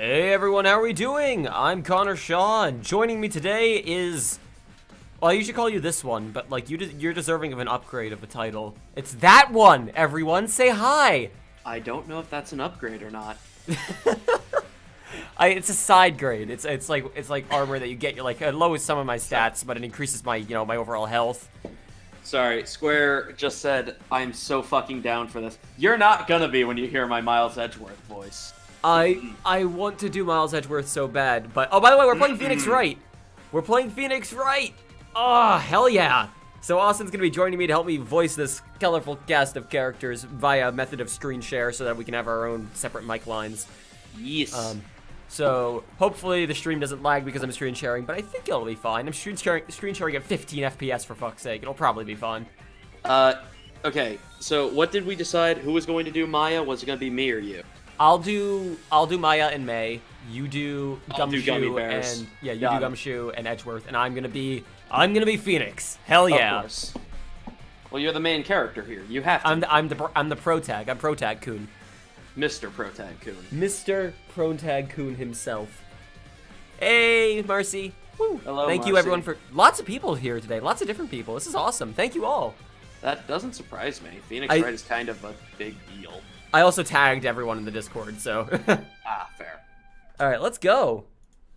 Hey everyone, how are we doing? I'm Connor Shaw, and joining me today is... Well, I usually call you this one, but like you're deserving of an upgrade of a title. It's that one, everyone. Say hi! I don't know if that's an upgrade or not. It's a side grade. It's like armor that you get. You're like, it lowers some of my stats, but it increases my, my overall health. Sorry, Square just said, I'm so fucking down for this. You're not gonna be when you hear my Miles Edgeworth voice. I want to do Miles Edgeworth so bad, but... Oh, by the way, we're playing Phoenix Wright. We're playing Phoenix Wright. Oh, hell yeah. So Austin's going to be joining me to help me voice this colorful cast of characters via method of screen share so that we can have our own separate mic lines. Yes. So hopefully the stream doesn't lag because I'm screen sharing, but I think it'll be fine. I'm screen sharing at 15 FPS for fuck's sake. It'll probably be fine. Okay, so what did we decide? Who was going to do Maya? Was it going to be me or you? I'll do Maya and May. You do Gumshoe and you do Gumshoe and Edgeworth, and I'm gonna be Phoenix. Hell yeah! Of course. Well, you're the main character here. You have to. I'm the protag. I'm Protag Coon. Mr. Protag Coon. Mr. Protag Coon himself. Hey, Marcy. Woo. Hello, Thank Marcy. you everyone for lots of people here today. Lots of different people. This is awesome. Thank you all. That doesn't surprise me. Phoenix Wright is kind of a big deal. I also tagged everyone in the Discord, so. Fair. All right, let's go.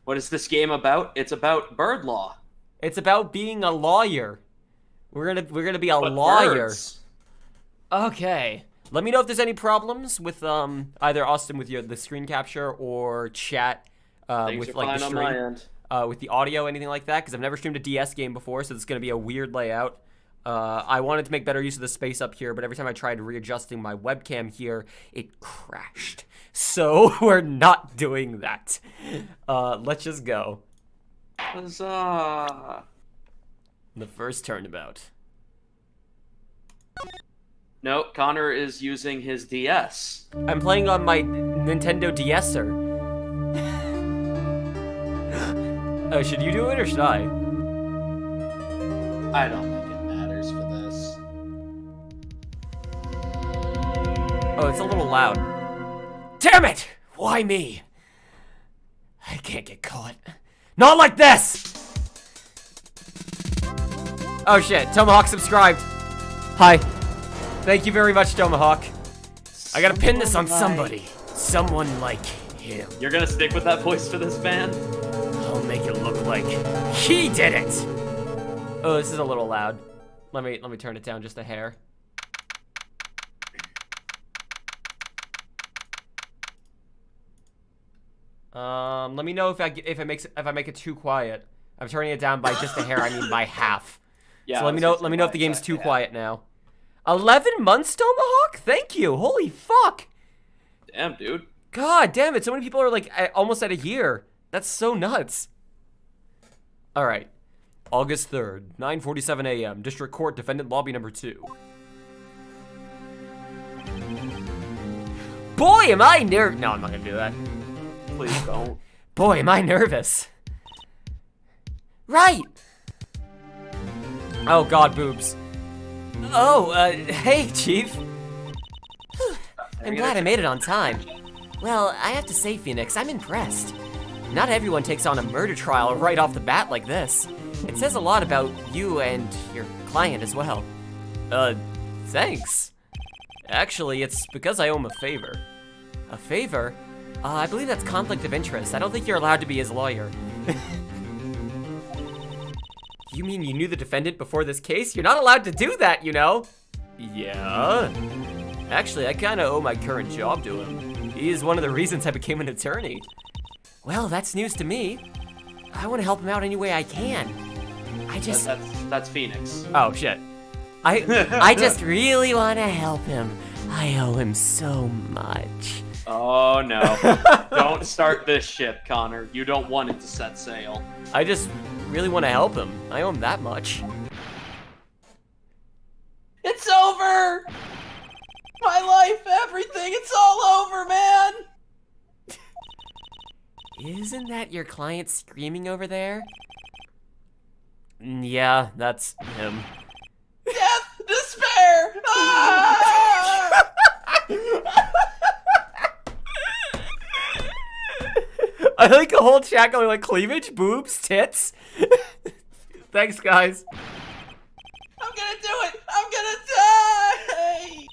What is this game about? It's about bird law. It's about being a lawyer. We're gonna be a lawyer. Birds. Okay. Let me know if there's any problems with either Austin with the screen capture or chat with like the stream, on my end. With the audio, anything like that. Because I've never streamed a DS game before, so it's gonna be a weird layout. I wanted to make better use of the space up here, but every time I tried readjusting my webcam here, it crashed. So we're not doing that. Let's just go. Huzzah! The first turnabout. No, Connor is using his DS. I'm playing on my Nintendo DSer. Oh, should you do it or should I? I don't think it matters for this. Oh, it's a little loud. Damn it! Why me? I can't get caught. Not like this! Oh shit, Tomahawk subscribed. Hi. Thank you very much, Tomahawk. I gotta pin this on somebody. Someone like him. You're gonna stick with that voice for this man? I'll make it look like he did it! Oh, this is a little loud. Let me turn it down just a hair. Let me know if I make it too quiet. I'm turning it down by just a hair. I mean by half. Yeah. So let me know if the game's too quiet now. 11 months, Tomahawk? Thank you. Holy fuck. Damn, dude. God damn it. So many people are like almost at a year. That's so nuts. All right. August 3rd, 9:47 a.m. District Court, Defendant Lobby number 2. Boy, am I nervous. No, I'm not gonna do that. Please don't. Boy, am I nervous. Right. Oh God, boobs. Oh, hey, Chief. I'm glad I made it on time. Well, I have to say, Phoenix, I'm impressed. Not everyone takes on a murder trial right off the bat like this. It says a lot about you and your client as well. Thanks. Actually, it's because I owe him a favor. A favor? I believe that's conflict of interest. I don't think you're allowed to be his lawyer. You mean you knew the defendant before this case? You're not allowed to do that, you know? Yeah. Actually, I kinda owe my current job to him. He is one of the reasons I became an attorney. Well, that's news to me. I want to help him out any way I can. That's Phoenix. Oh shit. I just really want to help him. I owe him so much. Oh no. Don't start this ship, Connor. You don't want it to set sail. I just really want to help him. I owe him that much. It's over! My life, everything, it's all over, man! Isn't that your client screaming over there? Yeah, that's him. Death! Despair! Ah! I like a whole chat going like cleavage, boobs, tits. Thanks, guys. I'm gonna do it! I'm gonna die!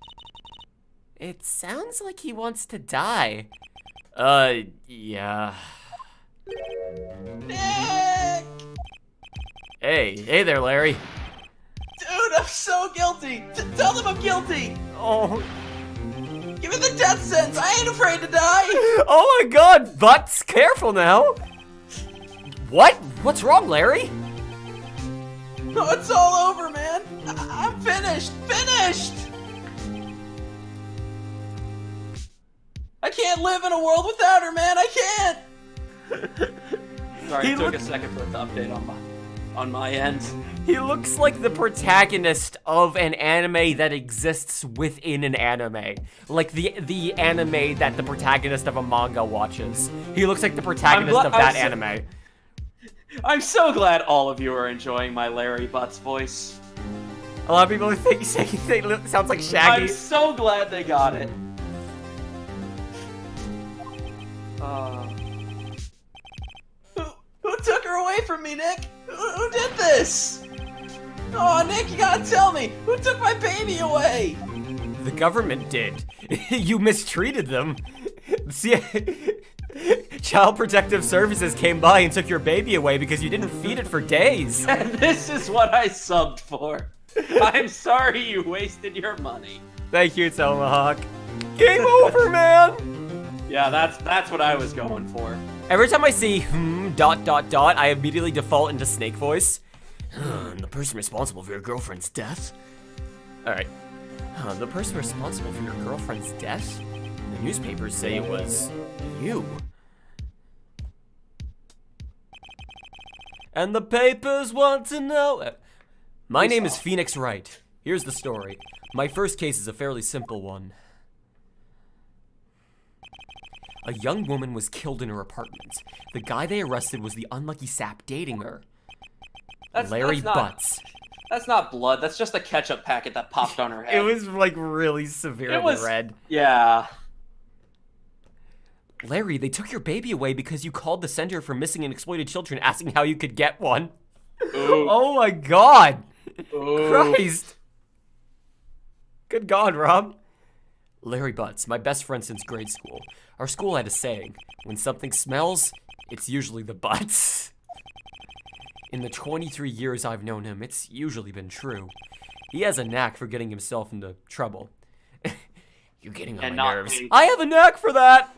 It sounds like he wants to die. Yeah. Nick! Hey there, Larry. Dude, I'm so guilty! Tell them I'm guilty! Oh. Give me the death sentence! I ain't afraid to die! Oh my god, Butts, careful now. What? What's wrong, Larry? No, it's all over, man! I'm finished! Finished! I can't live in a world without her, man! I can't! Sorry, it took a second for it to update on my end. He looks like the protagonist of an anime that exists within an anime. Like the anime that the protagonist of a manga watches. He looks like the protagonist of that anime. I'm so glad all of you are enjoying my Larry Butts voice. A lot of people think it sounds like Shaggy. I'm so glad they got it. Who took her away from me, Nick? Who did this? Oh, Nick, you gotta tell me. Who took my baby away? The government did. You mistreated them. See, Child Protective Services came by and took your baby away because you didn't feed it for days. And this is what I subbed for. I'm sorry you wasted your money. Thank you, Tomahawk. Game over, man! Yeah, that's what I was going for. Every time I see I immediately default into snake voice. The person responsible for your girlfriend's death? Alright. The person responsible for your girlfriend's death? The newspapers say it was you. And the papers want to know. My name is Phoenix Wright. Here's the story. My first case is a fairly simple one. A young woman was killed in her apartment. The guy they arrested was the unlucky sap dating her. Larry Butts. That's not blood. That's just a ketchup packet that popped on her head. It was like really severely red. Yeah. Larry, they took your baby away because you called the Center for Missing and Exploited Children asking how you could get one. Ooh. Oh my god. Ooh. Christ. Good god, Rob. Larry Butts, my best friend since grade school. Our school had a saying, when something smells, it's usually the butts. In the 23 years I've known him, it's usually been true. He has a knack for getting himself into trouble. You're getting on my nerves. I have a knack for that!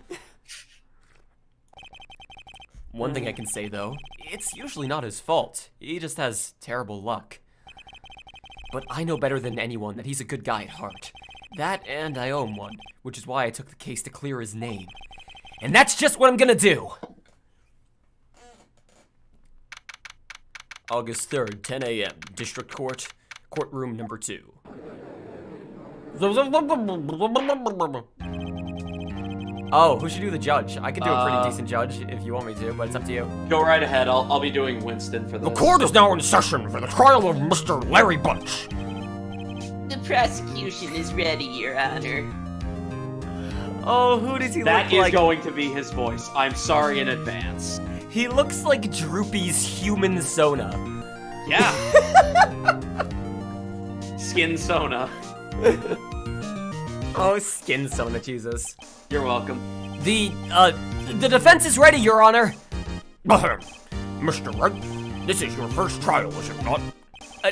One thing I can say though, it's usually not his fault. He just has terrible luck. But I know better than anyone that he's a good guy at heart. That and I owe him one, which is why I took the case to clear his name. And that's just what I'm gonna do! August 3rd, 10 a.m., District Court, courtroom number 2. Oh, who should do the judge? I could do a pretty decent judge if you want me to, but it's up to you. Go right ahead. I'll be doing Winston for this. The court is now in session for the trial of Mr. Larry Butts. The prosecution is ready, Your Honor. Oh, who does he look like? That is going to be his voice. I'm sorry in advance. He looks like Droopy's human Sona. Yeah. Skin Sona. Oh, skin Sona, Jesus. You're welcome. The defense is ready, Your Honor. Mr. Wright, this is your first trial, is it not?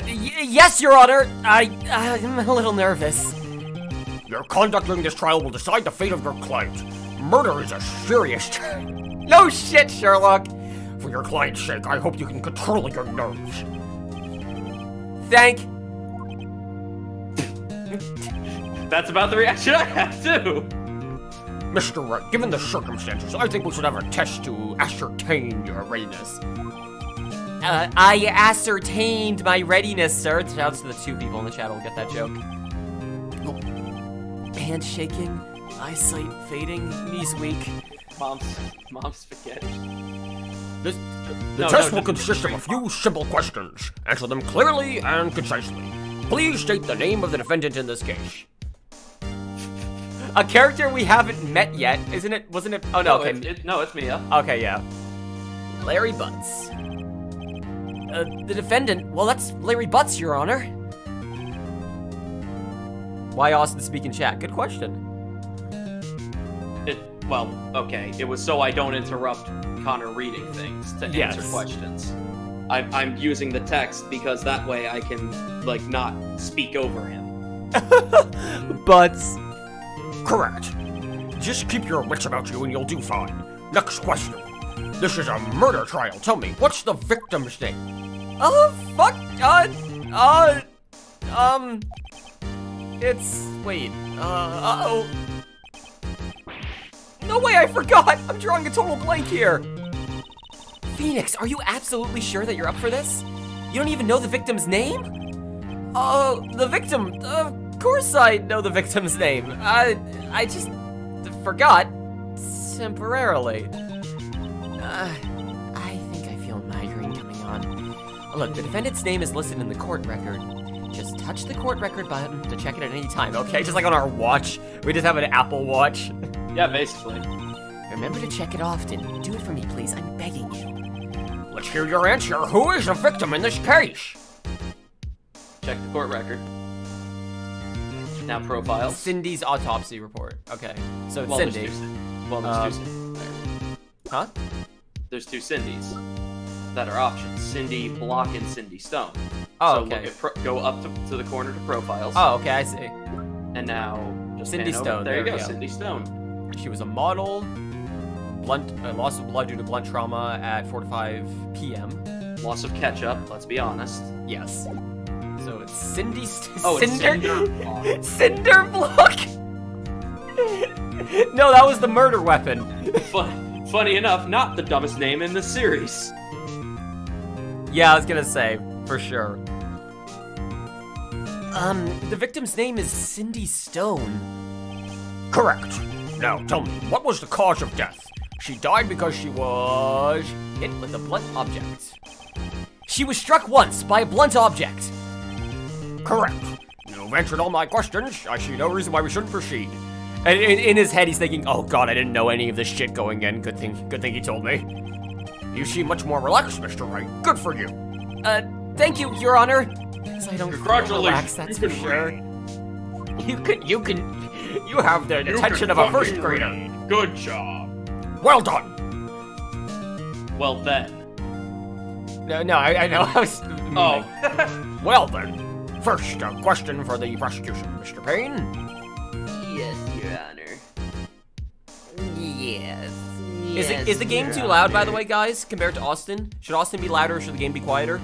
Yes, Your Honor. I'm a little nervous. Your conduct during this trial will decide the fate of your client. Murder is a serious... No shit, Sherlock. For your client's sake, I hope you can control your nerves. That's about the reaction I have too. Mr. Wright, given the circumstances, I think we should have a test to ascertain your readiness. I ascertained my readiness, sir. Shouts to the 2 people in the chat who'll get that joke. Hand shaking, eyesight fading, knees weak. Mom's spaghetti. The test will consist of a few simple questions. Answer them clearly and concisely. Please state the name of the defendant in this case. A character we haven't met yet, isn't it? Wasn't it? Oh no, okay. It's Mia. Okay, yeah. Larry Butts. The defendant, well, that's Larry Butts, Your Honor. Why Austin speak in chat? Good question. Well, okay. It was so I don't interrupt Connor reading things to answer questions. I'm using the text because that way I can, like, not speak over him. Butts. Correct. Just keep your wits about you and you'll do fine. Next question. This is a murder trial. Tell me, what's the victim's name? Oh, fuck. Wait. Uh-oh. No way, I forgot! I'm drawing a total blank here. Phoenix, are you absolutely sure that you're up for this? You don't even know the victim's name? The victim. Of course I know the victim's name. I just forgot temporarily. I think I feel migraine coming on. Look, the defendant's name is listed in the court record. Just touch the court record button to check it at any time, okay? Just like on our watch. We just have an Apple Watch. Yeah, basically. Remember to check it often. Do it for me, please. I'm begging you. Let's hear your answer. Who is the victim in this case? Check the court record. Now profiles. Cindy's autopsy report. Okay, so it's Well, Cindy. there's two Cindys. Huh? There's two Cindys that are options. Cindy Block and Cindy Stone. Oh, so okay. Look at go up to the corner to profiles. Oh, okay, I see. And now just Cindy pan over. Stone, There you there go, we go. Cindy Stone. She was a model. Loss of blood due to blunt trauma at 4 to 5 p.m. Loss of ketchup, let's be honest. Yes. So it's Cindy. Oh, it's Cinder. Cinder. Cinder block. No, that was the murder weapon. Funny enough, not the dumbest name in the series. Yeah, I was gonna say for sure. The victim's name is Cindy Stone. Correct. Now tell me, what was the cause of death? She died because she was Hit with a blunt object. She was struck once by a blunt object. correct. You've answered all my questions. I see no reason why we shouldn't proceed. And in his head, he's thinking, "Oh God, I didn't know any of this shit going in. Good thing he told me." You seem much more relaxed, Mr. Wright. Good for you. Thank you, Your Honor. Because I don't feel Congratulations. relaxed, that's for sure. You have the attention of a first grader. Good job. Well done. Well then. No, I know. I was. Oh. Well then. First, a question for the prosecution, Mr. Payne. Yes, Your Honor. Yes. Yes, Is the game Your too loud, by Honor. the way, guys, compared to Austin? Should Austin be louder or should the game be quieter?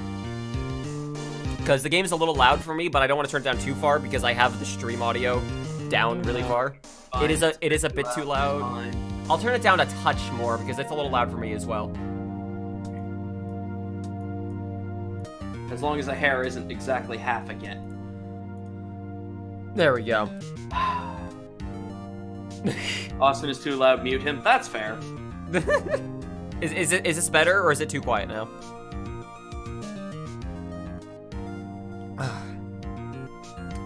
Because the game's a little loud for me, but I don't want to turn it down too far because I have the stream audio down really far. It is a bit too loud. Fine. I'll turn it down a touch more because it's a little loud for me as well. As long as the hair isn't exactly half again. There we go. Austin is too loud, mute him. That's fair. Is this better or is it too quiet now?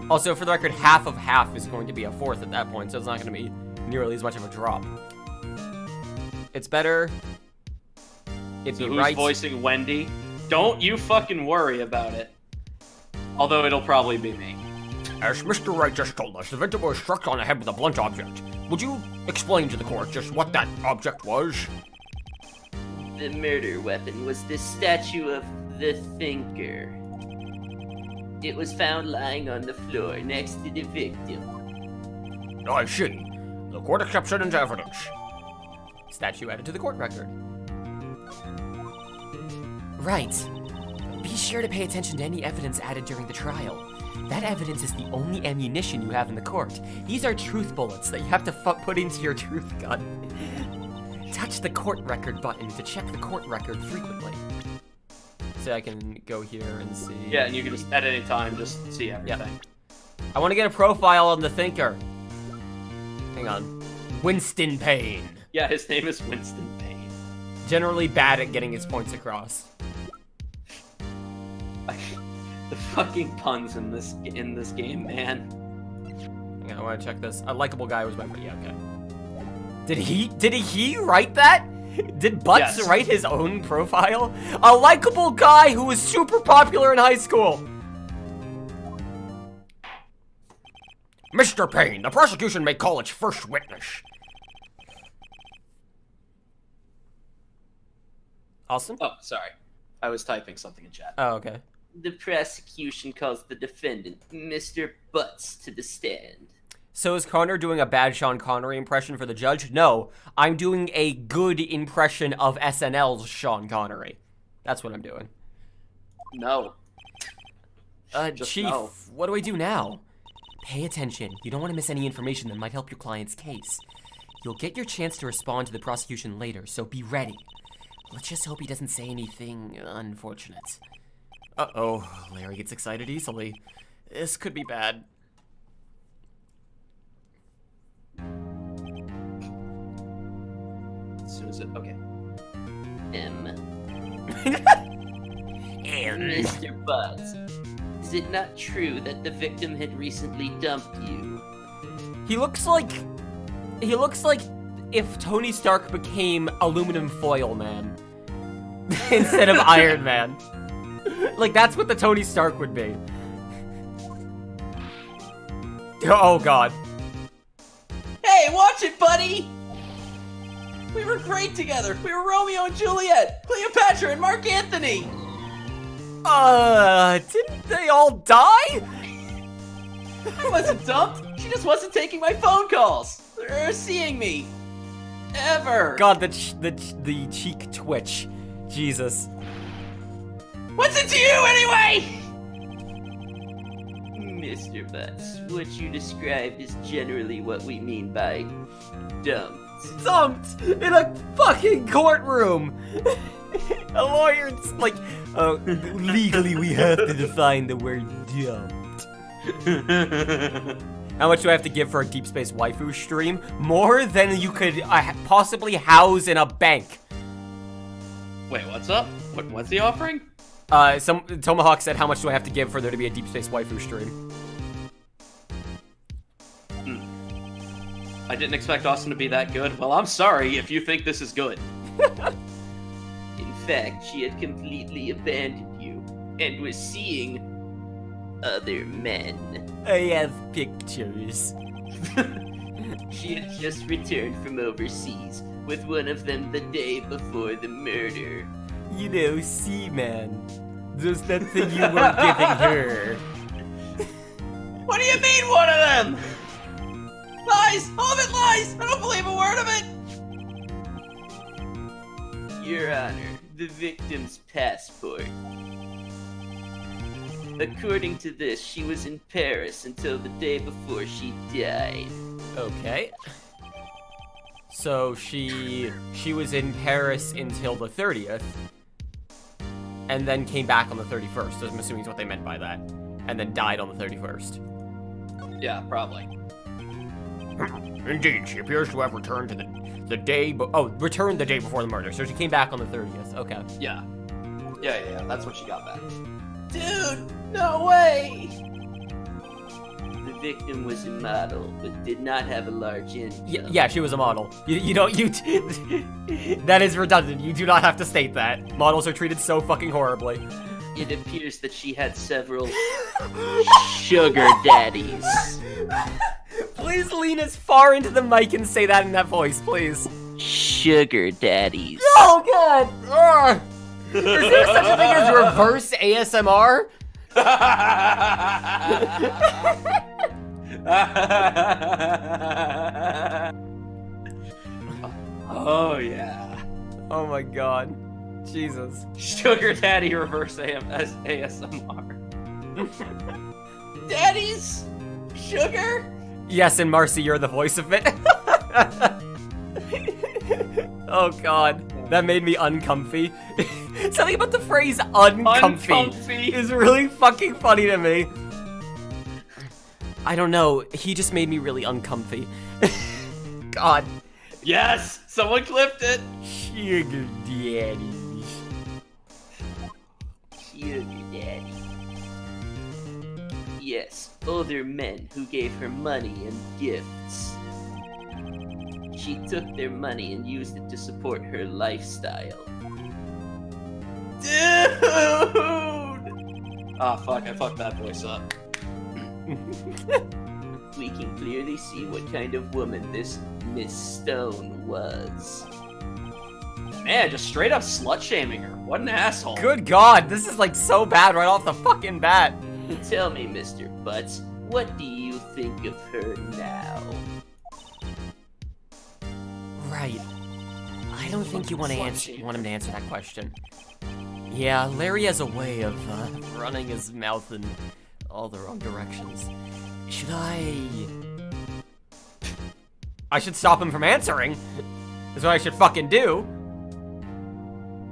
Also, for the record, half of half is going to be a fourth at that point, so it's not going to be nearly as much of a drop. It's better. It'd So be who's right. voicing Wendy? Don't you fucking worry about it. Although it'll probably be me. As Mr. Wright just told us, the victim was struck on the head with a blunt object. Would you explain to the court just what that object was? The murder weapon was the statue of the Thinker. It was found lying on the floor next to the victim. I see. The court accepts it into evidence. Statue added to the court record. Right. Be sure to pay attention to any evidence added during the trial. That evidence is the only ammunition you have in the court. These are truth bullets that you have to put into your truth gun. Touch the court record button to check the court record frequently. So I can go here and see. Yeah, and you can just at any time just see everything. I want to get a profile on the Thinker. Hang on. Winston Payne. Yeah, his name is Winston Payne. Generally bad at getting his points across. The fucking puns in this game, man. Hang on, want to check this. A likable guy was my friend. Yeah, okay. Did he write that? Did Butts Yes. write his own profile? A likable guy who was super popular in high school. Mr. Payne, the prosecution may call its first witness. Austin? Oh, sorry. I was typing something in chat. Oh, okay. The prosecution calls the defendant, Mr. Butts, to the stand. So is Connor doing a bad Sean Connery impression for the judge? No, I'm doing a good impression of SNL's Sean Connery. That's what I'm doing. No. Just Chief, no. what do I do now? Pay attention. You don't want to miss any information that might help your client's case. You'll get your chance to respond to the prosecution later, so be ready. Let's just hope he doesn't say anything unfortunate. Uh-oh, Larry gets excited easily. This could be bad. As soon as it. Okay. Mr. Butts, is it not true that the victim had recently dumped you? He looks like if Tony Stark became aluminum foil man instead of Iron Man. Like, that's what the Tony Stark would be. Oh, God. Hey, watch it, buddy! We were great together. We were Romeo and Juliet, Cleopatra and Mark Antony. Didn't they all die? I wasn't dumped. She just wasn't taking my phone calls or seeing me. Ever. God, the cheek twitch. Jesus. What's it to you anyway? Mr. Butts, what you described is generally what we mean by dumped. Dumped in a fucking courtroom. A lawyer's like, legally we have to define the word dumped. How much do I have to give for a Deep Space waifu stream? More than you could possibly house in a bank. Wait, what's up? What's he offering? Tomahawk said, how much do I have to give for there to be a Deep Space waifu stream? I didn't expect Austin to be that good. Well, I'm sorry if you think this is good. In fact, she had completely abandoned you and was seeing other men. I have pictures. She had just returned from overseas, with one of them the day before the murder. You know, Seaman. Just that thing you were giving her. What do you mean, one of them? Lies! All of it lies! I don't believe a word of it! Your Honor, the victim's passport. According to this, she was in Paris until the day before she died. Okay. So she was in Paris until the 30th, and then came back on the 31st. So I'm assuming is what they meant by that, and then died on the 31st. Yeah, probably. Indeed, she appears to have returned to the day. Returned the day before the murder. So she came back on the 30th. Okay. Yeah. Yeah, that's when she got back. Dude, no way! The victim was a model, but did not have a large income. Yeah, she was a model. That is redundant. You do not have to state that. Models are treated so fucking horribly. It appears that she had several sugar daddies. Please lean as far into the mic and say that in that voice, please. Sugar daddies. Oh, God! Ugh. Is there such a thing as reverse ASMR? Oh, yeah. Oh my God. Jesus. Sugar Daddy reverse ASMR. Daddies? Sugar? Yes, and Marcy, you're the voice of it. Oh God. That made me uncomfy. Something about the phrase uncomfy is really fucking funny to me. I don't know. He just made me really uncomfy. God. Yes! Someone clipped it! Sugar daddies. Sugar daddy. Yes, other men who gave her money and gifts. She took their money and used it to support her lifestyle. Dude! Ah, fuck, I fucked that voice up. We can clearly see what kind of woman this Miss Stone was. Man, just straight up slut-shaming her. What an asshole. Good God, this is like so bad right off the fucking bat. Tell me, Mr. Butts, what do you think of her now? Right. I don't think you want him to answer that question. Yeah, Larry has a way of running his mouth in all the wrong directions. Should I should stop him from answering. That's what I should fucking do.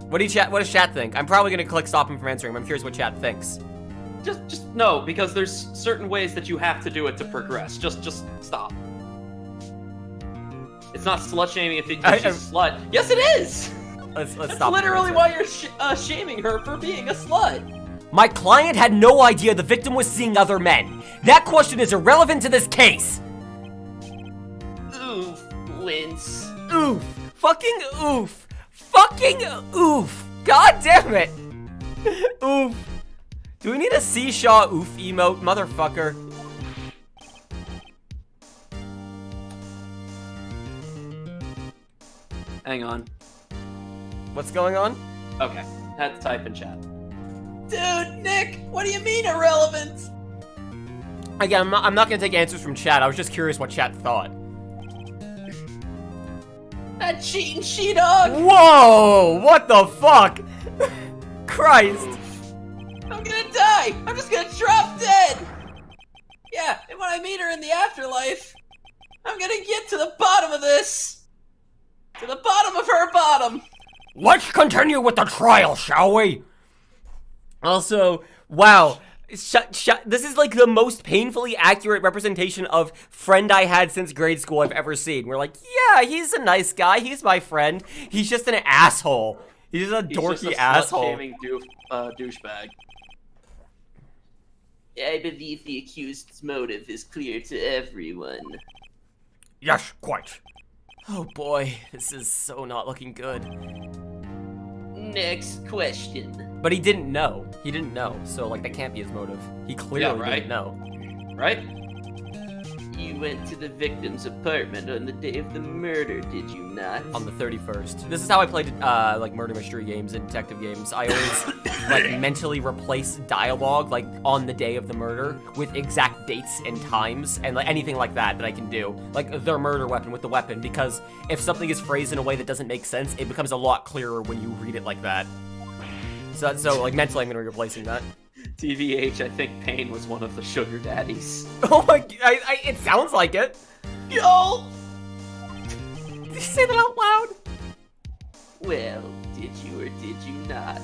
What does chat think? I'm probably gonna click stop him from answering. I'm curious what chat thinks. Just no, because there's certain ways that you have to do it to progress. Just stop. It's not slut shaming if she's a slut. Yes, it is. Let's That's stop. literally why you're shaming her for being a slut. My client had no idea the victim was seeing other men. That question is irrelevant to this case. Oof, wince. Oof. Fucking oof. Fucking oof. God damn it. Oof. Do we need a Seashaw oof emote, motherfucker? Hang on. What's going on? Okay, had to type in chat. Dude, Nick, what do you mean irrelevant? Again, I'm not gonna take answers from chat. I was just curious what chat thought. That cheating she-dog! Whoa! What the fuck? Christ. I'm gonna die! I'm just gonna drop dead! Yeah, and when I meet her in the afterlife, I'm gonna get to the bottom of this! To the bottom of her bottom! Let's continue with the trial, shall we? Also, wow. This is like the most painfully accurate representation of friend I had since grade school I've ever seen. We're like, yeah, he's a nice guy. He's my friend. He's just an asshole. He's just a dorky asshole. Shaming douchebag. I believe the accused's motive is clear to everyone. Yes, quite. Oh boy, this is so not looking good. Next question. But he didn't know. He didn't know. So, like, that can't be his motive. He clearly didn't know. Right? You went to the victim's apartment on the day of the murder, did you not? On the 31st. This is how I played, like, murder mystery games and detective games. I always, like, mentally replace dialogue, like, on the day of the murder with exact dates and times and, like, anything like that I can do. Like, their murder weapon with the weapon, because if something is phrased in a way that doesn't make sense, it becomes a lot clearer when you read it like that. So like, mentally I'm gonna be replacing that. TVH, I think Payne was one of the sugar daddies. Oh my, it sounds like it. Yo! Did you say that out loud? Well, did you or did you not?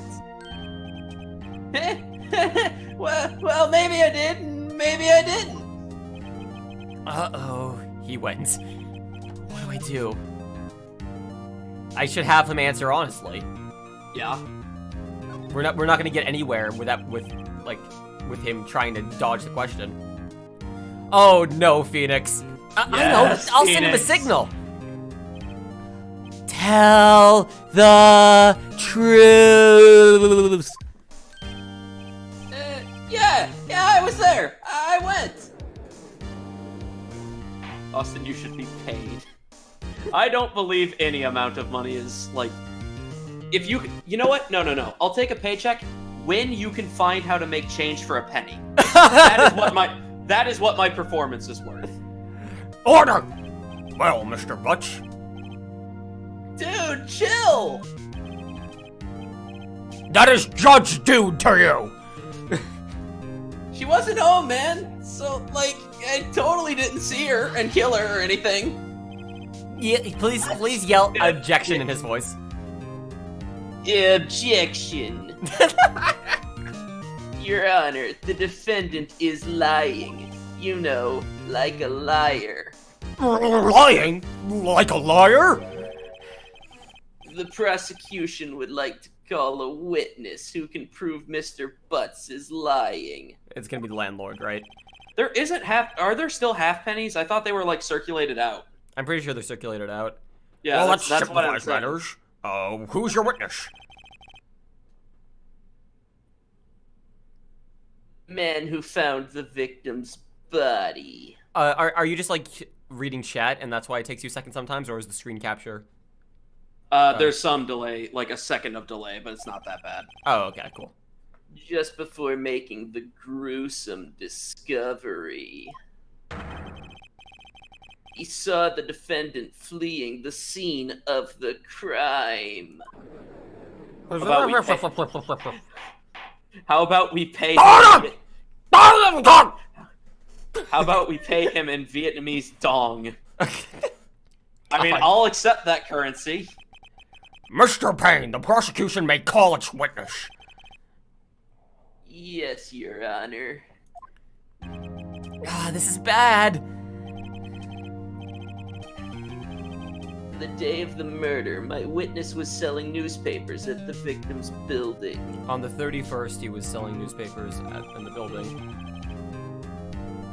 well, maybe I did, and maybe I didn't. Uh-oh, he went. What do I do? I should have him answer honestly. Yeah. We're not gonna get anywhere with him trying to dodge the question. Oh no, Phoenix. I know. I'll send him a signal. Tell the truth. Yeah, I was there. I went. Austin, you should be paid. I don't believe any amount of money is, like... If you know what? No. I'll take a paycheck when you can find how to make change for a penny. That is what my performance is worth. Order! Well, Mr. Butch. Dude, chill! That is Judge Dude to you! She wasn't home, man. So, like, I totally didn't see her and kill her or anything. Yeah, please yell objection in his voice. Objection. Your Honor, the defendant is lying. You know, like a liar. Lying? Like a liar? The prosecution would like to Call a witness who can prove Mr. Butts is lying. It's gonna be the landlord, right? There isn't are there still half pennies? I thought they were like circulated out. I'm pretty sure they're circulated out. Yeah, Well, that's let's what I'm simplify saying. matters. Who's your witness? Man who found the victim's body. Are you just like reading chat and that's why it takes you a second sometimes, or is the screen capture? There's some delay, like a second of delay, but it's not that bad. Oh, okay, cool. Just before making the gruesome discovery. He saw the defendant fleeing the scene of the crime. How about we pay Hold him? on! Hold How about we pay him in Vietnamese dong? I mean, God. I'll accept that currency. Mr. Payne, the prosecution may call its witness. Yes, Your Honor. Ah, this is bad. The day of the murder, my witness was selling newspapers at the victim's building. On the 31st, he was selling newspapers in the building.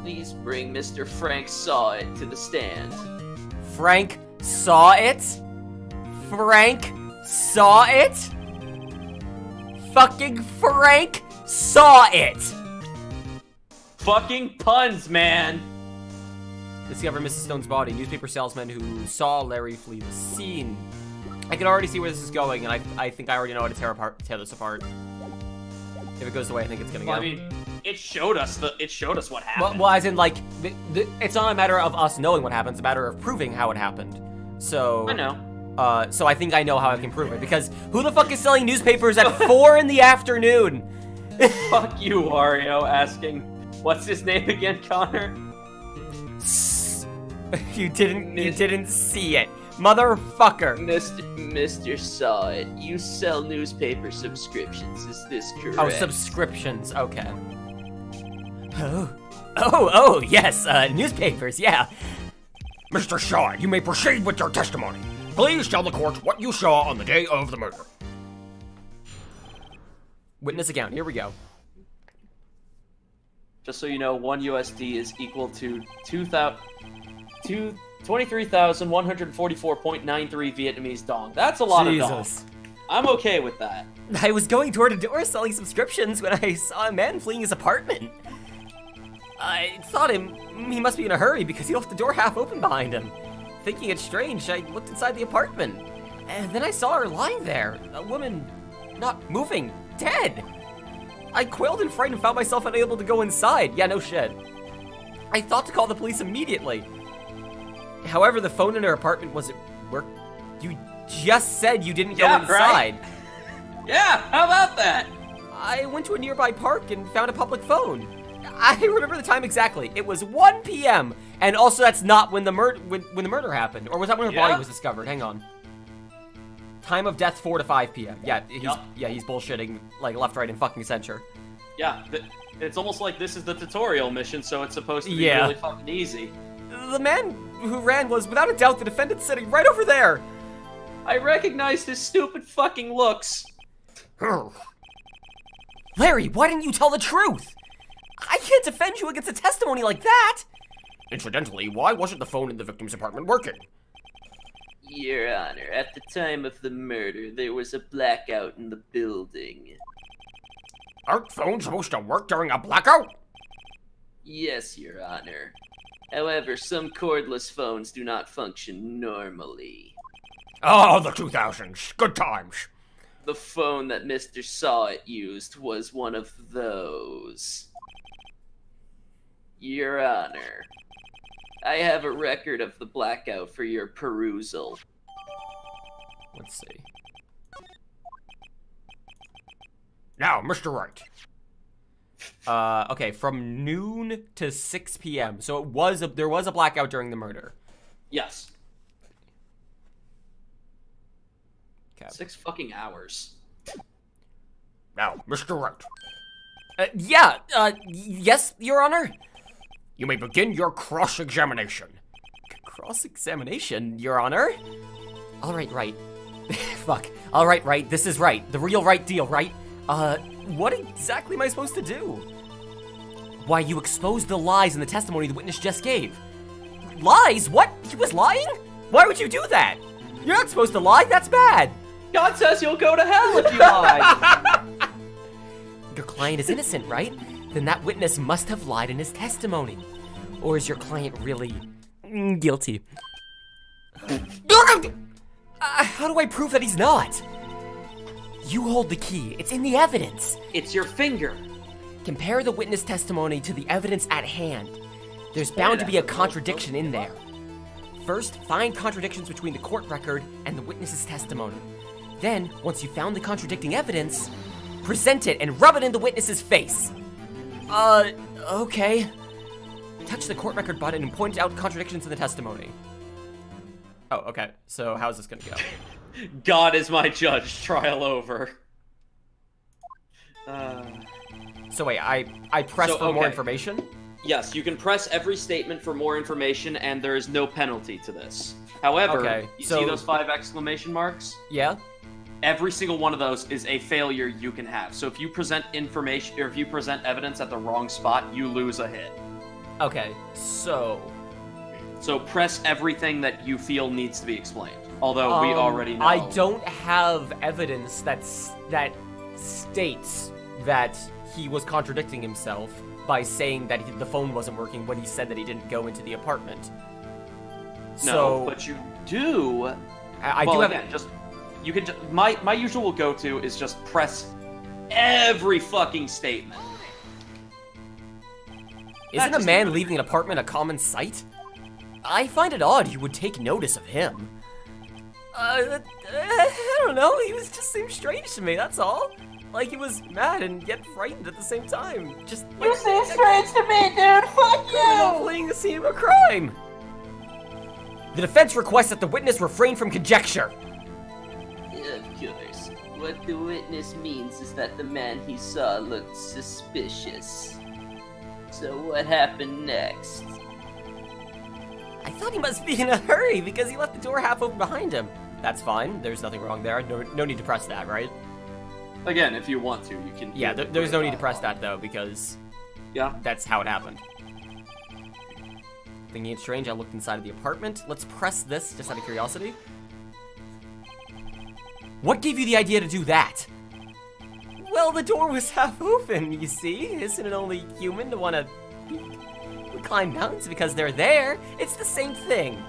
Please bring Mr. Frank Sahwit to the stand. Frank saw it? Frank saw it? Fucking Frank saw it! Fucking puns, man. Discover Mrs. Stone's body. Newspaper salesman who saw Larry flee the scene. I can already see where this is going, and I think I already know how to tear this apart. If it goes the way I think it's gonna go. Well, I mean, it showed us what happened. Well, as in, like, it's not a matter of us knowing what happened, it's a matter of proving how it happened. So... I know. So I think I know how I can prove it, because who the fuck is selling newspapers at 4 in the afternoon? Fuck you, Wario, asking, what's his name again, Connor? You didn't see it. Motherfucker. Mr. Sahwit, you sell newspaper subscriptions, is this correct? Oh, subscriptions, okay. Oh, yes, newspapers, yeah. Mr. Shaw, you may proceed with your testimony. Please tell the court what you saw on the day of the murder. Witness account, here we go. Just so you know, 1 USD is equal to 23,144.93 Vietnamese dong. That's a lot of dong. Jesus. I'm okay with that. I was going door to door selling subscriptions when I saw a man fleeing his apartment. I thought he must be in a hurry because he left the door half open behind him. Thinking it strange, I looked inside the apartment. And then I saw her lying there, a woman not moving, dead. I quailed in fright and found myself unable to go inside. Yeah, no shit. I thought to call the police immediately. However, the phone in her apartment wasn't work. You just said you didn't go inside. Right? Yeah, how about that? I went to a nearby park and found a public phone. I remember the time exactly. It was 1 p.m. And also, that's not when the murder happened, or was that when her body was discovered? Hang on. Time of death 4 to 5 p.m. Yeah, he's bullshitting like left, right, and fucking center. Yeah, it's almost like this is the tutorial mission, so it's supposed to be really fucking easy. The man who ran was, without a doubt, the defendant sitting right over there. I recognized his stupid fucking looks. Larry, why didn't you tell the truth? I can't defend you against a testimony like that. Incidentally, why wasn't the phone in the victim's apartment working? Your Honor, at the time of the murder, there was a blackout in the building. Aren't phones supposed to work during a blackout? Yes, Your Honor. However, some cordless phones do not function normally. Oh, the 2000s. Good times. The phone that Mr. Sahwit used was one of those. Your Honor, I have a record of the blackout for your perusal. Let's see. Now, Mr. Wright. Okay, from noon to 6 p.m. So there was a blackout during the murder. Yes. Okay. 6 fucking hours. Now, Mr. Wright. Yes, Your Honor? You may begin your cross-examination. Cross-examination, Your Honor? All right. Fuck. All right, Wright, this is Wright. The real Wright deal, right? What exactly am I supposed to do? Why, you exposed the lies in the testimony the witness just gave. Lies? What? He was lying? Why would you do that? You're not supposed to lie, that's bad. God says you'll go to hell if you lie. Your client is innocent, right? Then that witness must have lied in his testimony. Or is your client really guilty? How do I prove that he's not? You hold the key. It's in the evidence. It's your finger. Compare the witness testimony to the evidence at hand. There's bound to be a contradiction in there. First, find contradictions between the court record and the witness's testimony. Then, once you've found the contradicting evidence, present it and rub it in the witness's face. Okay. Touch the court record button and point out contradictions in the testimony. Oh, okay. So how's this gonna go? God is my judge. Trial over. So wait, I press for more information? Yes, you can press every statement for more information, and there is no penalty to this. However, you see those 5 exclamation marks? Yeah? Every single one of those is a failure you can have. So if you present information, or if you present evidence at the wrong spot, you lose a hit. Okay, so press everything that you feel needs to be explained. Although we already know. I don't have evidence that states that he was contradicting himself by saying that the phone wasn't working when he said that he didn't go into the apartment. No, but you do. I do have. Again, you can. My usual go-to is just press every fucking statement. Isn't a man leaving an apartment a common sight? I find it odd you would take notice of him. I don't know, he just seemed strange to me, that's all. Like he was mad and yet frightened at the same time. Just like, You seem strange to me, dude. Fuck you. fleeing the scene of a crime. The defense requests that the witness refrain from conjecture. Of course. What the witness means is that the man he saw looked suspicious. So what happened next? I thought he must be in a hurry because he left the door half open behind him. That's fine, there's nothing wrong there. No need to press that, right? Again, if you want to, you can. Yeah, there's no need to press that though because that's how it happened. Thinking it's strange, I looked inside of the apartment. Let's press this just out of curiosity. What gave you the idea to do that? Well, the door was half open, you see. Isn't it only human to want to climb mountains because they're there? It's the same thing.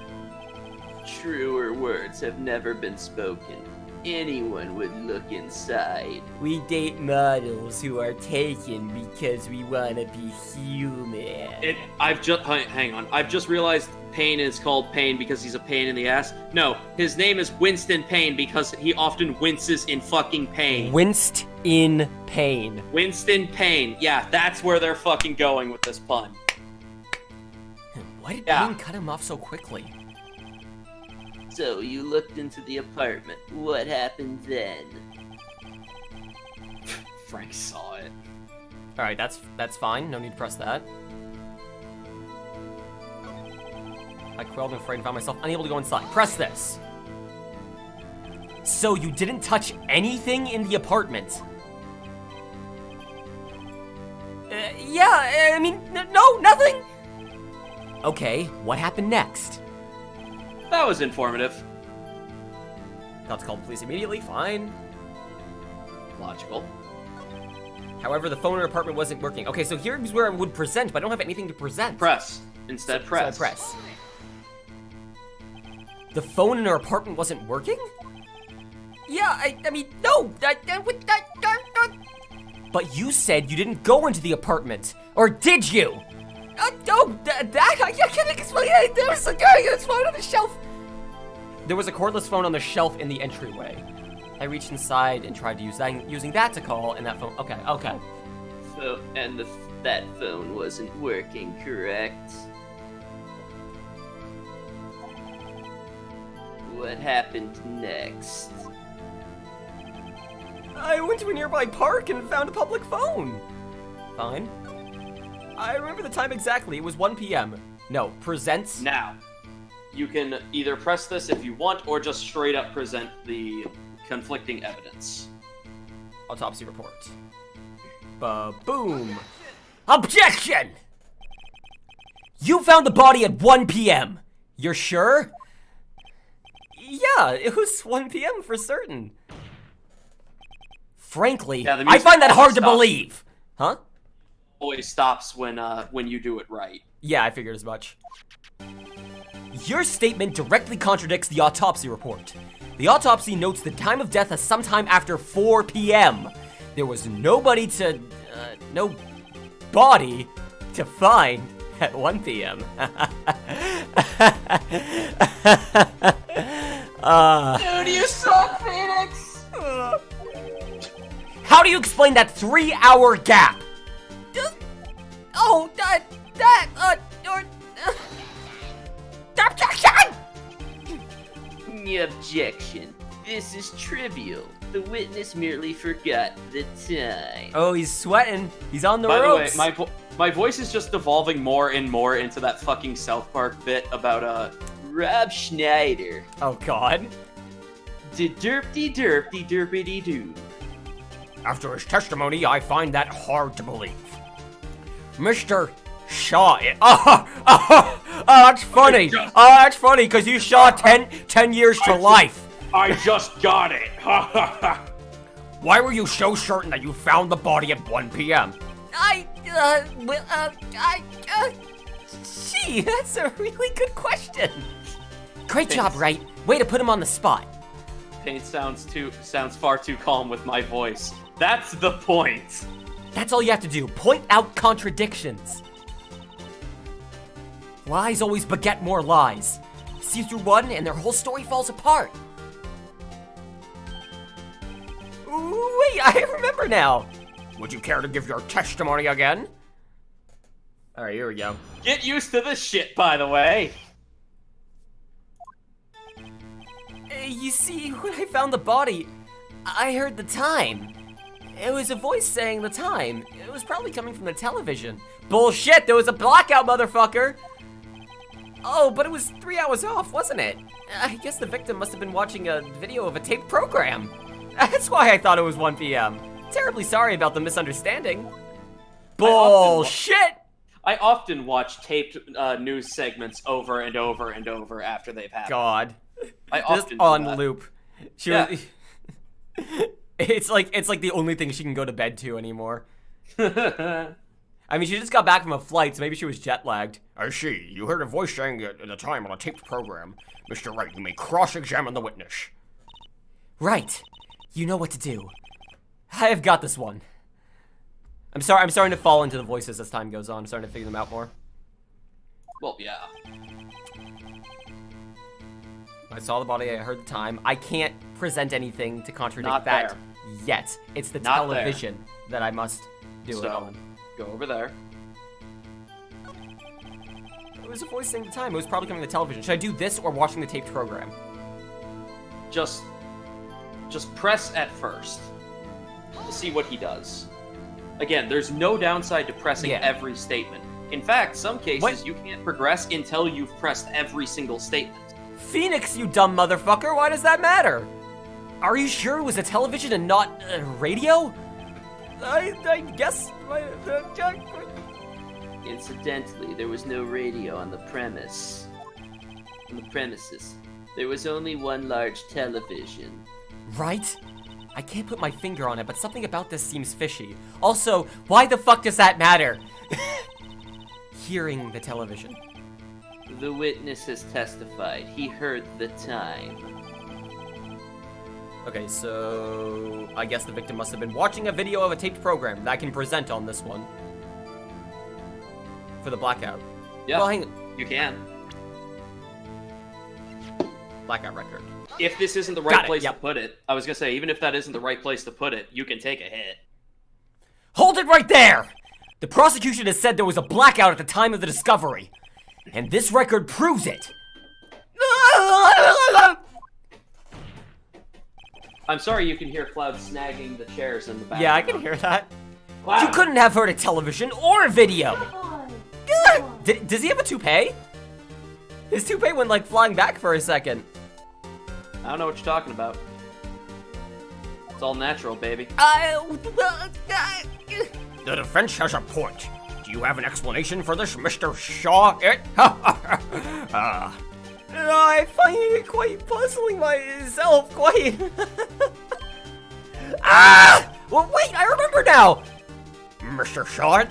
Truer words have never been spoken. Anyone would look inside. We date models who are taken because we want to be human. Hang on. I've just realized Payne is called Payne because he's a pain in the ass. No, his name is Winston Payne because he often winces in fucking pain. Winced in pain. Winston Payne. Yeah, that's where they're fucking going with this pun. Why did Payne cut him off so quickly? So you looked into the apartment. What happened then? Frank saw it. Alright, that's fine. No need to press that. I quailed and afraid and found myself unable to go inside. Press this. So you didn't touch anything in the apartment? Yeah, I mean, no, nothing. Okay, what happened next? That was informative. Got to call the police immediately, fine. Logical. However, the phone in her apartment wasn't working. Okay, so here's where I would present, but I don't have anything to present. Press. Instead, press. So I press. The phone in her apartment wasn't working? Yeah, I mean, no. But you said you didn't go into the apartment, or did you? I can't explain it. There was a phone on the shelf. There was a cordless phone on the shelf in the entryway. I reached inside and tried to using that to call, and that phone. Okay. So, and that phone wasn't working, correct? What happened next? I went to a nearby park and found a public phone. Fine. I remember the time exactly. It was 1 p.m. No, present. Now, you can either press this if you want, or just straight up present the conflicting evidence. Autopsy report. Ba-boom. Objection! You found the body at 1 p.m. You're sure? Yeah, it was 1 p.m. for certain. Frankly, Yeah, the I music find that hard to stops. believe. Huh? Always stops when you do it right. Yeah, I figured as much. Your statement directly contradicts the autopsy report. The autopsy notes the time of death as sometime after 4 p.m. There was no body to find at 1 p.m. Dude, you suck, Phoenix! How do you explain that 3-hour gap? Objection. This is trivial. The witness merely forgot the time. Oh, he's sweating. He's on the By ropes. the way, my voice is just devolving more and more into that fucking South Park bit about Rob Schneider. Oh, God. Derpty-derpty-derpity-doo. After his testimony, I find that hard to believe. Mr. Shaw. That's funny. That's funny, because you saw 10 years to life. I just got it. Why were you so certain that you found the body at 1 p.m.? Gee, that's a really good question. Great job, Wright. Way to put him on the spot. Paint sounds far too calm with my voice. That's the point. That's all you have to do. Point out contradictions. Lies always beget more lies. See through one and their whole story falls apart. Ooh, wait, I remember now. Would you care to give your testimony again? Alright, here we go. Get used to this shit, by the way. You see, when I found the body, I heard the time. It was a voice saying the time. It was probably coming from the television. Bullshit, there was a blackout, motherfucker! Oh, but it was 3 hours off, wasn't it? I guess the victim must have been watching a video of a taped program. That's why I thought it was 1 p.m. Terribly sorry about the misunderstanding. Bullshit! I often watch taped news segments over and over and over after they've happened. God. I Just often do on that. loop. She Yeah. was, it's like the only thing she can go to bed to anymore. I mean, she just got back from a flight, so maybe she was jet lagged. I see. You heard a voice saying it at the time on a taped program. Mr. Wright, you may cross-examine the witness. Right. You know what to do. I have got this one. I'm starting to fall into the voices as time goes on. I'm starting to figure them out more. Well, yeah. I saw the body, I heard the time. I can't present anything to contradict Not that there. yet. It's the Not there. television that I must do it So, on. go over there. It was a voice saying the time. It was probably coming from the television. Should I do this or watching the taped program? Just press at first to see what he does. Again, there's no downside to pressing Yeah. every statement. In fact, some cases What? you can't progress until you've pressed every single statement. Phoenix, you dumb motherfucker! Why does that matter? Are you sure it was a television and not a radio? I guess... Incidentally, there was no radio on the premises. There was only one large television. Right? I can't put my finger on it, but something about this seems fishy. Also, why the fuck does that matter? Hearing the television. The witness has testified. He heard the time. Okay, so... I guess the victim must have been watching a video of a taped program that I can present on this one. For the blackout. Yeah, Well, hang on. you can. Blackout record. If this isn't the Got right it, place yep. to put it, I was gonna say, even if that isn't the right place to put it, you can take a hit. Hold it right there! The prosecution has said there was a blackout at the time of the discovery. And this record proves it. I'm sorry you can hear Cloud snagging the chairs in the back. Yeah, I can hear that. Cloud. You couldn't have heard a television or a video. Does he have a toupee? His toupee went like flying back for a second. I don't know what you're talking about. It's all natural, baby. The defense has a point. Do you have an explanation for this, Mr. Sahwit? I find it quite puzzling myself, quite. Well, wait, I remember now! Mr. Sahwit,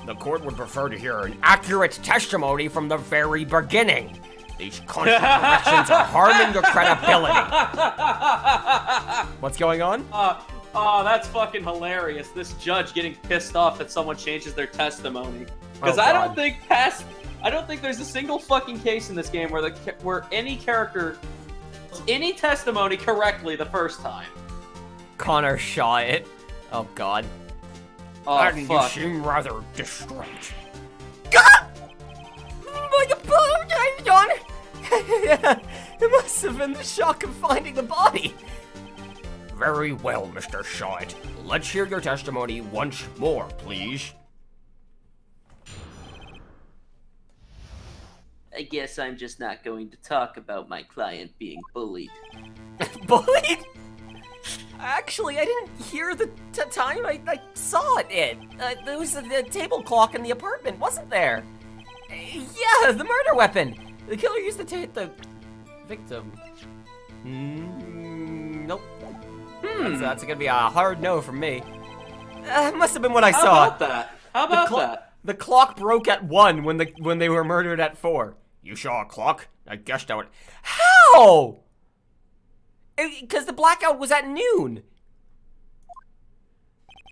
the court would prefer to hear an accurate testimony from the very beginning. These contradictions are harming your credibility. What's going on? Oh, that's fucking hilarious. This judge getting pissed off that someone changes their testimony. Because Oh, I God. don't think there's a single fucking case in this game where any character, any testimony correctly the first time. Connor shot it. Oh, God. Oh, And you fuck. seem rather distraught. My apologize, Your Honor. It must have been the shock of finding the body. Very well, Mr. Sahwit. Let's hear your testimony once more, please. I guess I'm just not going to talk about my client being bullied. Bullied? Actually, I didn't hear the time I saw it. There was the table clock in the apartment, wasn't there? Yeah, the murder weapon. The killer used to hit the victim. Nope. That's gonna be a hard no from me. Must have been what I How saw. about that? How about that? The clock broke at 1 when they were murdered at 4. You saw a clock? I guessed I would. How? Because the blackout was at noon.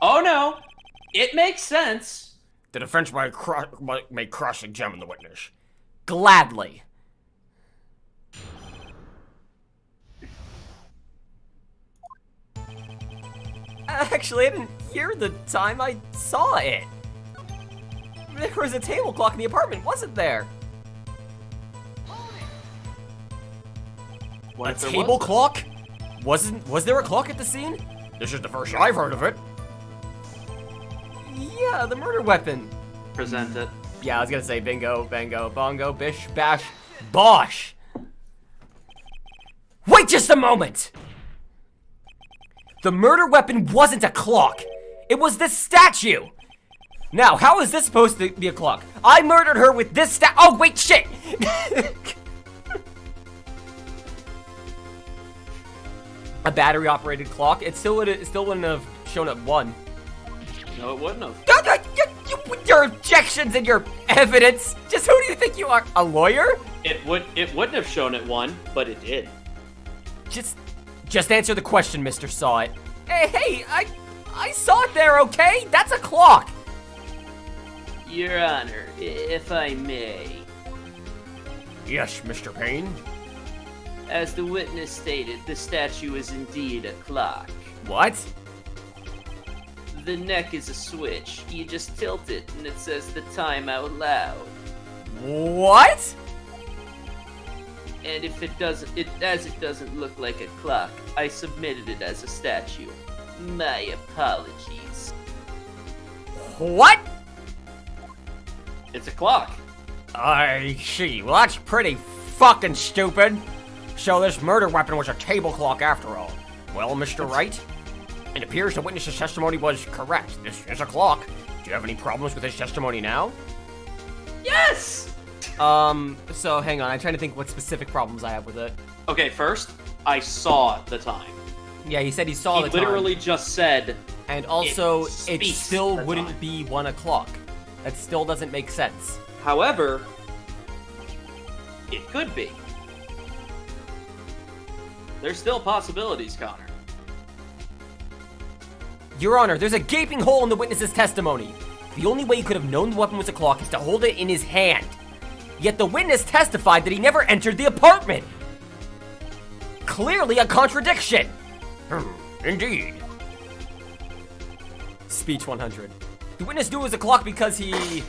Oh no, it makes sense. The defense may cross-examine the witness. Gladly. Actually, I didn't hear the time I saw it. There was a table clock in the apartment, wasn't there? What A if there table wasn't? clock? Was there a clock at the scene? This is the first I've heard of it. Yeah, the murder weapon. Present it. Yeah, I was gonna say bingo, bango, bongo, bish, bash, bosh. Wait just a moment! The murder weapon wasn't a clock. It was this statue. Now, how is this supposed to be a clock? I murdered her with this oh wait, shit! A battery-operated clock. It still wouldn't have shown up 1. No, it wouldn't have. With your objections and your evidence, just who do you think you are? A lawyer? It wouldn't have shown it 1, but it did. Just answer the question, Mr. Sahwit. Hey, I saw it there, okay? That's a clock. Your Honor, if I may. Yes, Mr. Payne. As the witness stated, the statue is indeed a clock. What? The neck is a switch. You just tilt it and it says the time out loud. What? And if it doesn't look like a clock, I submitted it as a statue. My apologies. What? It's a clock. I see. Well, that's pretty fucking stupid. So this murder weapon was a table clock after all. Well, Mr. Wright, it appears the witness's testimony was correct. This is a clock. Do you have any problems with his testimony now? Yes! So hang on, I'm trying to think what specific problems I have with it. Okay, first, I saw the time. Yeah, he said he saw He the time. literally just said, And also, It it speaks still the wouldn't time. be 1 o'clock. That still doesn't make sense. however, it could be. There's still possibilities, Connor. Your Honor, there's a gaping hole in the witness's testimony. The only way he could have known the weapon was a clock is to hold it in his hand. Yet the witness testified that he never entered the apartment. Clearly a contradiction. Indeed. Speech 100. The witness knew it was a clock because he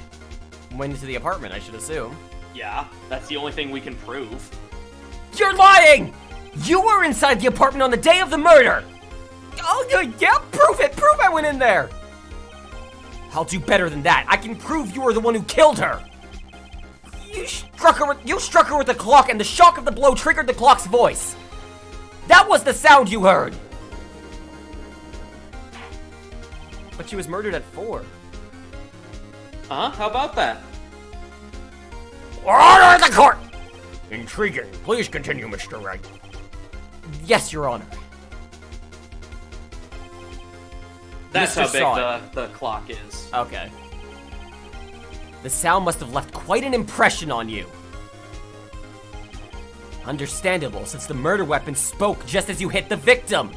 went into the apartment, I should assume. Yeah, that's the only thing we can prove. You're lying! You were inside the apartment on the day of the murder! Oh, yeah, prove it! Prove I went in there! I'll do better than that. I can prove you were the one who killed her! You struck her with the clock, and the shock of the blow triggered the clock's voice. That was the sound you heard! but she was murdered at 4. How about that? Order in the court! Intriguing. Please continue, Mr. Wright. Yes, Your Honor. That's Mr. how big Sahwit. the clock is. Okay. The sound must have left quite an impression on you. Understandable, since the murder weapon spoke just as you hit the victim.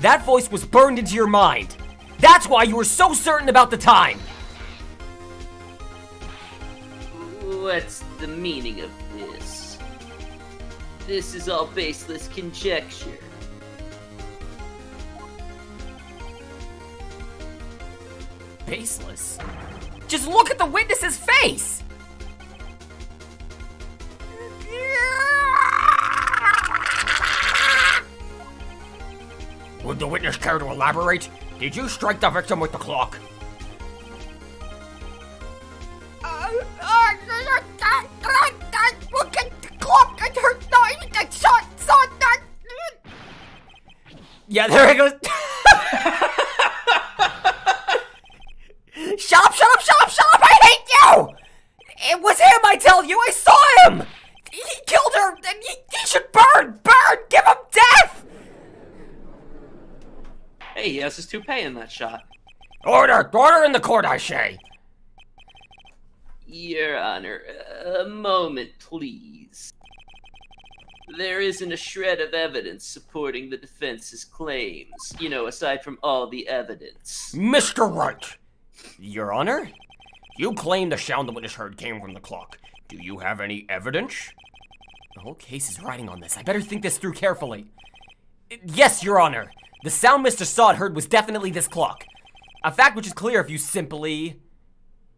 That voice was burned into your mind. That's why you were so certain about the time. What's the meaning of this? This is all baseless conjecture. Baseless? Just look at the witness's face! Would the witness care to elaborate? Did you strike the victim with the clock? Look at the clock! I heard I saw that! Yeah, there it goes. Shut up! I hate you! It was him, I tell you! I saw him! He killed her, and he should burn! Give him death! Hey, he has his toupee in that shot. Order in the court, I say. Your Honor, a moment, please. There isn't a shred of evidence supporting the defense's claims, aside from all the evidence. Mr. Wright, Your Honor? you claim the sound the witness heard came from the clock. Do you have any evidence? The whole case is riding on this. I better think this through carefully. Yes, Your Honor. The sound Mr. Sahwit heard was definitely this clock. A fact which is clear if you simply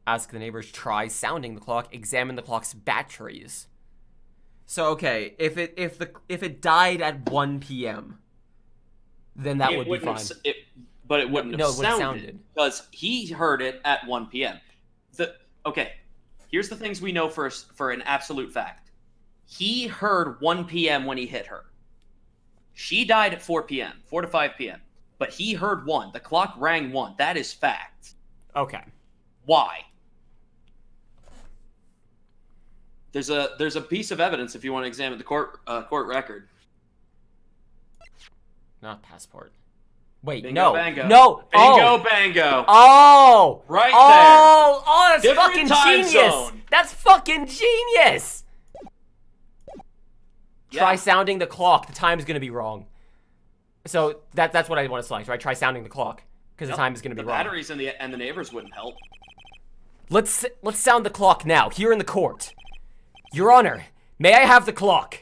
ask the neighbors, try sounding the clock, examine the clock's batteries. So okay, if it died at 1 p.m., then that would be fine. But it wouldn't have wouldn't sounded because he heard it at 1 p.m. Okay, here's the things we know for an absolute fact. He heard 1 p.m. when he hit her. She died at 4 p.m., 4 to 5 p.m. But he heard 1. The clock rang 1. That is fact. Okay. Why? There's a piece of evidence if you want to examine the court record. Not passport. Wait, Bingo, no. bango. No. Bingo, bango. Oh. Right there. Oh, that's Different fucking time genius. zone. That's fucking genius. Yeah. Try sounding the clock. The time's gonna be wrong. So that's what I want to select, right? Try sounding the clock because the time is gonna be the wrong. batteries and the neighbors wouldn't help. Let's sound the clock now, here in the court. Your Honor, may I have the clock?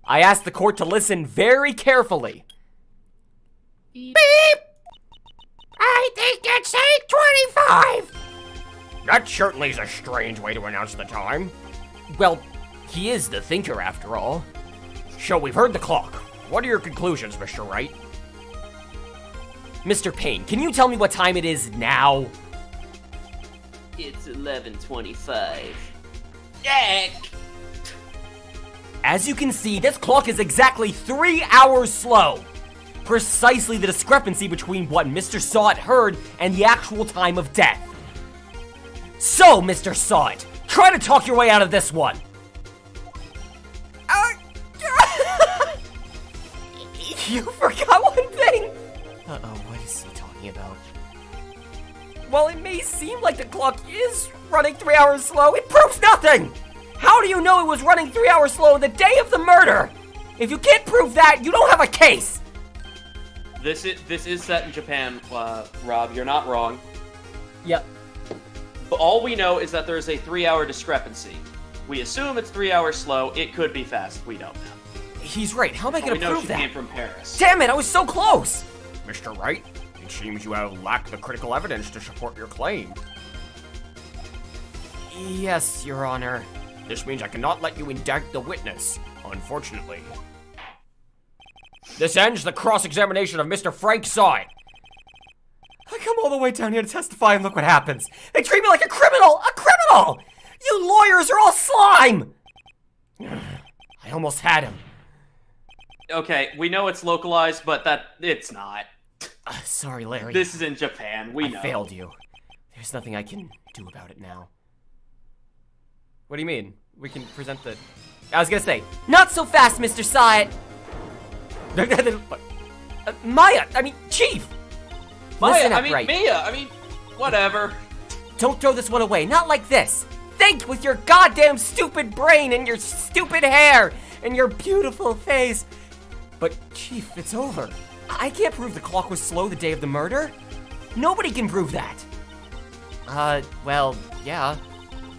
I ask the court to listen very carefully. Beep! I think it's 8:25! That certainly is a strange way to announce the time. Well, he is the thinker after all. So we've heard the clock. What are your conclusions, Mr. Wright? Mr. Payne, can you tell me what time it is now? It's 11:25. As you can see, this clock is exactly 3 hours slow. Precisely the discrepancy between what Mr. Sahwit heard and the actual time of death. So, Mr. Sahwit, try to talk your way out of this one. You forgot one thing. Uh-oh, what is he talking about? While it may seem like the clock is running 3 hours slow, it proves nothing! How do you know it was running 3 hours slow the day of the murder? If you can't prove that, you don't have a case! This is set in Japan, Rob. You're not wrong. Yep. But all we know is that there is a 3-hour discrepancy. We assume it's 3 hours slow. It could be fast. We don't know. He's right. How am I But gonna we know prove she that? came from Paris. Damn it, I was so close! Mr. Wright, it seems you have lacked the critical evidence to support your claim. Yes, Your Honor. This means I cannot let you indict the witness, unfortunately. This ends the cross-examination of Mr. Frank Sahwit. I come all the way down here to testify and look what happens. They treat me like a criminal! A criminal! You lawyers are all slime! I almost had him. Okay, we know it's localized, but it's not. Sorry, Larry. This is in Japan. We know. I failed you. There's nothing I can do about it now. What do you mean? We can present the... I was gonna say, not so fast, Mr. Sahwit! Maya, I mean, Chief! Maya, Listen up, I mean, Wright. Mia, I mean, whatever. Don't throw this one away, not like this! Think with your goddamn stupid brain and your stupid hair and your beautiful face! But, Chief, it's over. I can't prove the clock was slow the day of the murder. Nobody can prove that. Well, yeah.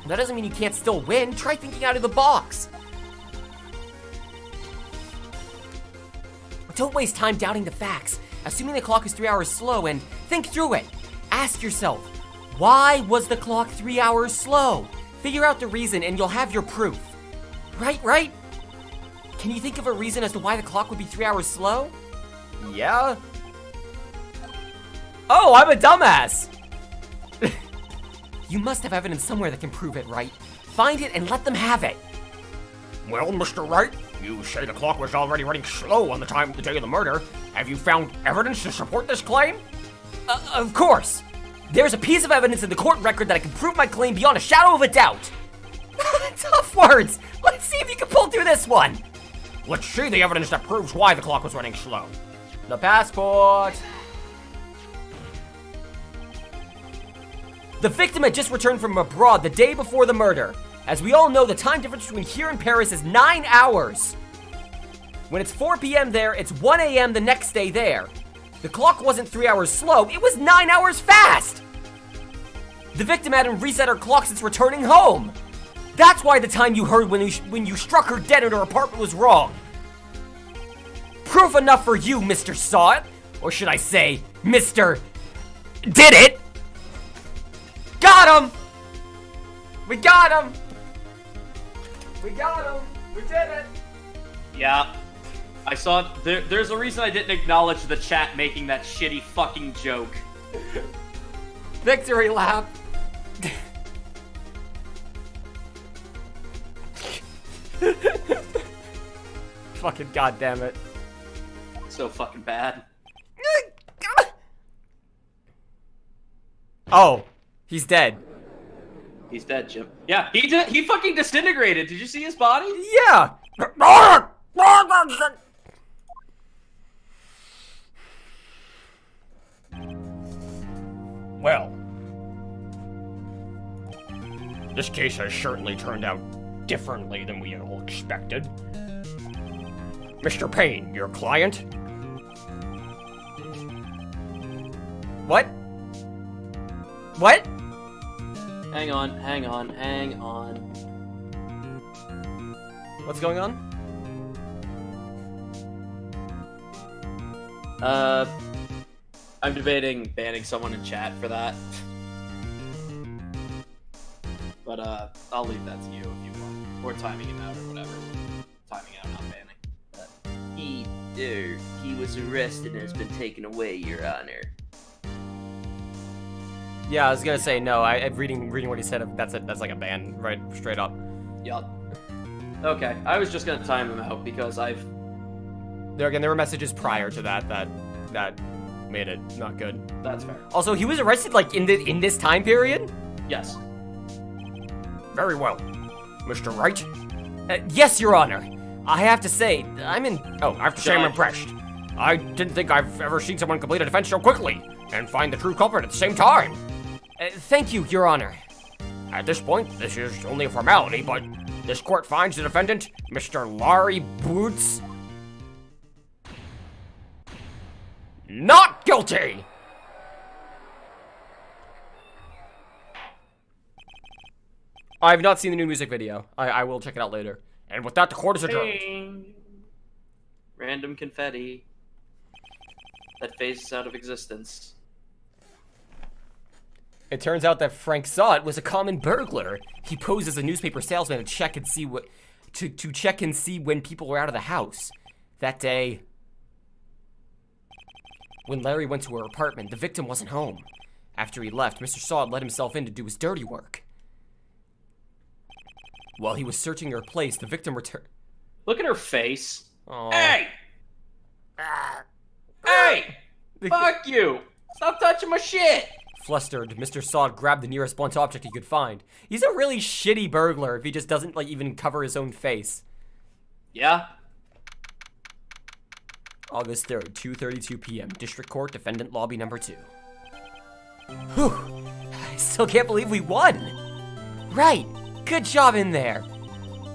That doesn't mean you can't still win. Try thinking out of the box. Don't waste time doubting the facts, assuming the clock is 3 hours slow, and think through it. Ask yourself, why was the clock 3 hours slow? Figure out the reason and you'll have your proof. Right? Can you think of a reason as to why the clock would be 3 hours slow? Yeah. Oh, I'm a dumbass. You must have evidence somewhere that can prove it, Wright? Find it and let them have it. Well, Mr. Wright, you say the clock was already running slow on the day of the murder. Have you found evidence to support this claim? Of course. There's a piece of evidence in the court record that I can prove my claim beyond a shadow of a doubt. Tough words. Let's see if you can pull through this one. Let's see the evidence that proves why the clock was running slow. The passport. The victim had just returned from abroad the day before the murder. As we all know, the time difference between here and Paris is 9 hours. When it's 4 p.m. there, it's 1 a.m. the next day there. The clock wasn't 3 hours slow, it was 9 hours fast! The victim hadn't reset her clock since returning home. That's why the time you heard when you struck her dead in her apartment was wrong. Proof enough for you, Mr. Sahwit. Or should I say, Mr. Did It! Got him! We got him! We got him! We did it! Yeah. I saw, there's a reason I didn't acknowledge the chat making that shitty fucking joke. Victory lap! Fucking goddamn it. So fucking bad. Oh, he's dead. He's dead, Jim. Yeah, he fucking disintegrated. Did you see his body? Yeah! Well, this case has certainly turned out differently than we had all expected. Mr. Payne, your client? What? What? Hang on. What's going on? I'm debating banning someone in chat for that. But, I'll leave that to you if you want. Or timing him out or whatever. Timing out, not banning. He was arrested and has been taken away, Your Honor. Yeah, I was gonna say no. I'm reading what he said. That's like a ban, right? Straight up. Yup. Okay, I was just gonna time him out because There were messages prior to that made it not good. That's fair. Also, he was arrested like in this time period. Yes. Very well. Mr. Wright? Yes, Your Honor. I have to say, I'm impressed. I didn't think I've ever seen someone complete a defense so quickly and find the true culprit at the same time. Thank you, Your Honor. At this point, this is only a formality, but this court finds the defendant, Mr. Larry Boots, not guilty! I've not seen the new music video. I will check it out later. And with that, the court is adjourned. Ding. Random confetti that phases out of existence. It turns out that Frank Sahwit was a common burglar. He posed as a newspaper salesman to check and see when people were out of the house. That day, when Larry went to her apartment, the victim wasn't home. After he left, Mr. Sahwit let himself in to do his dirty work. While he was searching her place, the victim returned. Look at her face. Aww. Hey! Hey! Fuck you! Stop touching my shit! Flustered, Mr. Sod grabbed the nearest blunt object he could find. He's a really shitty burglar if he just doesn't, like, even cover his own face. Yeah? August 3rd, 2:32 p.m. District Court, Defendant Lobby Number 2. Whew! I still can't believe we won! Right! Good job in there!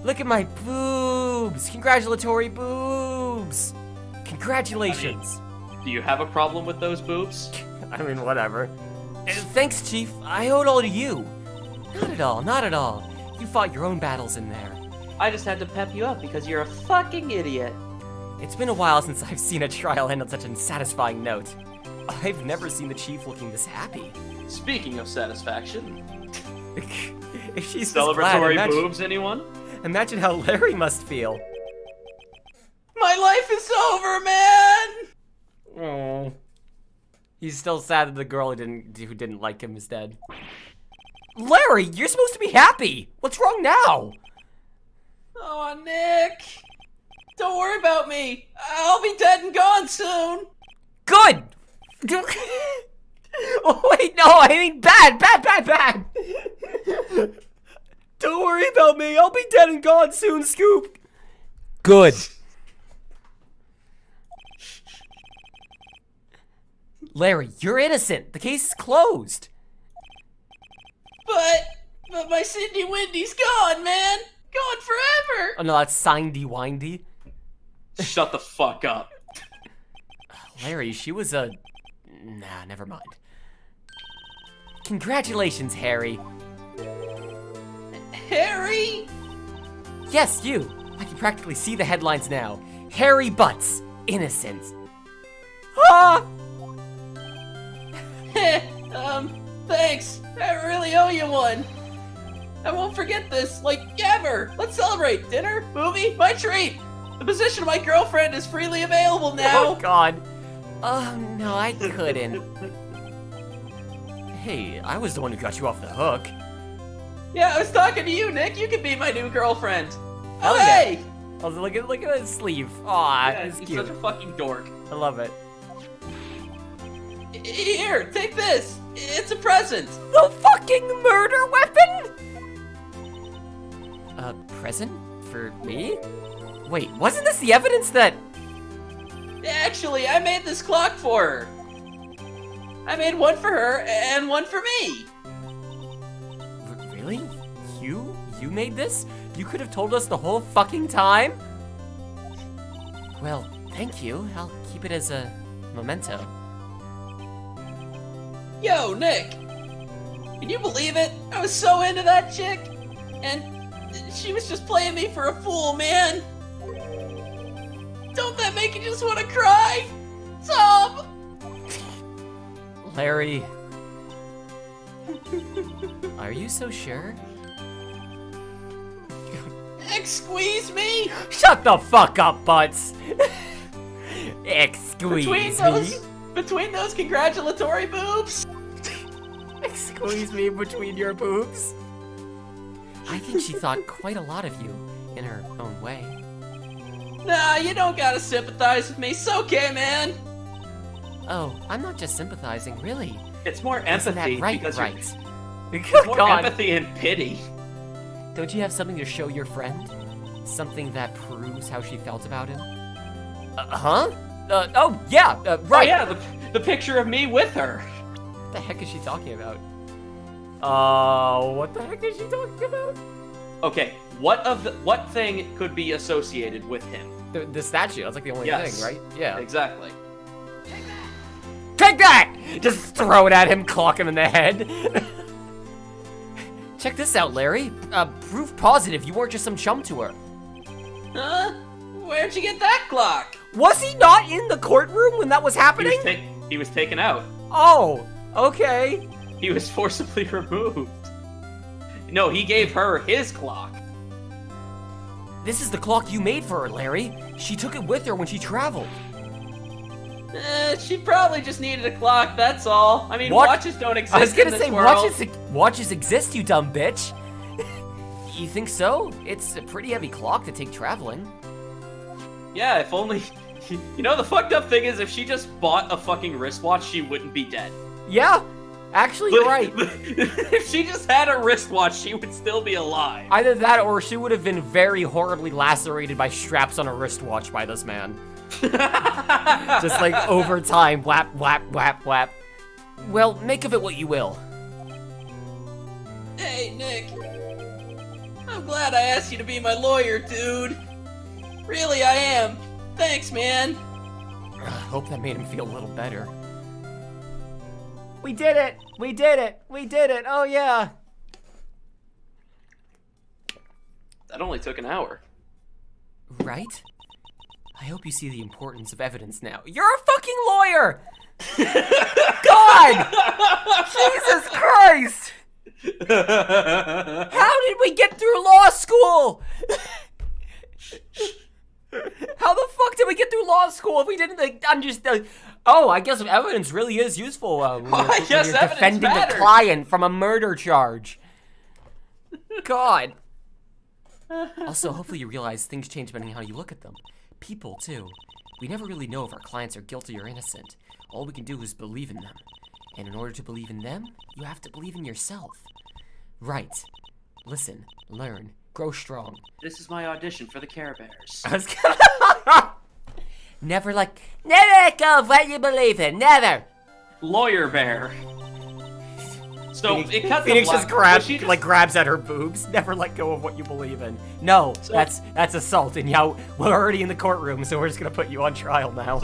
Look at my boobs! Congratulatory boobs! Congratulations! Do you have a problem with those boobs? I mean, whatever. Thanks, Chief. I owe it all to you. Not at all, not at all. You fought your own battles in there. I just had to pep you up because you're a fucking idiot. It's been a while since I've seen a trial end on such a satisfying note. I've never seen the Chief looking this happy. Speaking of satisfaction, If she's this glad, celebratory boobs, anyone? imagine how Larry must feel. My life is over, man! Oh. He's still sad that the girl who didn't like him is dead. Larry, you're supposed to be happy! What's wrong now? Oh, Nick! Don't worry about me! I'll be dead and gone soon! Good! Oh, wait, no, I mean bad! Don't worry about me, I'll be dead and gone soon, Scoop! Good. Larry, you're innocent. The case is closed. But my Cindy Windy's gone, man! Gone forever! Oh no, that's Sindy Windy. Shut the fuck up. Larry, she was a... Nah, never mind. Congratulations, Harry. Harry? Yes, you. I can practically see the headlines now. Harry Butts, innocent. Ah! Thanks. I really owe you one. I won't forget this, like, ever. Let's celebrate. Dinner, movie, my treat. The position of my girlfriend is freely available now. Oh, God. Oh, no, I couldn't. Hey, I was the one who got you off the hook. Yeah, I was talking to you, Nick. You could be my new girlfriend. Hell Oh, yeah. hey! I was look at his sleeve. Aw, Yeah, it's he's cute. such a fucking dork. I love it. Here, take this. It's a present. The fucking murder weapon? A present for me? Wait, wasn't this the evidence that... Actually, I made this clock for her. I made one for her and one for me. Really? You made this? You could have told us the whole fucking time? Well, thank you. I'll keep it as a memento. Yo, Nick. Can you believe it? I was so into that chick. And she was just playing me for a fool, man. Don't that make you just want to cry? Tom! Larry... Are you so sure? Squeeze me! Shut the fuck up, Butts! Squeeze me. Between those congratulatory boobs? Squeeze me between your boobs. I think she thought quite a lot of you, in her own way. Nah, you don't gotta sympathize with me. It's okay, man. Oh, I'm not just sympathizing, really. It's more Isn't empathy that right, because right? it's more God. empathy and pity. Don't you have something to show your friend? Something that proves how she felt about him? Huh? Oh, yeah, right. Oh yeah, the picture of me with her. What the heck is she talking about? What the heck is she talking about? Okay, what thing could be associated with him? The statue, that's like the only Yes. thing, right? Yeah. Exactly. Take that! Just throw it at him, clock him in the head. Check this out, Larry. Proof positive you weren't just some chum to her. Huh? Where'd you get that clock? Was he not in the courtroom when that was happening? He was taken out. Oh, okay. He was forcibly removed. No, he gave her his clock. This is the clock you made for her, Larry. She took it with her when she traveled. She probably just needed a clock, that's all. I mean, What? watches don't exist I was gonna in this say, world. watches exist, you dumb bitch. You think so? It's a pretty heavy clock to take traveling. Yeah, if only You know, the fucked up thing is, if she just bought a fucking wristwatch, she wouldn't be dead. Yeah, actually, you're right. If she just had a wristwatch, she would still be alive. Either that, or she would have been very horribly lacerated by straps on a wristwatch by this man. Just like over time, whap, whap, whap, whap. Well, make of it what you will. Hey, Nick. I'm glad I asked you to be my lawyer, dude. Really, I am. Thanks, man. Hope that made him feel a little better. We did it! We did it! We did it! Oh yeah! That only took an hour. Right? I hope you see the importance of evidence now. You're a fucking lawyer! God! Jesus Christ! How did we get through law school? How the fuck did we get through law school if we didn't understand? Oh, I guess evidence really is useful when I guess you're evidence defending matters. a client from a murder charge. God. Also, hopefully you realize things change depending on how you look at them. People, too. We never really know if our clients are guilty or innocent. All we can do is believe in them. And in order to believe in them, you have to believe in yourself. Right. Listen, learn, grow strong. This is my audition for the Care Bears. I was gonna... never let go of what you believe in, never! Lawyer Bear. So it cuts Phoenix to just black. grabs at her boobs. Never let go of what you believe in. No, So- that's assault, and yeah, we're already in the courtroom, so we're just gonna put you on trial now.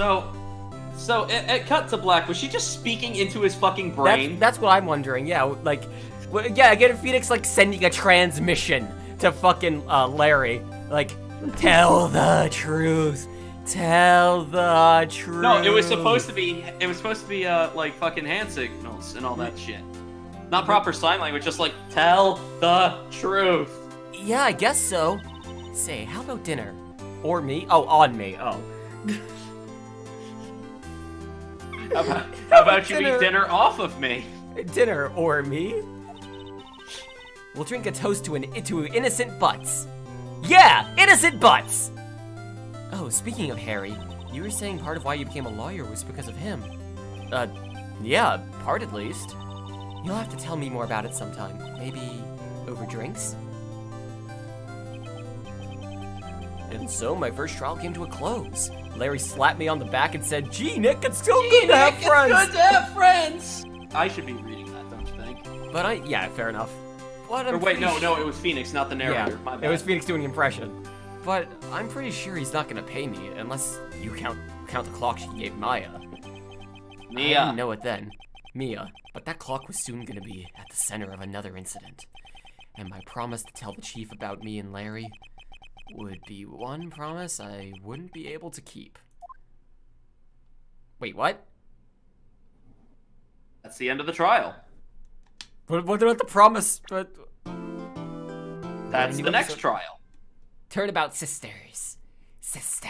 So it cut to black. Was she just speaking into his fucking brain? That's what I'm wondering. Yeah, get Phoenix sending a transmission to fucking Larry. Like, tell the truth. Tell the truth. No, it was supposed to be like fucking hand signals and all that shit. Not proper sign language, just like tell the truth. Yeah, I guess so. Say, how about dinner? Or me? Oh, on me. Oh. How about you eat dinner off of me? Dinner or me? We'll drink a toast to innocent butts. Yeah, innocent butts! Oh, speaking of Harry, you were saying part of why you became a lawyer was because of him. Yeah, part at least. You'll have to tell me more about it sometime. Maybe over drinks? And so my first trial came to a close. Larry slapped me on the back and said, "Gee, Nick, it's still good to have friends." It's good to have friends. I should be reading that, don't you think? But yeah, fair enough. But Or wait, no, it was Phoenix, not the narrator. Yeah, My bad. it was Phoenix doing an impression. But I'm pretty sure he's not gonna pay me unless you count the clock she gave Maya. I Mia. didn't know it then. Mia. But that clock was soon gonna be at the center of another incident. And my promise to tell the chief about me and Larry would be one promise I wouldn't be able to keep. Wait, what? That's the end of the trial. What about the promise? That's the next trial. Turnabout Sisters. Sister.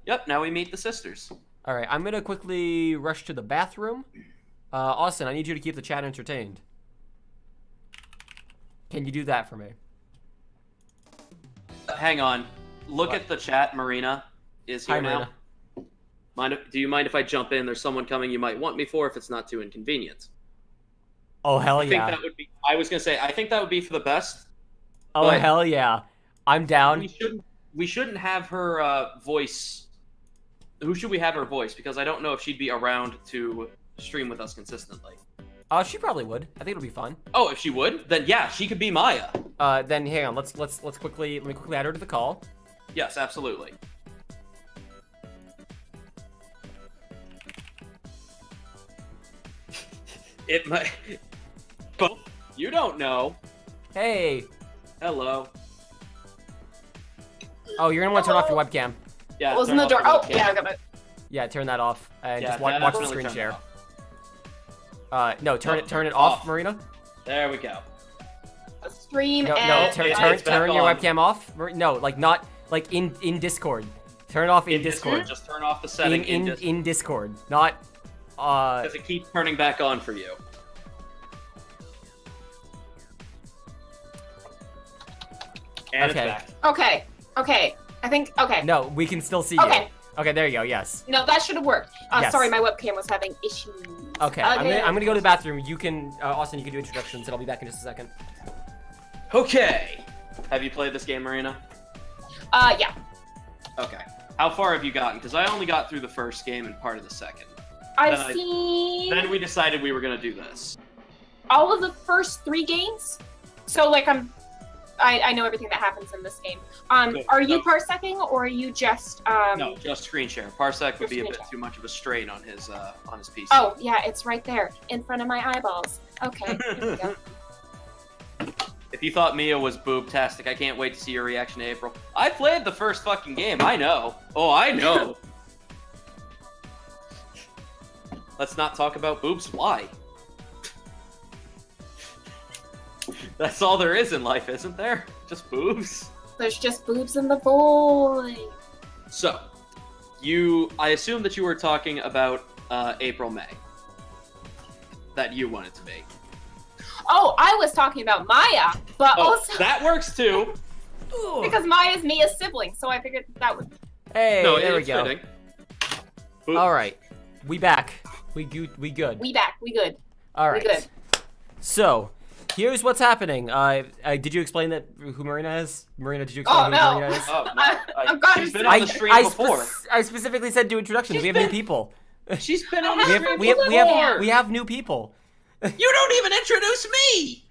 Yep, now we meet the sisters. Alright, I'm gonna quickly rush to the bathroom. Austin, I need you to keep the chat entertained. Can you do that for me? Hang on. Look What? at the chat. Marina is here Hi, now. Marina. Do you mind if I jump in? There's someone coming you might want me for if it's not too inconvenient. Oh, hell I think yeah. that would be. I was gonna say. I think that would be for the best. Oh, but- hell yeah. I'm down. We shouldn't have her voice. Who should we have her voice? Because I don't know if she'd be around to stream with us consistently. Oh, she probably would. I think it'll be fun. Oh, if she would, then yeah, she could be Maya. Then hang on. Let me quickly add her to the call. Yes, absolutely. It might. But you don't know. Hey. Hello. Oh, you're gonna want to turn off your webcam. Yeah. Closing turn the off door. Oh, webcam. yeah, I got it. Yeah, turn that off and Yeah, just watch the definitely screen turn share. it off. No, turn it off. off, Marina. There we go. Stream No, and turn it's back your on. webcam off. No, like not like in Discord. Turn it off in Discord. Just turn off the setting In Discord, not Because it keeps turning back on for you. And Okay. it's back. Okay. I think, okay. No, we can still see you. Okay. Okay, there you go, yes. No, that should have worked. Yes. Sorry, my webcam was having issues. Okay, I'm gonna go to the bathroom. You can, Austin, you can do introductions, and I'll be back in just a second. Okay. Have you played this game, Marina? Yeah. Okay. How far have you gotten? Because I only got through the first game and part of the second. I've seen Then we decided we were gonna do this. all of the first 3 games. So, like, I know everything that happens in this game. Good. Are you So- parsecing, or are you just, No, just screen share. Parsec would be a Screen bit share. too much of a strain on his PC. Oh, yeah, it's right there, in front of my eyeballs. Okay, here we go. If you thought Mia was boob-tastic, I can't wait to see your reaction to April. I played the first fucking game. I know. Oh, I know. Let's not talk about boobs. Why? That's all there is in life, isn't there? Just boobs. There's just boobs in the void. So, I assume that you were talking about April May. That you wanted to make. Oh, I was talking about Maya, but Oh, also that works too. because Maya's Mia's sibling, so I figured that would. Hey, No, there we it's go. fitting. Boop. All right, we back. We good. We back. We good. All right. We good. So, here's what's happening. Did you explain that who Marina is? Marina, did you explain Oh, who no. Marina is? Oh, no. I'm glad She's you been said on the stream before. I specifically said do introductions. We have new people. She's been on the We have- stream We have before. we have new people. You don't even introduce me.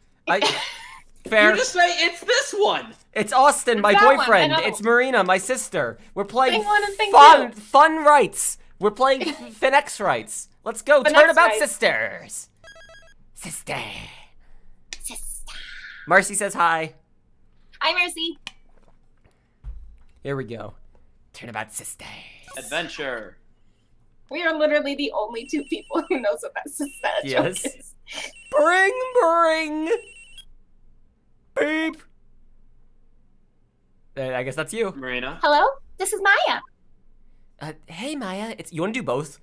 Fair. You just say it's this one. It's Austin, my That one, I boyfriend. know. It's Marina, my sister. We're playing Thing one and thing fun rights. We're playing Finex rights. Let's go. Finex Turnabout rights. Sisters. Sister. Marcy says hi. Hi, Mercy. Here we go. Turnabout Sisters. Adventure. We are literally the only 2 people who knows what that Yes. joke is. Bring. Beep. I guess that's you. Marina. Hello, this is Maya. Hey Maya, you want to do both?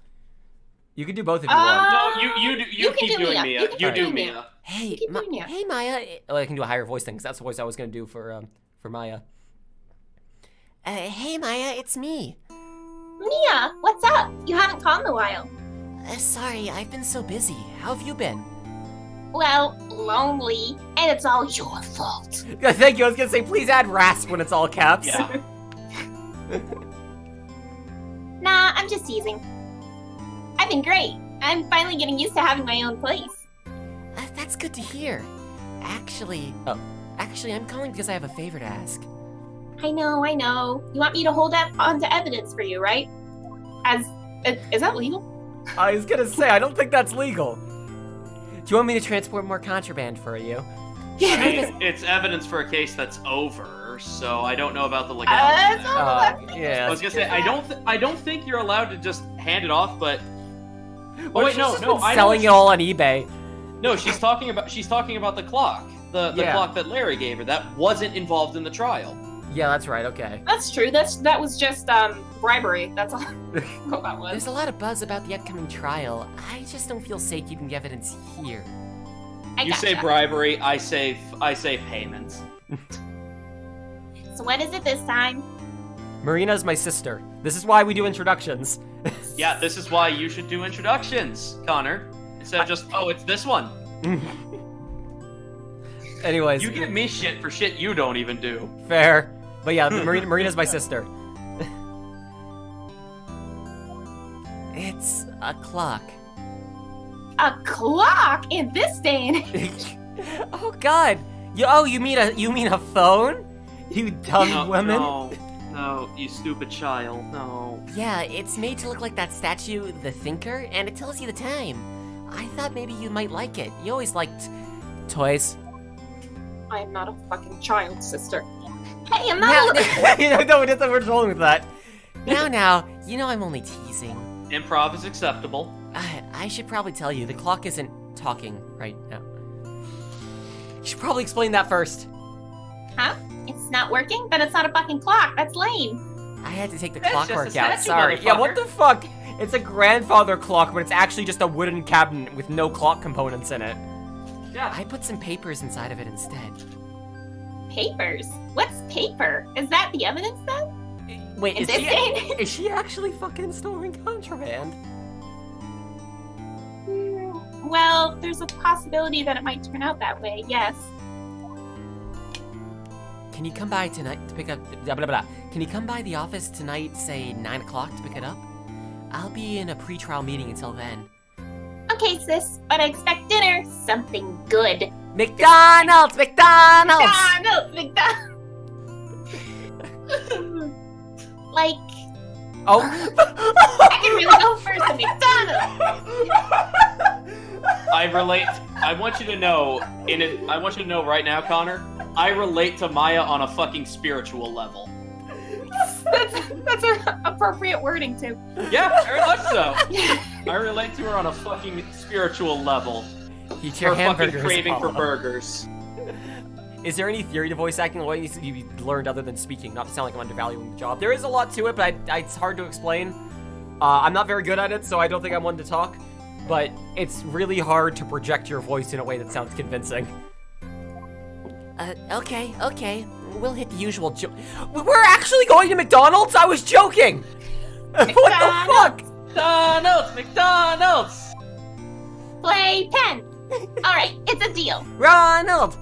You can do both if you want. No, you do. You You can keep do doing Mia. Mia. You can You do do Mia. Mia. Hey, keep doing Mia. hey Maya. Oh, I can do a higher voice thing because that's the voice I was gonna do for Maya. Hey Maya, it's me. Mia, what's up? You haven't called in a while. Sorry, I've been so busy. How have you been? Well, lonely, and it's all your fault. Thank you. I was gonna say, please add rasp when it's all caps. Yeah. Nah, I'm just teasing. I've been great. I'm finally getting used to having my own place. That's good to hear. Actually, I'm calling because I have a favor to ask. I know. You want me to hold up onto evidence for you, right? Is that legal? I was gonna say, I don't think that's legal. Do you want me to transport more contraband for you? I mean, it's evidence for a case that's over, so I don't know about the legality. of that. Yeah. I was gonna say I don't think you're allowed to just hand it off, but Or wait, she's no, just no, been I know selling what it all on eBay. No, she's talking about the clock. The Yeah. clock that Larry gave her. That wasn't involved in the trial. Yeah, that's right. Okay. That's true. That was just bribery. That's all. What that was. There's a lot of buzz about the upcoming trial. I just don't feel safe keeping the evidence here. You say bribery, I say payments. So what is it this time? Marina's my sister. This is why we do introductions. Yeah, this is why you should do introductions, Connor. Instead of just, oh, it's this one. Anyways, You give me shit for shit you don't even do. fair. But yeah, Marina's my sister. It's a clock. A clock in this day and age. Oh God! You mean a phone? You dumb No, woman. no, you stupid child. No. Yeah, it's made to look like that statue, the Thinker, and it tells you the time. I thought maybe you might like it. You always liked toys. I am not a fucking child, sister. Hey, I'm Now, not. we're rolling with that. Now, you know I'm only teasing. Improv is acceptable. I should probably tell you, the clock isn't talking right now. You should probably explain that first. Huh? It's not working? Then it's not a fucking clock. That's lame. I had to take the That's clockwork just a out, statue, sorry. Yeah, what motherfucker. the fuck? It's a grandfather clock, but it's actually just a wooden cabinet with no clock components in it. Yeah. I put some papers inside of it instead. Papers? What's paper? Is that the evidence then? Wait, In this scene? is she actually fucking storing contraband? Well, there's a possibility that it might turn out that way, yes. Can you come by tonight to pick up, blah, blah, blah. Can you come by the office tonight, say 9 o'clock to pick it up? I'll be in a pre-trial meeting until then. Okay, sis, but I expect dinner. Something good. McDonald's! McDonald's! McDonald's! Like, Oh. I can really go first at McDonald's. I want you to know, I want you to know right now, Connor, I relate to Maya on a fucking spiritual level. That's an appropriate wording, too. Yeah, very much so. I relate to her on a fucking spiritual level. Eat your Her fucking hamburgers, craving for Paula. burgers. Is there any theory to voice acting? What you've learned other than speaking? Not to sound like I'm undervaluing the job. There is a lot to it, but it's hard to explain. I'm not very good at it, so I don't think I'm one to talk. But it's really hard to project your voice in a way that sounds convincing. Okay. We'll hit the usual joke. We're actually going to McDonald's? I was joking! What the fuck? McDonald's! Play pen. All right, it's a deal. Ronald's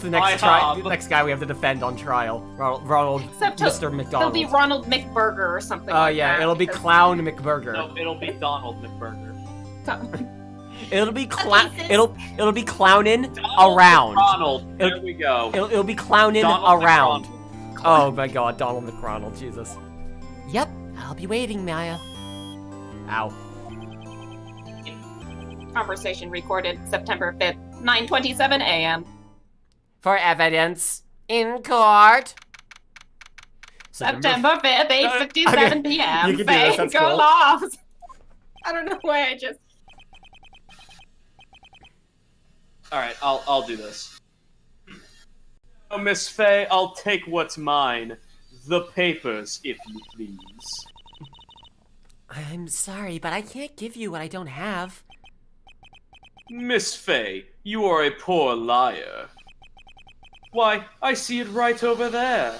the next IHOP. next guy we have to defend on trial. Ronald, Except Mr. McDonald. It'll be Ronald McBurger or something. Oh like yeah, that, it'll be because- Clown McBurger. No, it'll be Donald McBurger. It'll be Okay, sis. it'll be clowning Donald around. McDonald. There It'll- we go. It'll be clowning Donald around. McDonald. Oh my god, Donald McDonald, Jesus. Yep, I'll be waiting, Maya. Ow. Conversation recorded September 5th, 9:27 a.m. For evidence in court. September 5th, 8:57 p.m. You can do this, that's Go cool. Lofts. I don't know why I just. All right, I'll do this. Oh, Miss Fey, I'll take what's mine. The papers, if you please. I'm sorry, but I can't give you what I don't have. Miss Fey, you are a poor liar. Why, I see it right over there.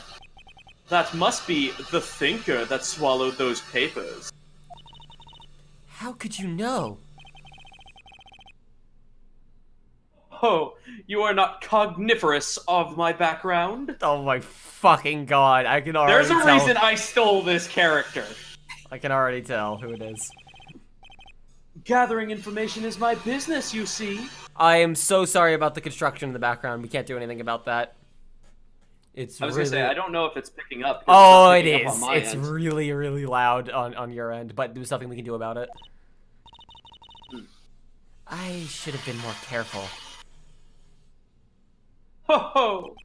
That must be the thinker that swallowed those papers. How could you know? Oh, you are not cogniferous of my background? Oh my fucking god, I can already There's a tell. reason I stole this character. I can already tell who it is. Gathering information is my business, you see. I am so sorry about the construction in the background. We can't do anything about that. It's I was really... gonna say, I don't know if it's picking up. 'cause Oh, it's it not picking up is. on my It's end. really, really loud on your end, but there's nothing we can do about it. I should have been more careful. Ho ho!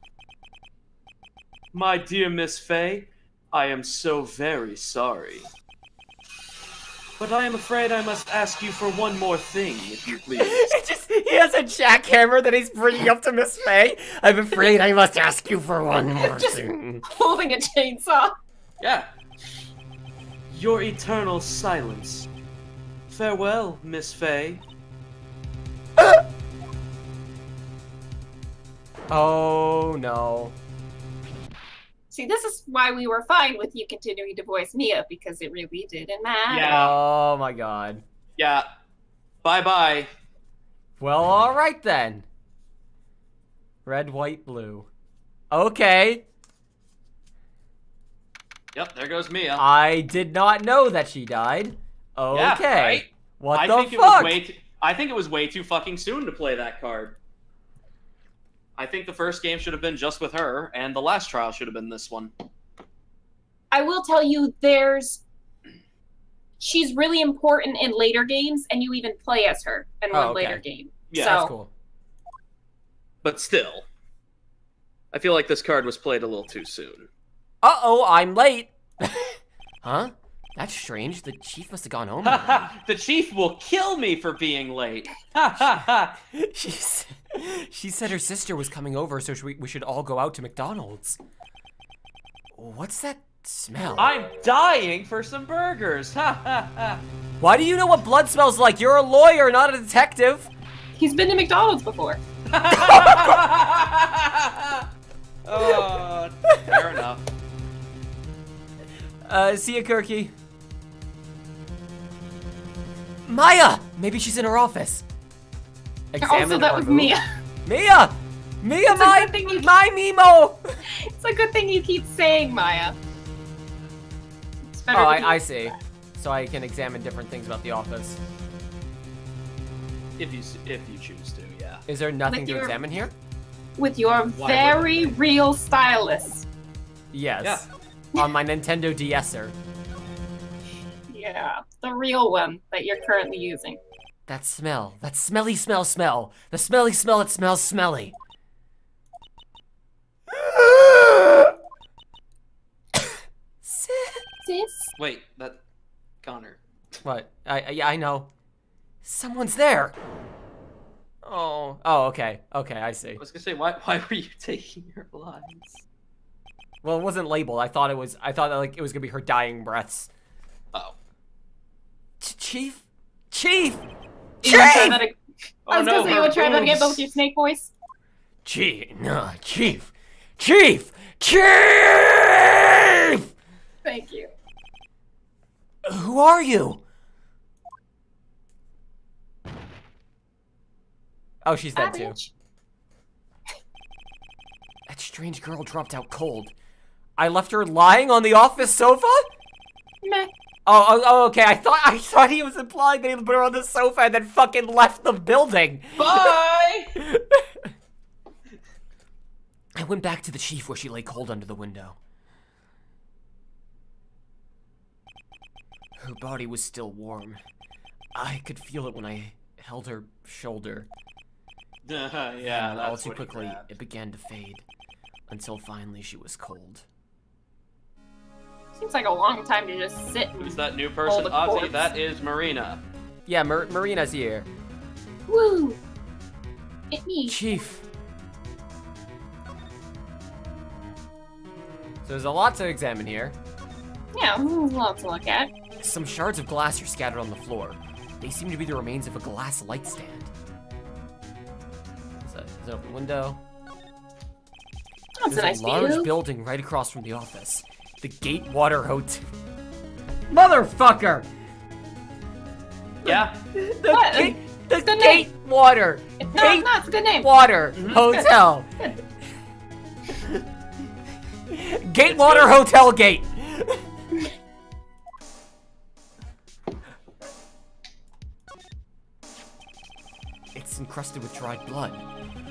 My dear Miss Fey, I am so very sorry. But I am afraid I must ask you for one more thing, if you please. He has a jackhammer that he's bringing up to Miss Fey. I'm afraid I must ask you for one more thing. Holding a chainsaw. Yeah. Your eternal silence. Farewell, Miss Fey. Oh no. See, this is why we were fine with you continuing to voice Mia, because it really didn't matter. Yeah. Oh my god. Yeah. Bye-bye. Well, alright then. Red, white, blue. Okay. Yep, there goes Mia. I did not know that she died. Okay. Yeah, right? What I the think fuck? I think it was way too fucking soon to play that card. I think the first game should have been just with her, and the last trial should have been this one. I will tell you, she's really important in later games, and you even play as her in one okay. later game. Yeah, so, That's cool. But still, I feel like this card was played a little too soon. Uh-oh, I'm late. Huh? That's strange. The chief must have gone home. Ha already. ha! The chief will kill me for being late. Ha ha ha! She said her sister was coming over, so we should all go out to McDonald's. What's that smell? I'm dying for some burgers. Ha ha ha! Why do you know what blood smells like? You're a lawyer, not a detective. he's been to McDonald's before. Oh, fair enough. See ya, Kirky. Maya! Maybe she's in her office. Also, that or was move. Mia. Mia! Mia, It's a good thing you- my Mimo! It's a good thing you keep saying Maya. It's better Oh, to keep- I see. So I can examine different things about the office. If you choose to, yeah. Is there nothing With to your- examine here? With your Why very real stylus. Yes. On my Nintendo DSer. Yeah, the real one that you're currently using. That smell. That smelly smell. The smelly smell that smells smelly. Sis? Wait, that Connor. What? Yeah, I know. Someone's there. Oh, okay, I see. I was gonna say, why were you taking your lines? Well, it wasn't labeled. I thought like it was gonna be her dying breaths. Oh. Chief. You wanna try that ag- I was gonna say, you her wanna try that again, but boobs. with your snake voice? Chief. Thank you. Who are you? Oh, she's dead too. Bitch. That strange girl dropped out cold. I left her lying on the office sofa? Meh. Oh, okay. I thought he was implying that he put her on the sofa and then fucking left the building. Bye! I went back to the chief where she lay cold under the window. Her body was still warm. I could feel it when I held her shoulder. Yeah, And all that's too what he quickly, grabbed. it began to fade. Until finally she was cold. Seems like a long time to just sit and... Who's that new person, the Ozzy? corpse. That is Marina. Yeah, Marina's here. Woo! It me. Chief. So there's a lot to examine here. Yeah, there's a lot to look at. Some shards of glass are scattered on the floor. They seem to be the remains of a glass light stand. There's an open window. That's a There's nice a large view. building right across from the office. The Gatewater Hotel. Motherfucker! Yeah? What? The It's a good name. Gatewater. No, it's a good name. Gatewater Hotel. Gatewater Hotel Gate. It's encrusted with dried blood.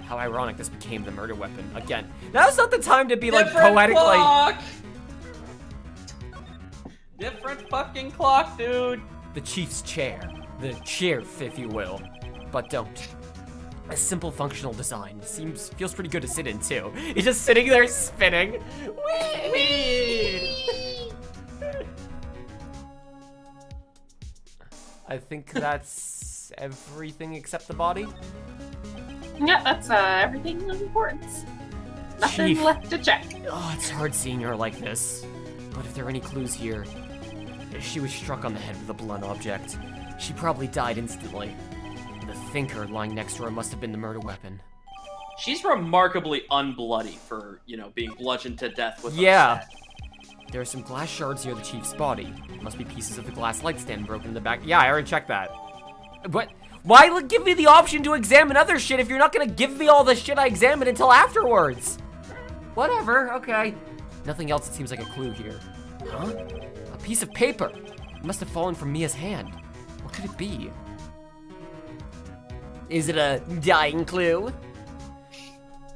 How ironic this became the murder weapon again. Now's not the time to be like Different poetically. clock! Different fucking clock, dude! The chief's chair. The chair, if you will. But don't. A simple functional design. Feels pretty good to sit in too. He's just sitting there spinning. Whee! I think that's everything except the body. Yeah, that's everything of importance. Nothing Chief. left to check. Oh, it's hard seeing her like this. But if there are any clues here, she was struck on the head with a blunt object. She probably died instantly. The thinker lying next to her must have been the murder weapon. She's remarkably unbloody for, being bludgeoned to death with a Yeah. set. There are some glass shards near the chief's body. Must be pieces of the glass light stand broken in the back. Yeah, I already checked that. But why give me the option to examine other shit if you're not gonna give me all the shit I examined until afterwards? Whatever, okay. Nothing else that seems like a clue here. Huh? A piece of paper. It must have fallen from Mia's hand. What could it be? Is it a dying clue?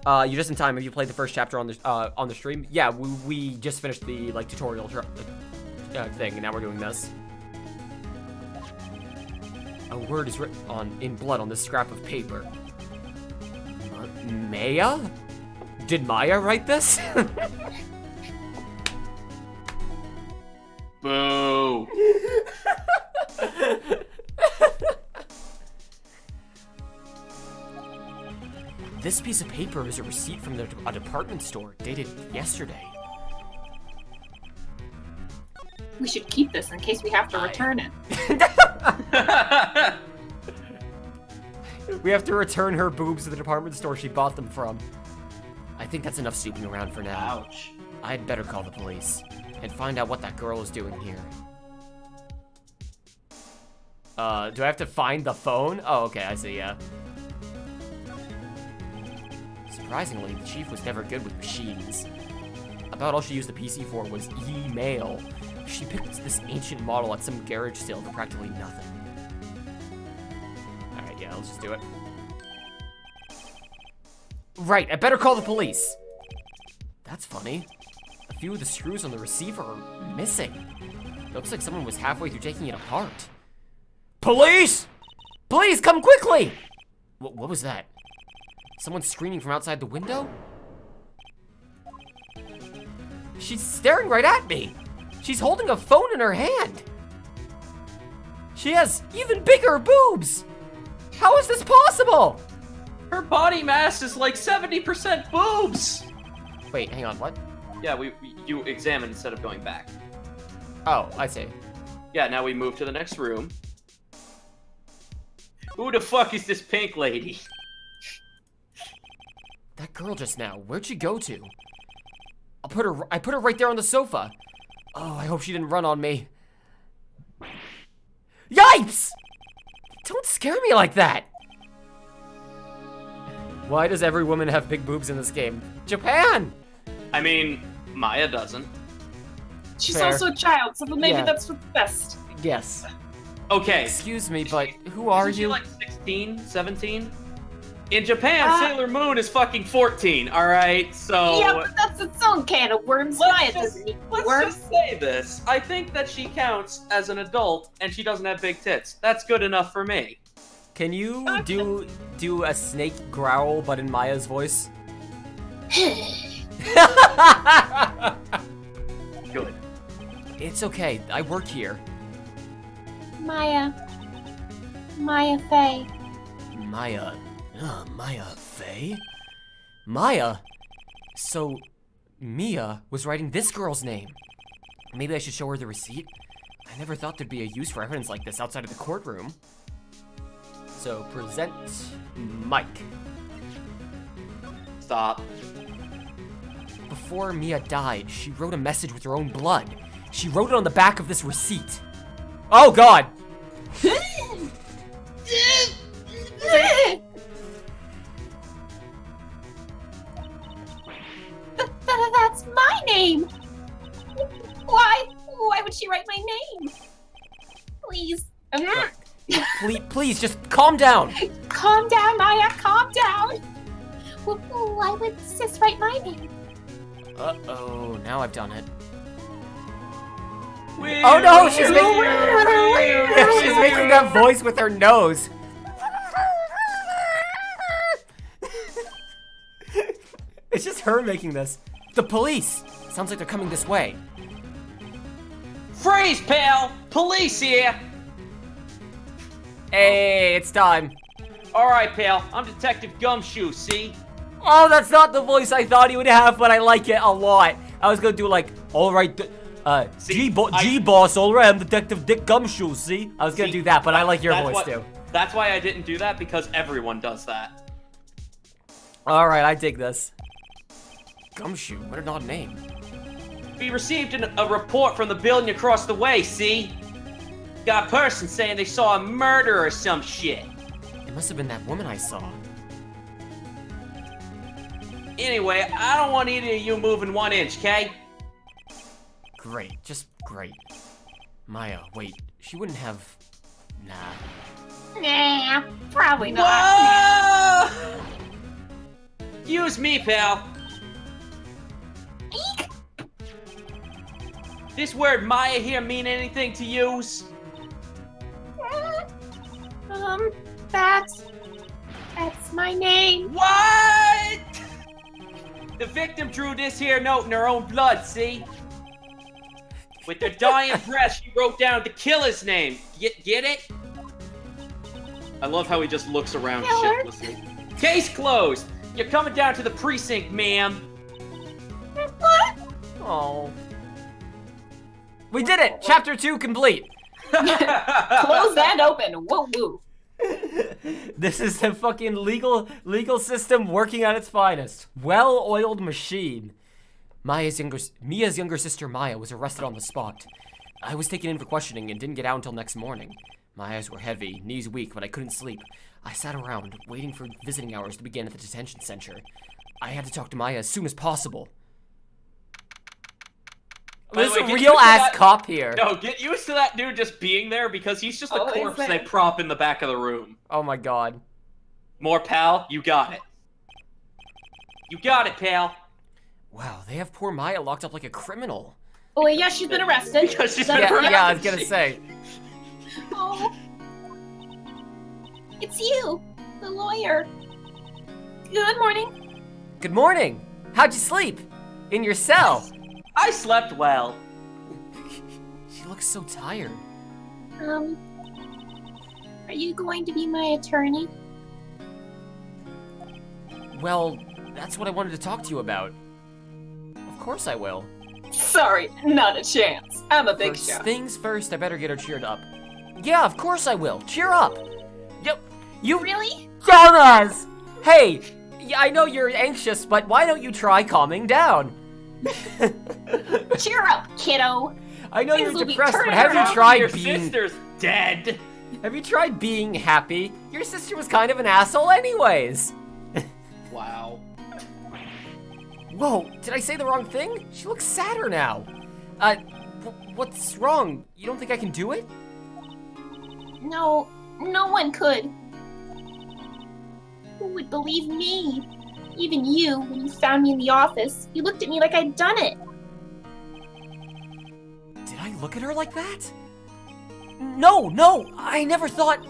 You're just in time. Have you played the first chapter on the stream? Yeah, we just finished the tutorial thing, and now we're doing this. A word is written in blood on this scrap of paper. Maya? Did Maya write this? Boo! This piece of paper is a receipt from a department store dated yesterday. We should keep this in case we have to return it. We have to return her boobs to the department store she bought them from. I think that's enough snooping around for now. Ouch. I'd better call the police. and find out what that girl is doing here. Do I have to find the phone? Oh, okay, I see, yeah. Surprisingly, the chief was never good with machines. About all she used the PC for was email. She picked this ancient model at some garage sale for practically nothing. Alright, yeah, let's just do it. Right, I better call the police. That's funny. A few of the screws on the receiver are missing. Looks like someone was halfway through taking it apart. Police! Please, come quickly! What was that? Someone screaming from outside the window? She's staring right at me. She's holding a phone in her hand. She has even bigger boobs. How is this possible? Her body mass is like 70% boobs. Wait, hang on, what? Yeah, you examine instead of going back. Oh, I see. Yeah, now we move to the next room. Who the fuck is this pink lady? That girl just now, where'd she go to? I put her right there on the sofa. Oh, I hope she didn't run on me. Yipes! Don't scare me like that. Why does every woman have big boobs in this game? Japan! I mean, Maya doesn't. She's Fair. also a child, so maybe Yeah. that's what's best. Yes. Okay. Excuse me, but who are Isn't she you? like 16, 17? In Japan, Ah. Sailor Moon is fucking 14, alright? So... Yeah, but that's its own can of worms. Let's Maya just- doesn't eat Let's worms. just say this. I think that she counts as an adult, and she doesn't have big tits. That's good enough for me. Can you do a snake growl, but in Maya's voice? Good. It's okay, I work here. Maya Fey. Mia Fey? Maya? So, Mia was writing this girl's name. Maybe I should show her the receipt? I never thought there'd be a use for evidence like this outside of the courtroom. So, present Mike. Stop. Before Mia died, she wrote a message with her own blood. She wrote it on the back of this receipt. Oh god! That's my name. Why would she write my name? Please. Please, just calm down. Calm down, Maya. Calm down. Why would Sis write my name? Uh-oh, now I've done it. Weird, Oh no, she's weird, making, she's making that voice with her nose. It's just her making this. The police! Sounds like they're coming this way. Freeze, pal! Police here! Hey, it's time. Alright, pal. I'm Detective Gumshoe, see? Oh, that's not the voice I thought he would have, but I like it a lot. I was gonna do like, alright, See, G-Boss, alright, I'm Detective Dick Gumshoe, see? I was gonna do that, but I like your That's voice what- too. That's why I didn't do that, because everyone does that. Alright, I dig this. Gumshoe, what an odd name. We received a report from the building across the way, see? Got a person saying they saw a murder or some shit. It must have been that woman I saw. Anyway, I don't want either of you moving 1 inch, okay? Great, just great. Maya, wait, she wouldn't have... Nah. Nah, probably not. Whoa! Use me, pal. This word Maya here mean anything to use? That's my name. What? The victim drew this here note in her own blood, see? With her dying breath, she wrote down the killer's name. Get it? I love how he just looks around Killer? shiftlessly. Case closed. You're coming down to the precinct, ma'am. What? Oh. We did it! Chapter 2 complete! Close and open. Woo woo. This is the fucking legal system working at its finest. Well-oiled machine. Mia's younger sister Maya was arrested on the spot. I was taken in for questioning and didn't get out until next morning. My eyes were heavy, knees weak, but I couldn't sleep. I sat around, waiting for visiting hours to begin at the detention center. I had to talk to Maya as soon as possible. By the There's way, a get real used to ass that- cop here. No, get used to that dude just being there because he's just a Oh, is corpse that- they prop in the back of the room. Oh my god. More, pal? You got it. You got it, pal. Wow, they have poor Maya locked up like a criminal. Oh, yeah, she's been arrested. Because she's That- been Yeah, arrested. I was gonna say. Oh. It's you, the lawyer. Good morning. Good morning. How'd you sleep? In your cell. I slept well. She looks so tired. Are you going to be my attorney? Well, that's what I wanted to talk to you about. Of course I will. Sorry, not a chance. I'm a big First shot. things first, I better get her cheered up. Yeah, of course I will. Cheer up. Yep. You Really? dumbass! Hey, I know you're anxious, but why don't you try calming down? Cheer up, kiddo. I know Things you're will be depressed, but turning have you around. tried Your being sister's dead. Have you tried being happy? Your sister was kind of an asshole anyways. Wow. Whoa, did I say the wrong thing? She looks sadder now. What's wrong? You don't think I can do it? No, no one could. Who would believe me? Even you, when you found me in the office, you looked at me like I'd done it. Did I look at her like that? No, I never thought.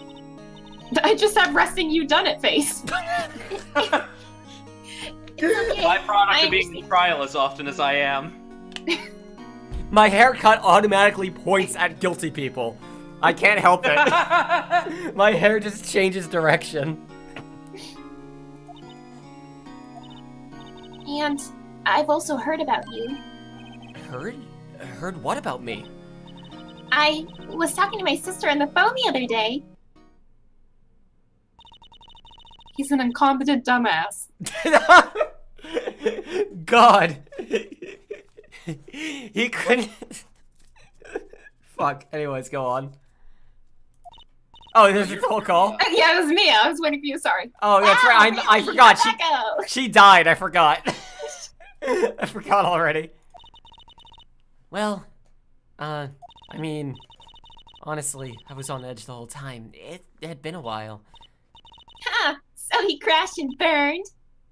I just have resting you done it face. It's okay. Byproduct I of being in understand. trial as often as I am. My haircut automatically points at guilty people. I can't help it. My hair just changes direction. And I've also heard about you. Heard? Heard what about me? I was talking to my sister on the phone the other day. He's an incompetent dumbass. God. He couldn't. Fuck. Anyways, go on. Oh, there's a full call. Yeah, it was Mia. I was waiting for you. Sorry. Oh, that's Wow, right. I really? forgot. How'd that go? She died. I forgot. I forgot already. Well, I mean, honestly, I was on edge the whole time. It had been a while. Huh. So he crashed and burned.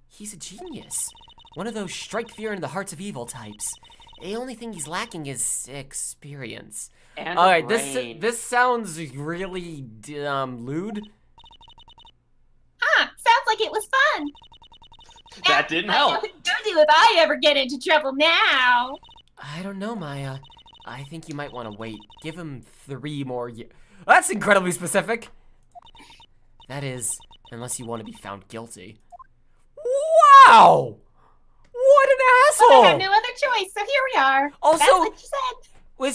He's a genius. One of those strike fear in the hearts of evil types. The only thing he's lacking is experience. And All a right, brain. this sounds really lewd. Huh. Sounds like it was fun. That didn't What help. would you do if I ever get into trouble now? I don't know, Maya. I think you might want to wait. Give him 3 more years. That's incredibly specific. That is, unless you want to be found guilty. Wow! What an I asshole! had no other choice, so here we are. Also- That's what you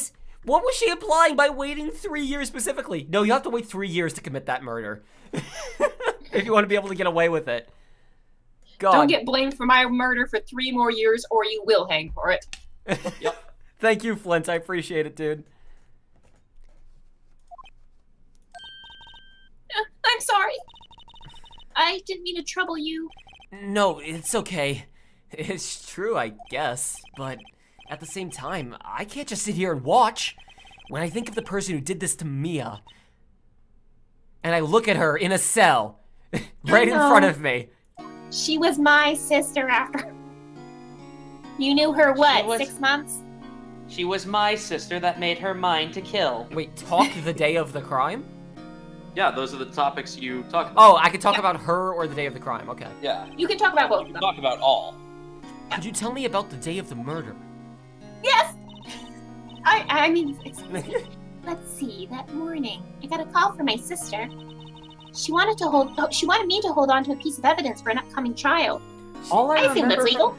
said. What was she implying by waiting 3 years specifically? No, you have to wait 3 years to commit that murder. If you want to be able to get away with it. God. Don't get blamed for my murder for 3 more years, or you will hang for it. Yep. Thank you, Flint. I appreciate it, dude. I'm sorry. I didn't mean to trouble you. No, it's okay. It's true, I guess. But at the same time, I can't just sit here and watch. When I think of the person who did this to Mia, and I look at her in a cell, right in know. front of me. She was my sister after. You knew her, what, was- 6 months? She was my sister that made her mine to kill. Wait, talk the day of the crime? Yeah, those are the topics you talk about. Oh, I could talk Yeah. about her or the day of the crime. Okay. Yeah. You can talk about both of You them. talk about all. Could you tell me about the day of the murder? Yes! I mean, let's see, that morning, I got a call from my sister. She wanted me to hold on to a piece of evidence for an upcoming trial. All I assume that's legal.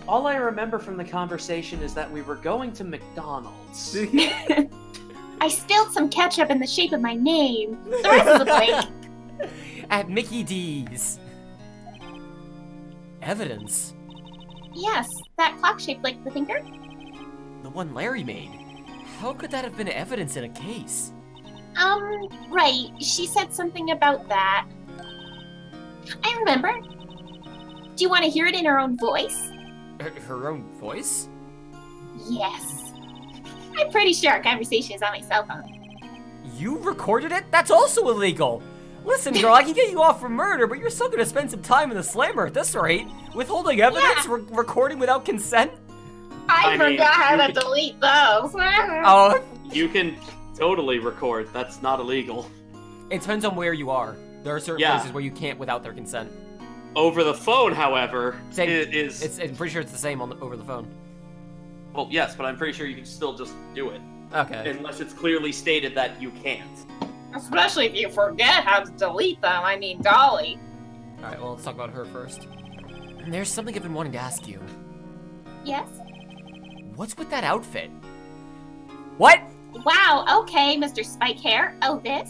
All I remember from the conversation is that we were going to McDonald's. I spilled some ketchup in the shape of my name. The rest is a blank. At Mickey D's. Evidence? Yes, that clock shaped like the thinker? The one Larry made. How could that have been evidence in a case? Right. She said something about that. I remember. Do you want to hear it in her own voice? Her own voice? Yes. I'm pretty sure our conversation is on my cell phone. You recorded it? That's also illegal! Listen, girl, I can get you off for murder, but you're still gonna spend some time in the slammer at this rate. Withholding evidence? Yeah. Recording without consent? I mean, forgot how you to could- delete those. Oh, You can totally record. That's not illegal. it depends on where you are. There are certain Yeah. places where you can't without their consent. Over the phone, however, Same. it is. I'm pretty sure it's the same over the phone. Well, yes, but I'm pretty sure you can still just do it. Okay. Unless it's clearly stated that you can't. Especially if you forget how to delete them. I mean, golly. Alright, well, let's talk about her first. There's something I've been wanting to ask you. Yes? What's with that outfit? What? Wow, okay, Mr. Spike Hair. Oh, this?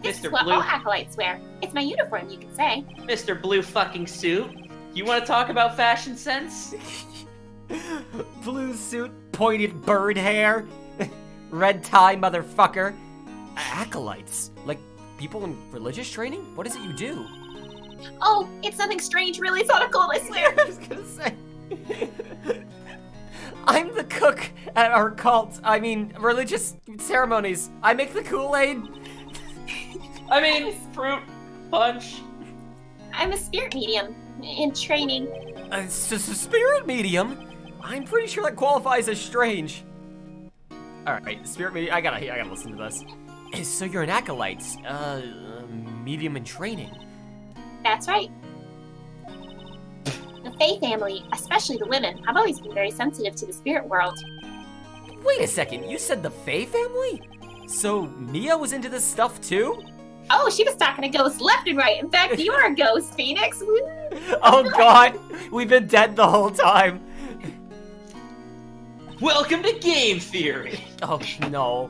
This Mr. is what Blue. all acolytes wear. It's my uniform, you could say. Mr. Blue fucking suit. You want to talk about fashion sense? Blue suit, pointed bird hair, red tie, motherfucker. Acolytes? Like people in religious training? What is it you do? Oh, it's nothing strange, really. It's not a cold, I swear. I was gonna say. I'm the cook at our cult. I mean, religious ceremonies. I make the Kool-Aid. I mean, fruit punch. I'm a spirit medium in training. It's just a spirit medium. I'm pretty sure that qualifies as strange. All right, spirit medium. I gotta listen to this. So you're an acolyte, medium in training. That's right. The Fey family, especially the women, have always been very sensitive to the spirit world. Wait a second, you said the Fey family? So Mia was into this stuff too? Oh, she was talking to ghosts left and right. In fact, you are a ghost, Phoenix. Woo. Oh God, we've been dead the whole time. Welcome to game theory. Oh no.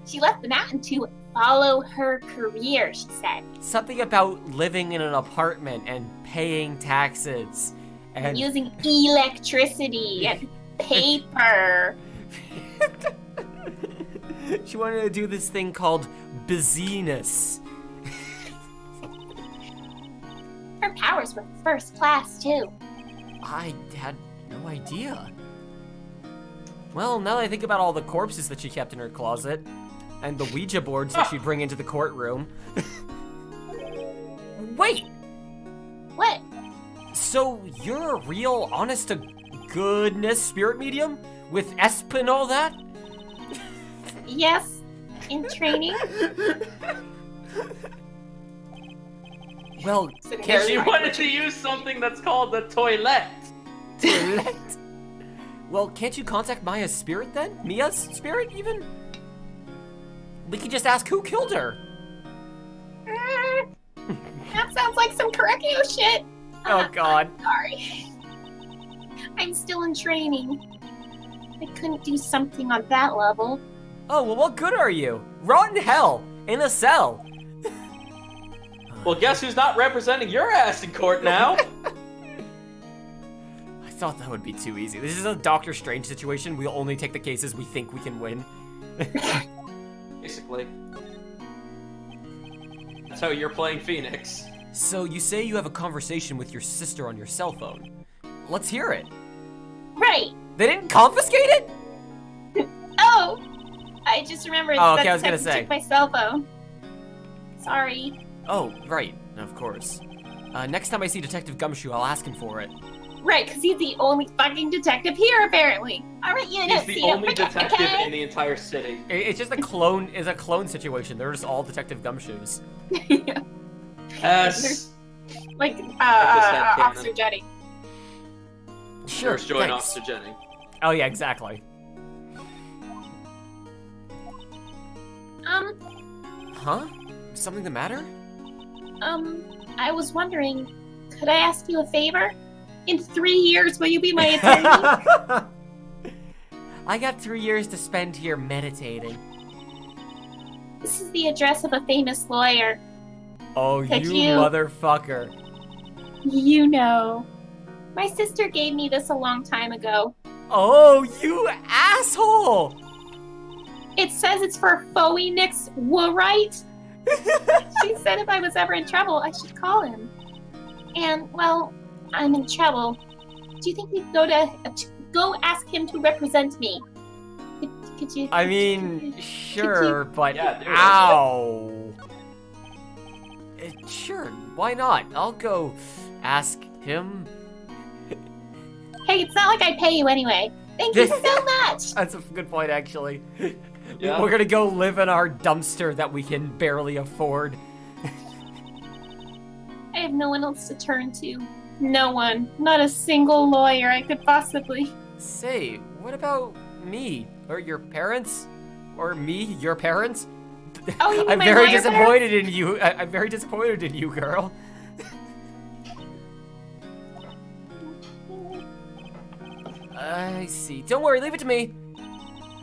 She left the mountain to follow her career, she said. Something about living in an apartment and paying taxes. And Using electricity and paper. she wanted to do this thing called busyness. Her powers were first class, too. I had no idea. Well, now that I think about all the corpses that she kept in her closet, and the Ouija boards that she'd bring into the courtroom. Wait! What? So you're a real, honest to goodness spirit medium? With ESP and all that? Yes, in training. Well, She wanted to use something that's called the toilet. toilet. Well, can't you contact Maya's spirit then? Mia's spirit, even? We could just ask who killed her. That sounds like some Correcchio shit. Oh God. Sorry. I'm still in training. I couldn't do something on that level. Oh, well, what good are you? Rot in hell, in a cell. Well, guess who's not representing your ass in court now? I thought that would be too easy. This is a Doctor Strange situation. We'll only take the cases we think we can win. Basically. That's how you're playing Phoenix. So you say you have a conversation with your sister on your cell phone. Let's hear it. Right. They didn't confiscate it? Oh, I just remembered Oh, okay, that I was gonna detective say. took my cell phone. Sorry. Oh, right, of course. Next time I see Detective Gumshoe, I'll ask him for it. Right, because he's the only fucking detective here, apparently. All right, you know, He's the only detective in the entire city. It's just a clone. It's a clone situation. They're just all Detective Gumshoes. Yes. Like, headcanon. Officer Jetty. Sure. First join thanks. Officer Jenny. Oh yeah, exactly. Huh? Something the matter? I was wondering, could I ask you a favor? In 3 years, will you be my attorney? I got 3 years to spend here meditating. This is the address of a famous lawyer. Oh, Could you you- motherfucker. You know. My sister gave me this a long time ago. Oh, you asshole! It says it's for Phoenix Wright. She said if I was ever in trouble, I should call him. And, well, I'm in trouble. Do you think we could go ask him to represent me? Could you? I mean, sure, but Yeah, there it is. ow. Sure, why not? I'll go ask him. Hey, it's not like I pay you anyway. Thank you so much. That's a good point, actually. Yeah. We're gonna go live in our dumpster that we can barely afford. I have no one else to turn to. No one. Not a single lawyer I could possibly. Say, what about me? Or your parents? Or me, your parents? Oh, you mean I'm my very lawyer disappointed in you. I'm very disappointed in you, girl. I see. Don't worry, leave it to me.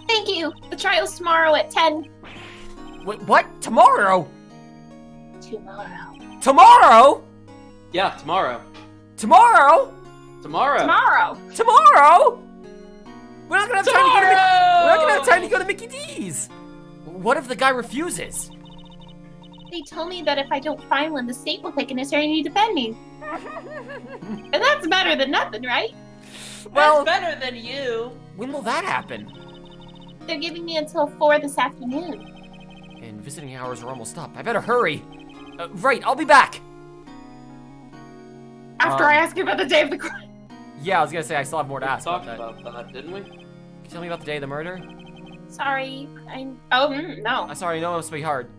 Thank you. The trial's tomorrow at 10. Wait, what? Tomorrow? Tomorrow. Tomorrow? Yeah, tomorrow. Tomorrow? Tomorrow. Tomorrow. Tomorrow? We're not gonna have time to go to Tomorrow! We're not gonna have time to go to Mickey D's. What if the guy refuses? They told me that if I don't find one, the state will take an attorney to defend me. And that's better than nothing, right? Well, That's better than you. when will that happen? They're giving me until 4 this afternoon. And visiting hours are almost up. I better hurry. Right, I'll be back. After I ask you about the day of the crime. Yeah, I was gonna say I still have more to We ask about talked that. about that, didn't we? Can you tell me about the day of the murder? Sorry, no. I'm sorry, no, it must be hard.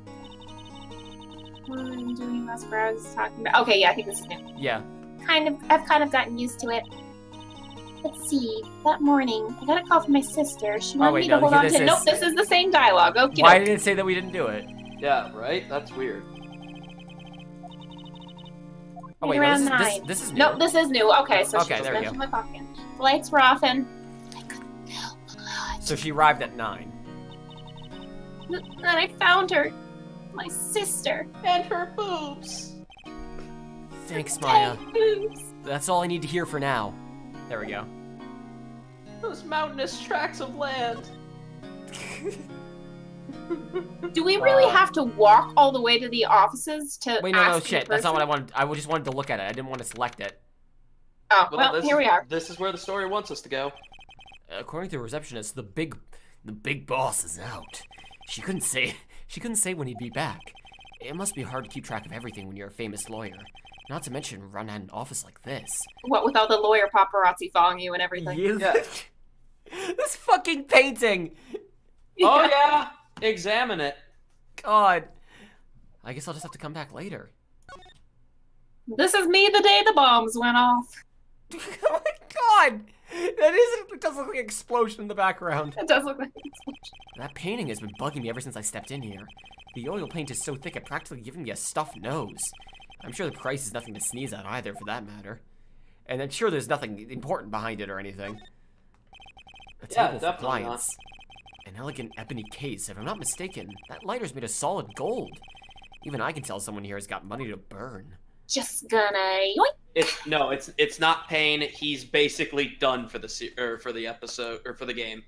What I'm doing last where I was talking about. Okay, yeah, I think this is new. Yeah. I've kind of gotten used to it. Let's see. That morning, I got a call from my sister. She wanted wait, me no, to hold on this to. is- Nope, this is the same dialogue. Okay. Why did it say that we didn't do it? Yeah, right? That's weird. Oh wait, no, around this 9. is new. Nope, this is new. Okay, so Okay, she just there we mentioned my coffee. The lights were off and I couldn't help but. So she arrived at 9. Then I found her. My sister. And her boobs. Thanks, Maya. Boobs. That's all I need to hear for now. There we go. Those mountainous tracts of land. Do we really have to walk all the way to the offices to Wait, no, ask the shit. That's not what I person? wanted. I just wanted to look at it. I didn't want to select it. Oh, well, this here is, we are. This is where the story wants us to go. According to the receptionist, the big boss is out. She couldn't say when he'd be back. It must be hard to keep track of everything when you're a famous lawyer. Not to mention run an office like this. What with all the lawyer paparazzi following you and everything? Yeah. This fucking painting. Oh yeah, examine it. God. I guess I'll just have to come back later. This is me the day the bombs went off. Oh my god! It does look like an explosion in the background. It does look like an explosion. That painting has been bugging me ever since I stepped in here. The oil paint is so thick it practically giving me a stuffed nose. I'm sure the price is nothing to sneeze at either, for that matter. And I'm sure there's nothing important behind it or anything. A Yeah, table for definitely clients. An elegant ebony case, if I'm not mistaken. That lighter's made of solid gold. Even I can tell someone here has got money to burn. Just gonna yoink. It's not Payne. He's basically done for the episode or for the game.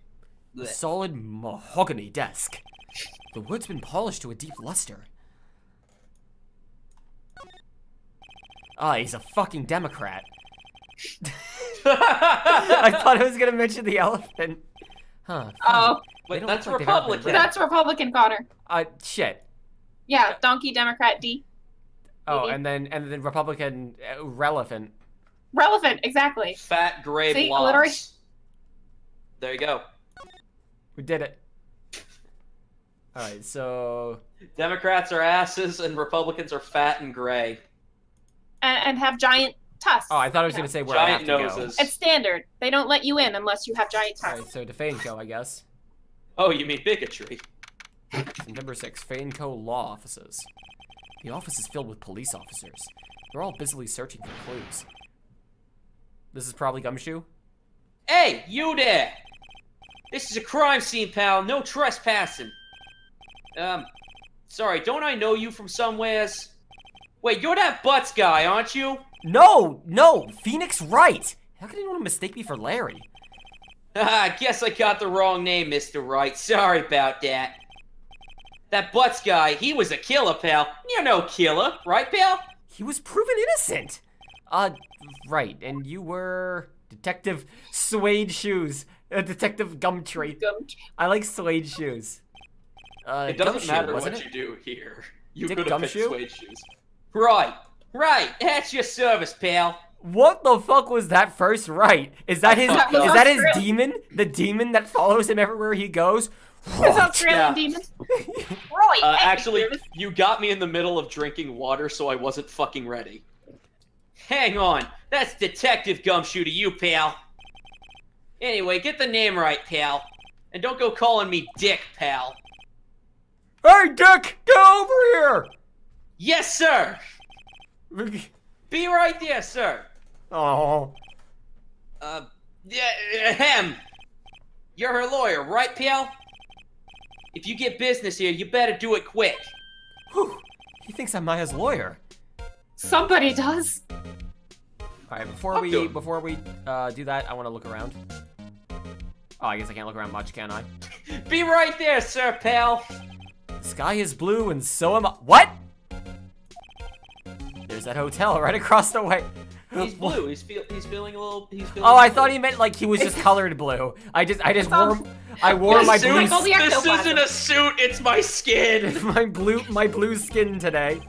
A Blech. solid mahogany desk. The wood's been polished to a deep luster. Ah, he's a fucking Democrat. I thought I was gonna mention the elephant. Huh. Oh, They Wait, don't that's look like they've ever been Republican. red. that's Republican Connor. Shit. Yeah, donkey Democrat D. Oh, Mhm. and then Republican relevant. Relevant, exactly. Fat gray See, blobs. alliteration. There you go. We did it. All right, so Democrats are asses and Republicans are fat and gray. And have giant tusks. I thought I was gonna say where I have Giant to go. noses. It's standard. They don't let you in unless you have giant All tusks. right, so to Faneco, I guess. Oh, you mean bigotry? September 6th, Faneco law offices. The office is filled with police officers. They're all busily searching for clues. This is probably Gumshoe. Hey, you there! This is a crime scene, pal. No trespassing. Sorry, don't I know you from somewheres? Wait, you're that Butts guy, aren't you? No, Phoenix Wright. How could anyone mistake me for Larry? I guess I got the wrong name, Mr. Wright. Sorry about that. That Butts guy, he was a killer, pal. You're no killer, right, pal? He was proven innocent. Right, and you were Detective Suede Shoes. Detective Gumtree. I like suede shoes. It doesn't Gumshoe, matter wasn't what it? you do here. You Dick could have picked Gumshoe? suede shoes. Right. That's your service, pal. What the fuck was that first right? Is that his That was is that his Australian. demon? The demon that follows him everywhere he goes? It's Australian Yeah. demons. Roy, Actually, you got me in the middle of drinking water, so I wasn't fucking ready. Hang on. That's Detective Gumshoe to you, pal. Anyway, get the name right, pal. And don't go calling me Dick, pal. Hey Dick, get over here! Yes, sir! Be right there, sir. Oh. Yeah, You're her lawyer, right, pal? If you get business here, you better do it quick. Whew. He thinks I'm Maya's lawyer. somebody does. Alright, before I'll we do it. do that, I wanna look around. Oh, I guess I can't look around much, can I? Be right there, sir, pal. The sky is blue and so am I. What? There's that hotel right across the way. He's blue. He's feeling a little. Oh, I thought he meant like he was just colored blue. I wore my suit. blue All the This ectoplasm. isn't a suit. It's my skin. my blue skin today.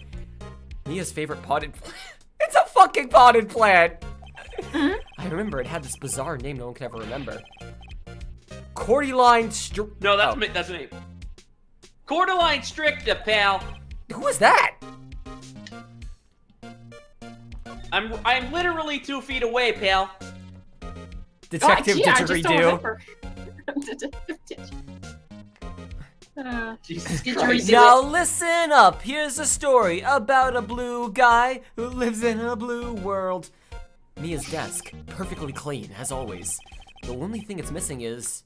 Mia's favorite potted plant. It's a fucking potted plant. I remember it had this bizarre name no one could ever remember. Cordyline No, that's me. That's me. Cordyline Stricta, pal. Who was that? I'm literally 2 feet away, pal. Detective I just don't Didgeridoo. remember. Jesus Did Christ. you Now listen up. Here's a story about a blue guy who lives in a blue world. Mia's desk, perfectly clean as always. The only thing it's missing is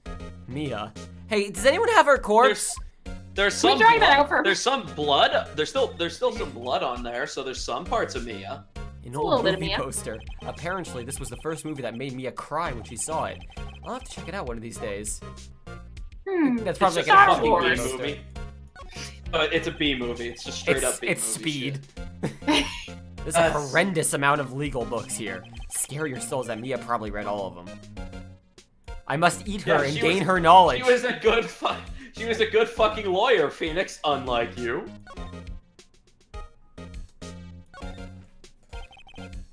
Mia. Hey, does anyone have her corpse? There's Can some we dry that blood. out for a There's some blood. There's still some blood on there. So there's some parts of Mia. An a old little bit of movie Mia. poster. Apparently, this was the first movie that made Mia cry when she saw it. I'll have to check it out one of these days. That's probably It's like just a a fucking movie B poster. movie. It's a B movie. It's just straight up B It's movie speed. shit. There's a horrendous amount of legal books here. Scare your souls that Mia probably read all of them. I must eat her Yeah, and she gain was- her knowledge. She was a good fucking lawyer, Phoenix, unlike you.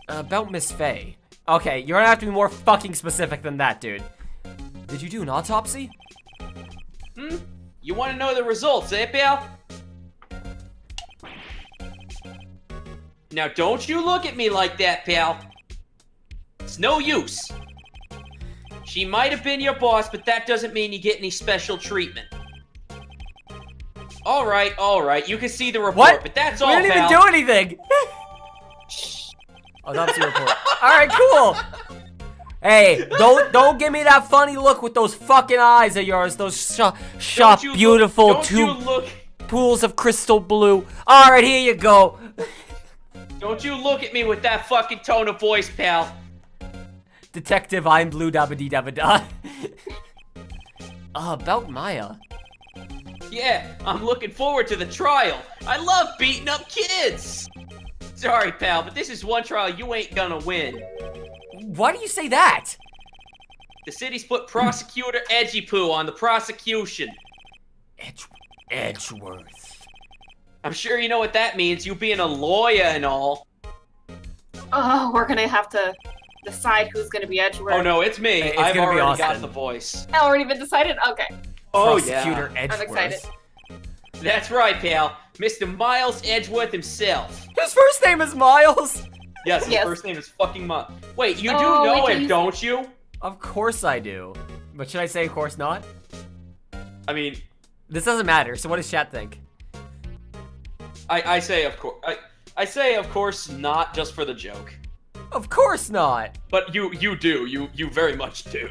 About Miss Fey. Okay, you're gonna have to be more fucking specific than that, dude. Did you do an autopsy? You want to know the results, eh, pal? Now, don't you look at me like that, pal. It's no use. She might have been your boss, but that doesn't mean you get any special treatment. All right. You can see the report, What? but that's We all, didn't pal. even do anything! Autopsy report. Alright, cool! Hey, don't give me that funny look with those fucking eyes of yours. Those sharp, Don't beautiful you look, pools of crystal blue. Alright, here you go. don't you look at me with that fucking tone of voice, pal. Detective, I'm blue dabba dee dabba da. About Maya. Yeah, I'm looking forward to the trial. I love beating up kids. Sorry, pal, but this is one trial you ain't gonna win. Why do you say that? The city's put prosecutor Edgy Poo on the prosecution. Edgeworth. I'm sure you know what that means, you being a lawyer and all. Oh, we're gonna have to decide who's gonna be Edgeworth. Oh no, it's me. It's I've gonna be already got Austin. the voice. Already been decided? Okay. Oh Prosecutor yeah. Edgeworth. excited. That's right, pal. Mr. Miles Edgeworth himself. His first name is Miles. Yes, his Yes. first name is fucking Miles. Wait, you do Oh, know wait till him, you- don't you? Of course I do. But should I say of course not? I mean, This doesn't matter, so what does chat think? I say of course. I say of course not just for the joke. Of course not! But you do. You very much do.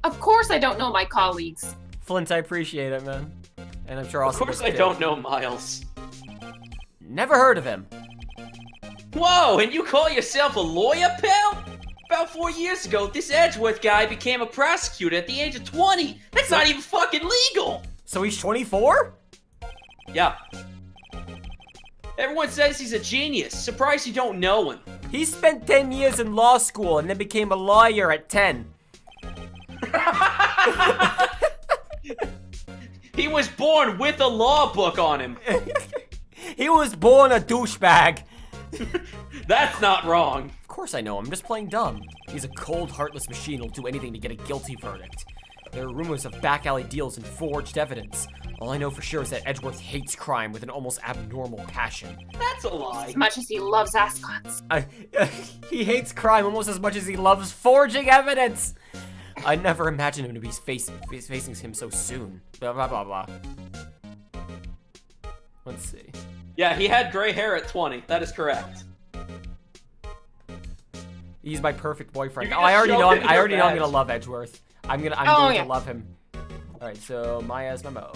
Of course I don't know my colleagues. Flint, I appreciate it, man. And I'm sure Of Austin course does I too. don't know Miles. Never heard of him. Whoa, and you call yourself a lawyer, pal? About 4 years ago, this Edgeworth guy became a prosecutor at the age of 20. That's not even fucking legal. So he's 24? Yeah. Everyone says he's a genius. Surprised you don't know him. He spent 10 years in law school and then became a lawyer at 10. He was born with a law book on him. He was born a douchebag. That's not wrong. Of course I know, I'm just playing dumb. He's a cold, heartless machine who'll do anything to get a guilty verdict. There are rumors of back alley deals and forged evidence. All I know for sure is that Edgeworth hates crime with an almost abnormal passion. That's a lie. As much as he loves ascots. He hates crime almost as much as he loves forging evidence. I never imagined him to be facing him so soon. Blah, blah, blah, blah. Let's see. Yeah, he had gray hair at 20. That is correct. He's my perfect boyfriend. You Oh, can I already just know. show I'm him your gonna badge. love Edgeworth. I'm going yeah. to love him. All right, so Maya's memo.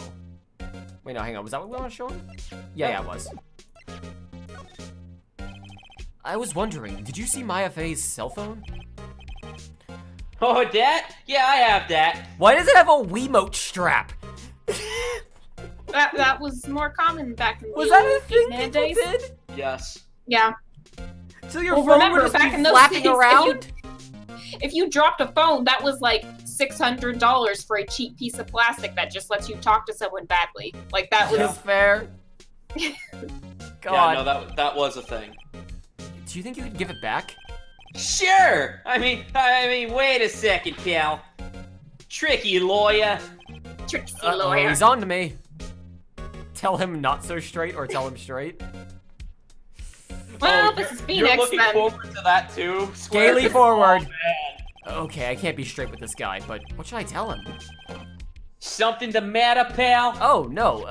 Wait, no, hang on. Was that what we want to show him? Yeah, it was. I was wondering, did you see Mia Fey's cell phone? Oh, that? Yeah, I have that. Why does it have a Wiimote strap? That was more common back in the Was that a thing internet people days. did? Yes. Yeah. So your Well, phone remember, would just back be in those flapping days, around? If you dropped a phone, that was like $600 for a cheap piece of plastic that just lets you talk to someone badly. Like that was. Is fair. God. Yeah, no, that was a thing. Do you think you could give it back? Sure. I mean, wait a second, pal. Tricky lawyer. Tricksy Uh-oh, lawyer. he's on to me. Tell him not so straight or tell him straight. Well, Oh, this is you're Phoenix looking then. forward to that too. Gaily Square- forward. Oh, man. Okay, I can't be straight with this guy, but what should I tell him? Something the matter, pal? Oh, no,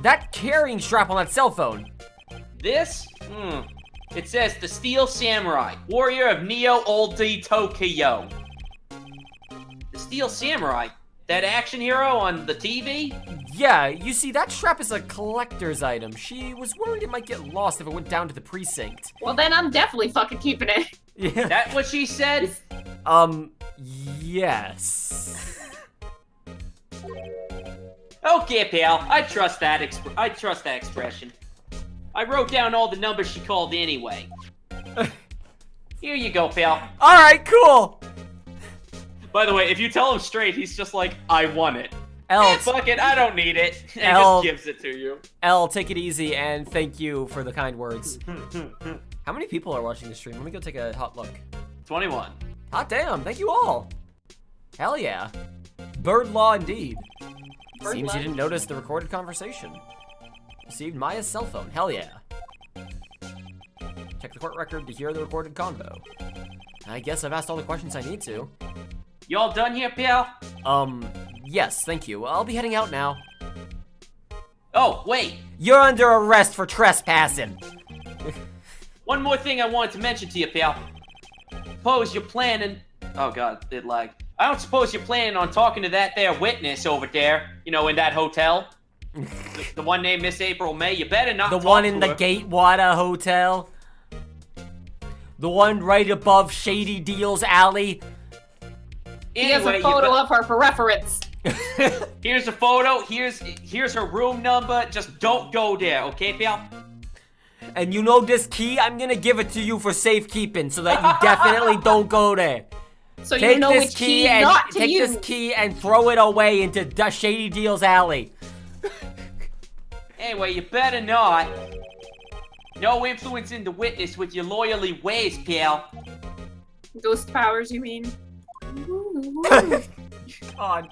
that carrying strap on that cell phone. This? It says the Steel Samurai, warrior of Neo Oldie Tokyo. The Steel Samurai? That action hero on the TV? Yeah, you see, that strap is a collector's item. She was worried it might get lost if it went down to the precinct. Well, then I'm definitely fucking keeping it. Yeah. That what she said? Yes. Okay, pal. I trust that expression. I wrote down all the numbers she called anyway. Here you go, pal. All right, cool. By the way, if you tell him straight, he's just like, I want it. L, Fuck it, I don't need it. And L- just gives it to you. L, take it easy and thank you for the kind words. How many people are watching the stream? Let me go take a hot look. 21. Hot damn, thank you all. Hell yeah. Bird law indeed. Bird Seems law. you didn't notice the recorded conversation. Received Maya's cell phone. Hell yeah. Check the court record to hear the recorded convo. I guess I've asked all the questions I need to. You all done here, pal? Yes, thank you. I'll be heading out now. Oh, wait. You're under arrest for trespassing. One more thing I wanted to mention to you, pal. Suppose you're planning... Oh, God, it lagged. I don't suppose you're planning on talking to that there witness over there, you know, in that hotel? the one named Miss April May. You better not The talk one to in the her. Gatewater Hotel. The one right above Shady Deals Alley. He has Anyway, a you photo of her for reference. Here's a photo. Here's her room number. Just don't go there, okay, pal? And you know this key? I'm gonna give it to you for safekeeping so that you definitely don't go there. So you Take know this which key key and not to take use. this key and throw it away into Shady Deals Alley. Anyway, you better not. No influencing the witness with your lawyerly ways, pal. Ghost powers, you mean? God.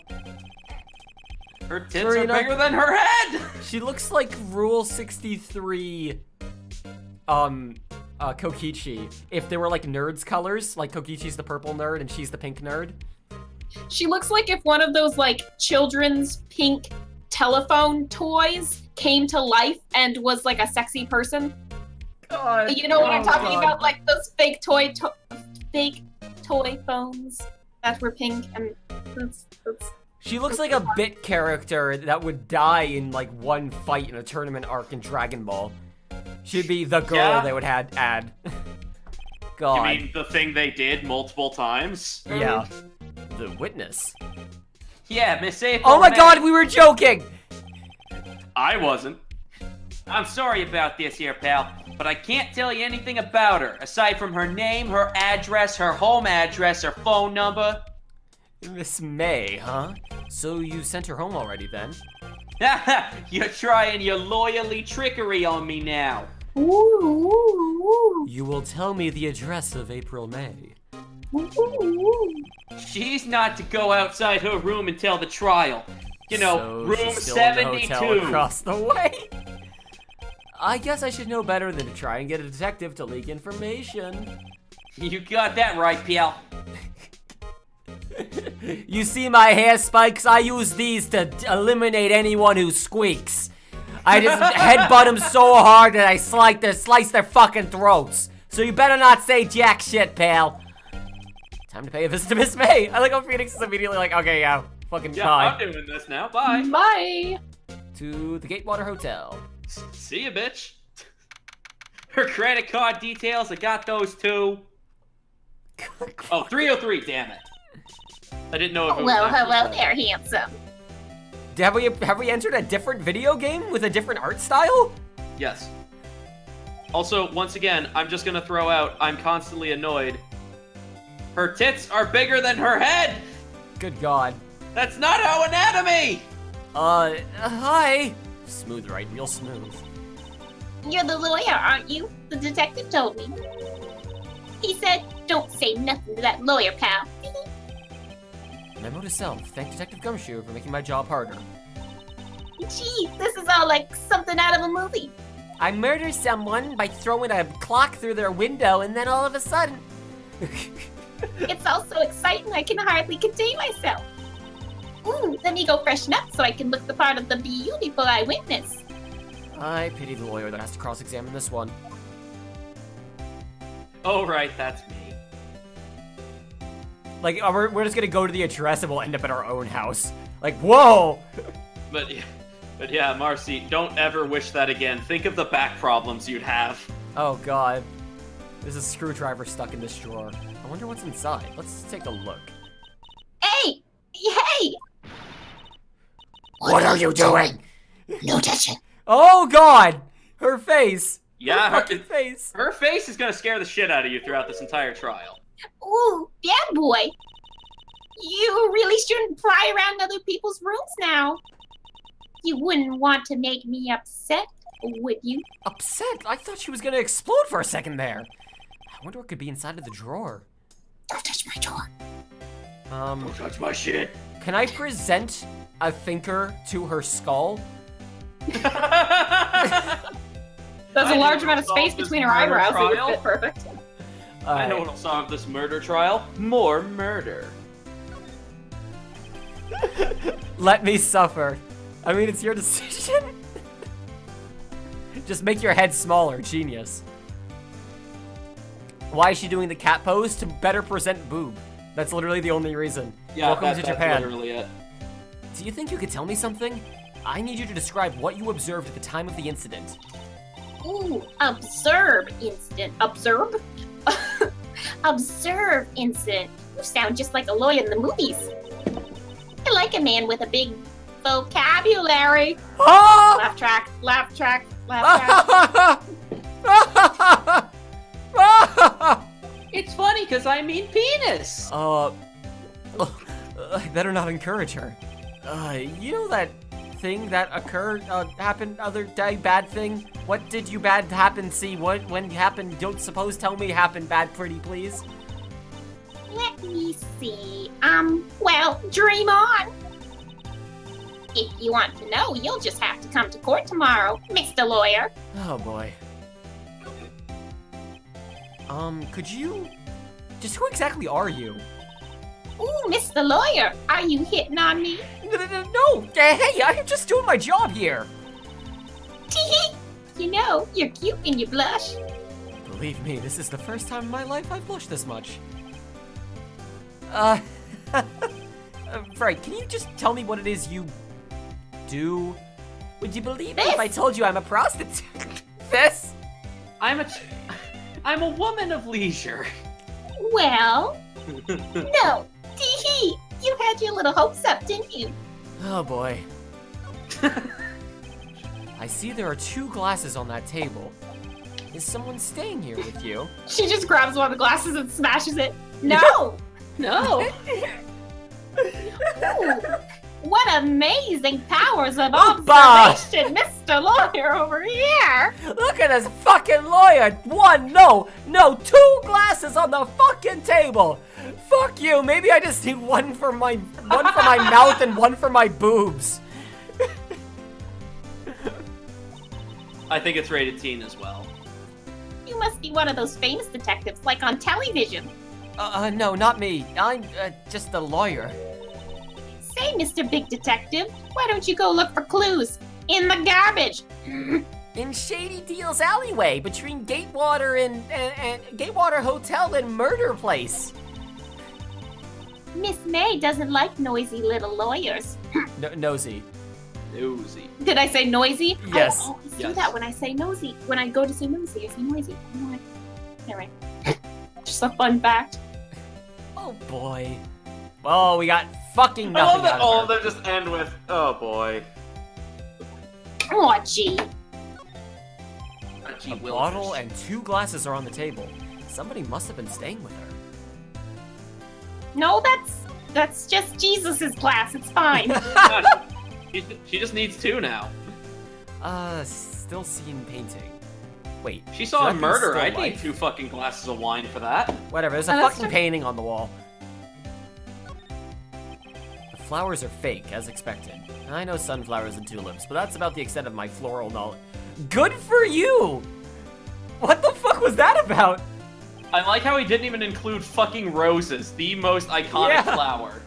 Her tits Serena. are bigger than her head. She looks like Rule 63, Kokichi. If there were like nerds colors, like Kokichi's the purple nerd and she's the pink nerd. She looks like if one of those like children's pink telephone toys came to life and was like a sexy person. God. You know what I'm Oh, talking God. about? Like those fake toy phones that were pink and that's She looks like a bit character that would die in like one fight in a tournament arc in Dragon Ball. She'd be the girl Yeah. they would add. You God. mean the thing they did multiple times? Yeah. The witness. Yeah, Miss April Oh my May. God, we were joking! I wasn't. I'm sorry about this here, pal, but I can't tell you anything about her, aside from her name, her address, her home address, her phone number. Miss May, huh? So you sent her home already then? You're trying your loyally trickery on me now. Ooh. You will tell me the address of April May. Ooh. She's not to go outside her room until the trial. You know, So room she's still in the hotel 72. across the way. I guess I should know better than to try and get a detective to leak information. You got that right, pal. You see my hair spikes? I use these to eliminate anyone who squeaks. I just headbutt them so hard that I slice their fucking throats. So you better not say jack shit, pal. Time to pay a visit to Miss May. I like how Phoenix is immediately like, okay, yeah, fucking Yeah, bye. I'm doing this now. Bye. Bye. To the Gatewater Hotel. See ya, bitch. Her credit card details, I got those too. Oh, 303, damn it. I didn't know if it was Well, actually hello that. there, handsome. Have we entered a different video game with a different art style? Yes. Also, once again, I'm just gonna throw out, I'm constantly annoyed. Her tits are bigger than her head! Good God. That's not how anatomy! Hi. Smooth, right? Real smooth. You're the lawyer, aren't you? The detective told me. He said, don't say nothing to that lawyer, pal. Memo to self. Thank Detective Gumshoe for making my job harder. Gee, this is all like something out of a movie. I murder someone by throwing a clock through their window, and then all of a sudden... It's all so exciting I can hardly contain myself. Ooh, let me go freshen up so I can look the part of the beautiful eyewitness. I pity the lawyer that has to cross-examine this one. Oh, right, that's me. Like, we're just gonna go to the address and we'll end up at our own house. Like, whoa! But yeah, Marcy, don't ever wish that again. Think of the back problems you'd have. Oh God. There's a screwdriver stuck in this drawer. I wonder what's inside. Let's take a look. Hey! Hey! What are you doing? No touching. Oh God! Her face! Yeah, Her fucking face! her face is gonna scare the shit out of you throughout this entire trial. Ooh, bad boy. You really shouldn't pry around other people's rooms now. You wouldn't want to make me upset, would you? Upset? I thought she was gonna explode for a second there. I wonder what could be inside of the drawer. Don't touch my drawer. Don't touch my shit. Can I present a thinker to her skull? There's I a know large amount of what'll space solve this between her murder eyebrows. It would trial. fit perfect. I know Alright. what'll solve this murder trial. More murder. Let me suffer. I mean, it's your decision. Just make your head smaller, genius. Why is she doing the cat pose? To better present boob. That's literally the only reason. Yeah, Welcome to that's Japan. literally it. Do you think you could tell me something? I need you to describe what you observed at the time of the incident. Ooh, observe incident. Observe? Observe incident. You sound just like a lawyer in the movies. I like a man with a big vocabulary. Ah! Laugh track, laugh track, laugh track. It's funny because I mean penis. I better not encourage her. You know that thing that occurred, happened other day, bad thing? What did you bad happen see? What, when happened, don't suppose tell me happened bad pretty please? Let me see. Well, dream on. If you want to know, you'll just have to come to court tomorrow, Mr. Lawyer. Oh boy. Could you, just who exactly are you? Ooh, Mr. Lawyer, are you hitting on me? No, hey, I'm just doing my job here. Tee-hee. You know, you're cute and you blush. Believe me, this is the first time in my life I've blushed this much. Right, can you just tell me what it is you do? Would you believe me if I told you I'm a prostitute? This? I'm a woman of leisure. Well, no. Tee-hee. You had your little hopes up, didn't you? Oh boy. I see there are 2 glasses on that table. Is someone staying here with you? She just grabs one of the glasses and smashes it. No! No. Ooh, what amazing powers of Opa! observation, Mr. Lawyer over here! Look at this fucking lawyer! 2 glasses on the fucking table! Fuck you, maybe I just need one for my mouth and one for my boobs. I think it's rated teen as well. You must be one of those famous detectives, like on television. No, not me. I'm just the lawyer. Say, Mr. Big Detective, why don't you go look for clues in the garbage? In Shady Deals alleyway between Gatewater and Gatewater Hotel and Murder Place. Miss May doesn't like noisy little lawyers. Nosy. Nosy. Did I say noisy? Yes. I always do Yes. that when I say nosy. When I go to say nosy, I say noisy. I don't know why. Anyway, just a fun fact. Oh boy. Oh, we got fucking I love nothing that out all of of her. them just end with, oh boy. Aw, gee. A bottle and 2 glasses are on the table. Somebody must have been staying with her. No, that's just Jesus's glass. It's fine. She just needs 2 now. Still seeing painting. Wait. She saw a should that be murder. still I'd need life? 2 fucking glasses of wine for that. Whatever, there's a That's fucking true. painting on the wall. The flowers are fake, as expected. I know sunflowers and tulips, but that's about the extent of my floral knowledge. Good for you! What the fuck was that about? I like how he didn't even include fucking roses, the most iconic Yeah. flower.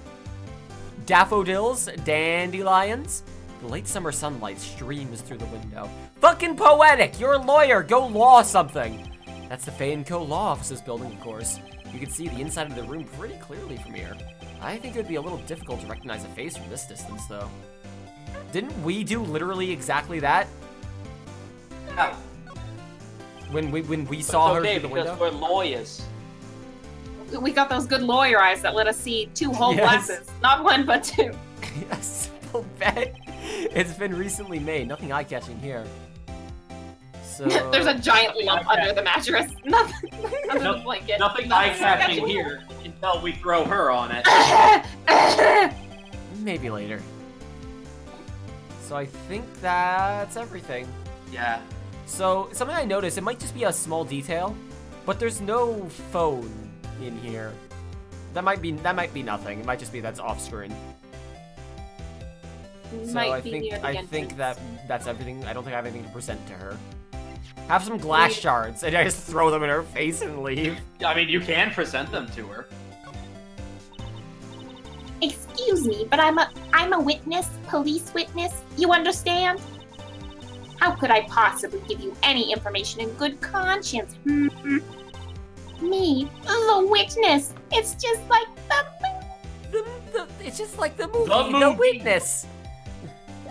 Daffodils, dandelions. The late summer sunlight streams through the window. Fucking poetic! You're a lawyer, go law something! That's the Fey & Co. Law Offices building, of course. You can see the inside of the room pretty clearly from here. I think it would be a little difficult to recognize a face from this distance, though. Didn't we do literally exactly that? Yeah. When we saw her okay, through the because window? we're lawyers. We got those good lawyer eyes that let us see 2 whole Yes. glasses. Not 1, but 2. Yes, I'll bet. It's been recently made. Nothing eye-catching here. So... There's a giant lump under the mattress. Nothing under the blanket. Nothing eye-catching here until we throw her on it. Maybe later. So I think that's everything. Yeah. So something I noticed, it might just be a small detail, but there's no phone in here. That might be nothing. It might just be that's off screen. So Might I be think near the entrance. that's everything. I don't think I have anything to present to her. Have some glass shards and I just throw them in her face and leave. I mean, you can present them to her. Excuse me, but I'm a witness, police witness. You understand? How could I possibly give you any information in good conscience? Me, the witness. It's just like It's just like the movie, The The movie. Witness.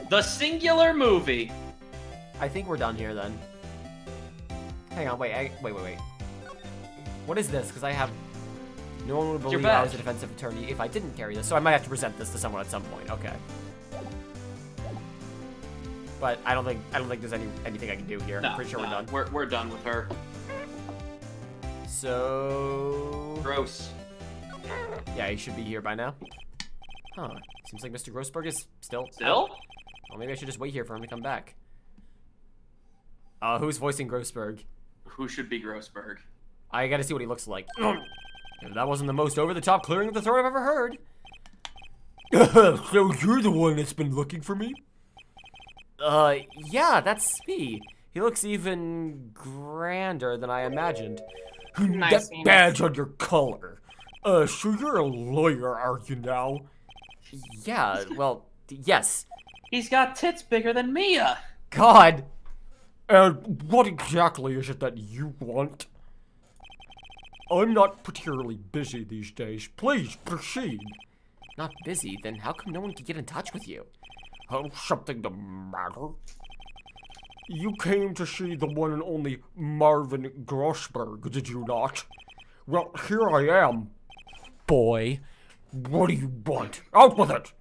The singular movie. I think we're done here then. Hang on, wait. What is this? Because I have... No one would Your believe I was a badge. defensive attorney if I didn't carry this, so I might have to present this to someone at some point. Okay. But I don't think there's anything I can do here. No, I'm pretty sure we're done. We're done with her. So... Gross. Yeah, he should be here by now. Huh. Seems like Mr. Grossberg is still... Still? Well, maybe I should just wait here for him to come back. Who's voicing Grossberg? Who should be Grossberg? I gotta see what he looks like. If that wasn't the most over-the-top clearing of the throat I've ever heard. So you're the one that's been looking for me? Yeah, that's me. He looks even grander than I imagined. Nice, That badge on your collar. So you're a lawyer, are you now? Yeah, well, yes. He's got tits bigger than Mia. God! And what exactly is it that you want? I'm not particularly busy these days. Please, proceed. Not busy? Then how come no one can get in touch with you? Oh, something the matter? You came to see the one and only Marvin Grossberg, did you not? Well, here I am. Boy. What do you want? Out with it!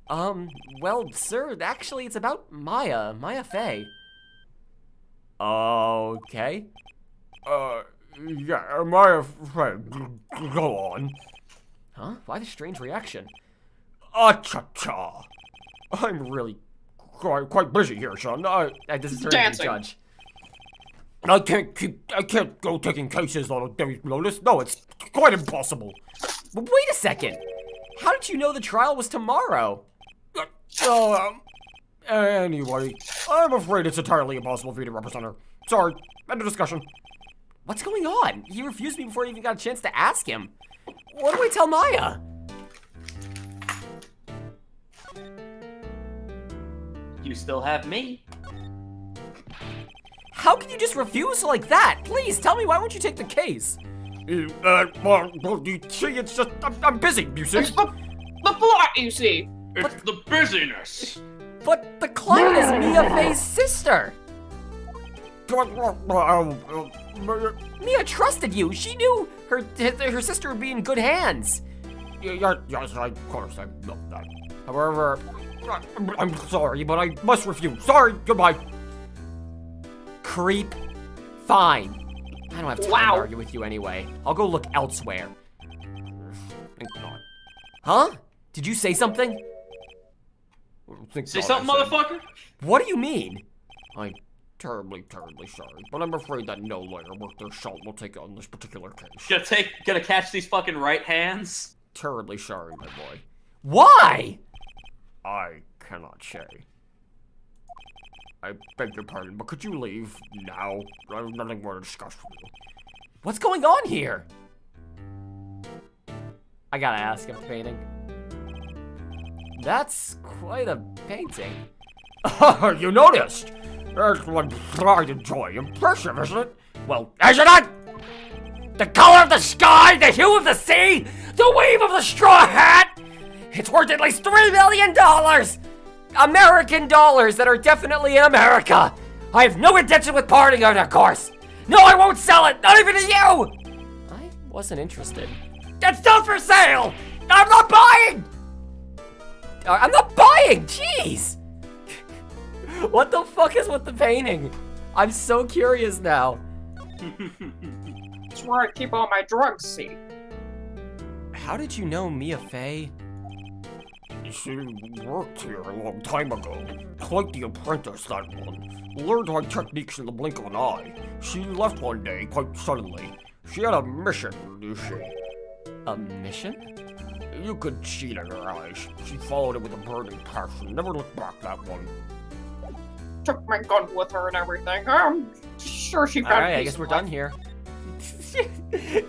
Well, sir, actually, it's about Mia Fey. Okay. Yeah, Mia Fey. Go on. Huh? Why the strange reaction? Cha-cha. I'm really quite busy here, son. This is turning to the judge. I can't go taking cases on a day's notice. No, it's quite impossible. But wait a second. How did you know the trial was tomorrow? Anyway, I'm afraid it's entirely impossible for you to represent her. Sorry, end of discussion. What's going on? He refused me before I even got a chance to ask him. What do I tell Mia? You still have me. How can you just refuse like that? Please, tell me, why won't you take the case? Well, you see, it's just, I'm busy, you see? It's the plot, you see. It's the busyness. But the client is Mia Fey's sister. Mia trusted you. She knew her sister would be in good hands. Yes, of course, I know that. However, I'm sorry, but I must refuse. Sorry, goodbye. Creep. Fine. I don't have time Wow. to argue with you anyway. I'll go look elsewhere. Thank God. Huh? Did you say something? Say something, motherfucker. What do you mean? I'm terribly sorry, but I'm afraid that no lawyer worth their salt will take on this particular case. Gonna catch these fucking right hands. Terribly sorry, my boy. Why? I cannot say. I beg your pardon, but could you leave now? I have nothing more to discuss with you. What's going on here? I gotta ask him, the painting. That's quite a painting. You noticed? That's what pride and joy. Impressive, isn't it? Well, is it not? The color of the sky, the hue of the sea, the wave of the straw hat! It's worth at least $3 million! American dollars that are definitely in America! I have no intention with parting it, of course! No, I won't sell it! Not even to you! I wasn't interested. It's not for sale! I'm not buying! I'm not buying! Jeez! What the fuck is with the painting? I'm so curious now. That's where I keep all my drugs, see. How did you know Mia Fey? She worked here a long time ago. Quite the apprentice, that one. Learned my techniques in the blink of an eye. She left one day, quite suddenly. She had a mission, you see. A mission? You could see it in her eyes. She followed it with a burning passion. Never looked back, that one. Took my gun with her and everything. I'm sure she found Alright, I peace guess we're in done life. here.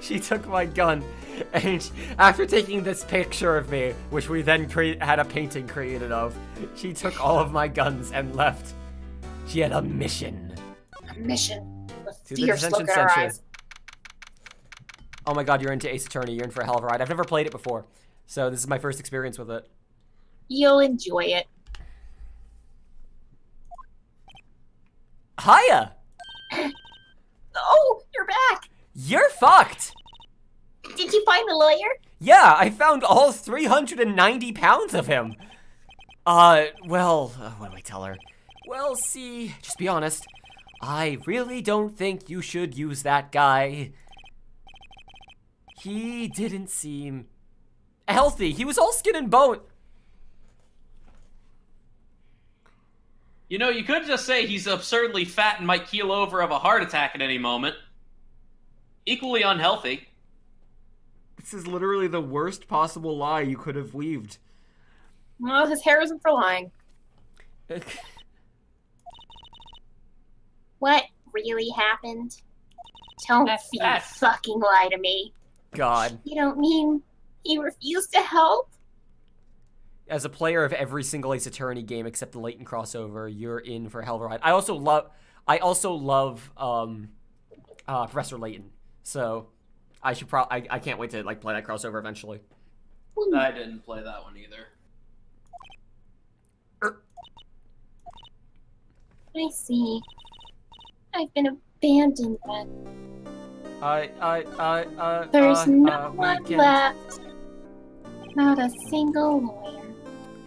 She took my gun, and after taking this picture of me, which we then had a painting created of, she took all of my guns and left. She had a mission. A mission. With To the fierce Detention look in her Center. eyes. Oh my god, you're into Ace Attorney, you're in for a hell of a ride. I've never played it before, so this is my first experience with it. You'll enjoy it. Hiya! Oh, you're back! You're fucked! Did you find the lawyer? Yeah, I found all 390 pounds of him. What do I tell her? Well, see, just be honest. I really don't think you should use that guy. He didn't seem healthy. He was all skin and bone. You know, you could just say he's absurdly fat and might keel over of a heart attack at any moment. Equally unhealthy. This is literally the worst possible lie you could have weaved. Well, his hair isn't for lying. What really happened? Don't you fucking lie to me. God. You don't mean he refused to help? As a player of every single Ace Attorney game except the Layton crossover, you're in for a hell of a ride. I also love Professor Layton. So I should I can't wait to like play that crossover eventually. I didn't play that one either. I see. I've been abandoned then. There's no one left. Not a single lawyer.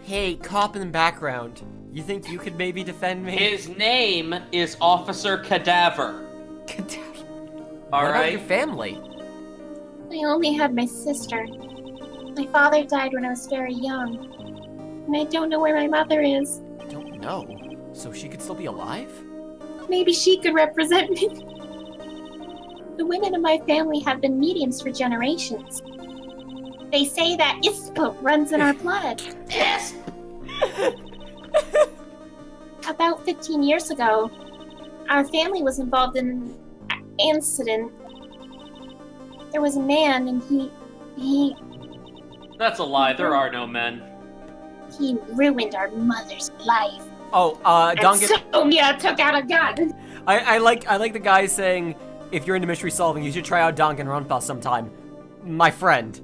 Hey, cop in the background. You think you could maybe defend me? His name is Officer Cadaver. All What about right. your family? I only had my sister. My father died when I was very young. And I don't know where my mother is. Don't know. So she could still be alive? Maybe she could represent me. The women in my family have been mediums for generations. They say that ISPA runs in our blood. Yes. About 15 years ago, our family was involved in an incident. There was a man, and he That's a lie. There are no men. ruined our mother's life. Oh, Duncan. And so Mia took out a gun. I like the guy saying, if you're into mystery solving, you should try out Danganronpa sometime. My friend,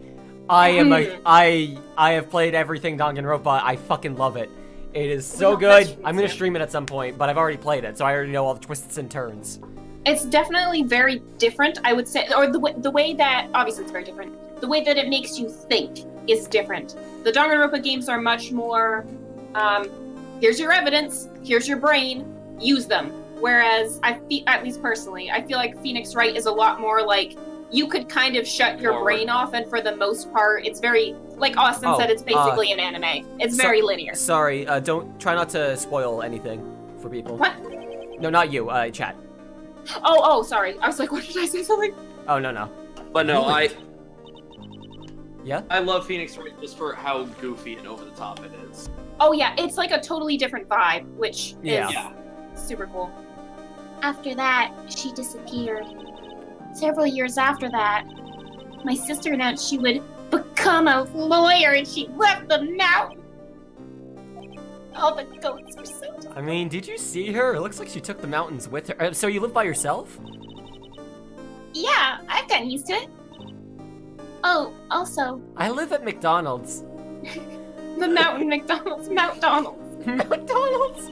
I have played everything Danganronpa. I fucking love it. It is so good. I'm gonna stream it at some point, but I've already played it, so I already know all the twists and turns. It's definitely very different, I would say, or the way that, obviously it's very different, the way that it makes you think is different. The Danganronpa games are much more, here's your evidence, here's your brain, use them. Whereas, at least personally, I feel like Phoenix Wright is a lot more like, you could kind of shut your brain off, and for the most part, it's very, like Austin said, it's basically an anime. It's very linear. Sorry, try not to spoil anything for people. What? No, not you, chat. Oh, sorry. I was like, what did I say something? Oh, no. But no, Yeah? I love Phoenix Wright just for how goofy and over the top it is. Oh yeah, it's like a totally different vibe, which is Yeah. super cool. After that, she disappeared. Several years after that, my sister announced she would become a lawyer, and she left the mountain. All the goats were so tired. I mean, did you see her? It looks like she took the mountains with her. So you live by yourself? Yeah, I've gotten used to it. Oh, also, I live at McDonald's. The mountain McDonald's, Mount Donald. McDonald's?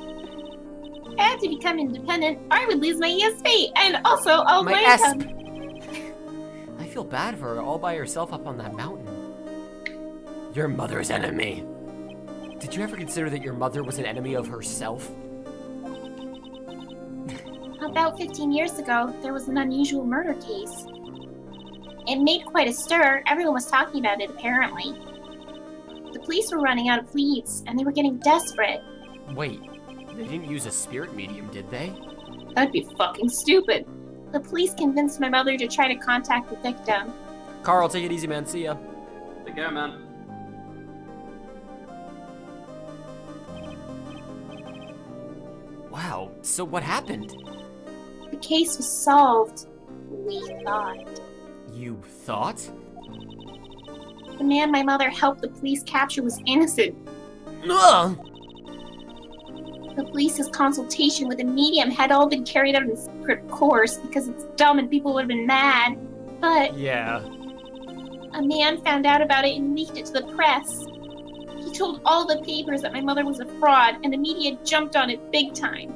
I had to become independent, or I would lose my ESP, and also all My my ESP. income. I feel bad for her all by herself up on that mountain. Your mother's enemy. Did you ever consider that your mother was an enemy of herself? About 15 years ago, there was an unusual murder case. It made quite a stir. Everyone was talking about it, apparently. The police were running out of leads, and they were getting desperate. Wait, they didn't use a spirit medium, did they? That'd be fucking stupid. The police convinced my mother to try to contact the victim. Carl, take it easy, man. See ya. Take care, man. Wow, so what happened? The case was solved, we thought. You thought? The man my mother helped the police capture was innocent. Ugh! The police's consultation with a medium had all been carried out in secret course because it's dumb and people would have been mad. But Yeah. a man found out about it and leaked it to the press. He told all the papers that my mother was a fraud, and the media jumped on it big time.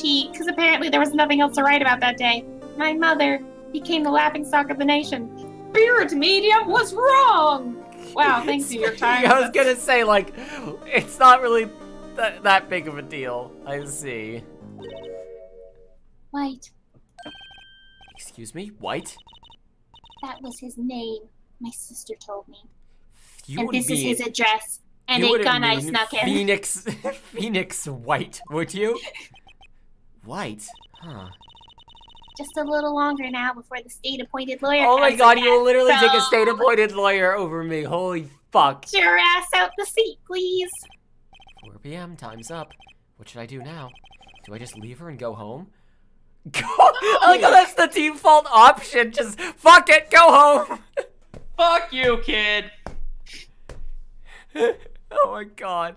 Because apparently there was nothing else to write about that day. My mother became the laughingstock of the nation. Spirit medium was wrong! Wow, thanks, New York Times. I was gonna say, like, it's not really that big of a deal. I see. White, Excuse me? White? that was his name, my sister told me. You And would this is be- his address, and you a wouldn't gun I mean snuck in. Phoenix, Phoenix White, would you? White? Huh. Just a little longer now before the state-appointed lawyer Oh my comes god, in. you will literally take a So, state-appointed lawyer over me. Holy fuck. Get your ass out the seat, please. 4 p.m., time's up. What should I do now? Do I just leave her and go home? I like how that's the default option. Just fuck it, go home. Fuck you, kid. Oh my god.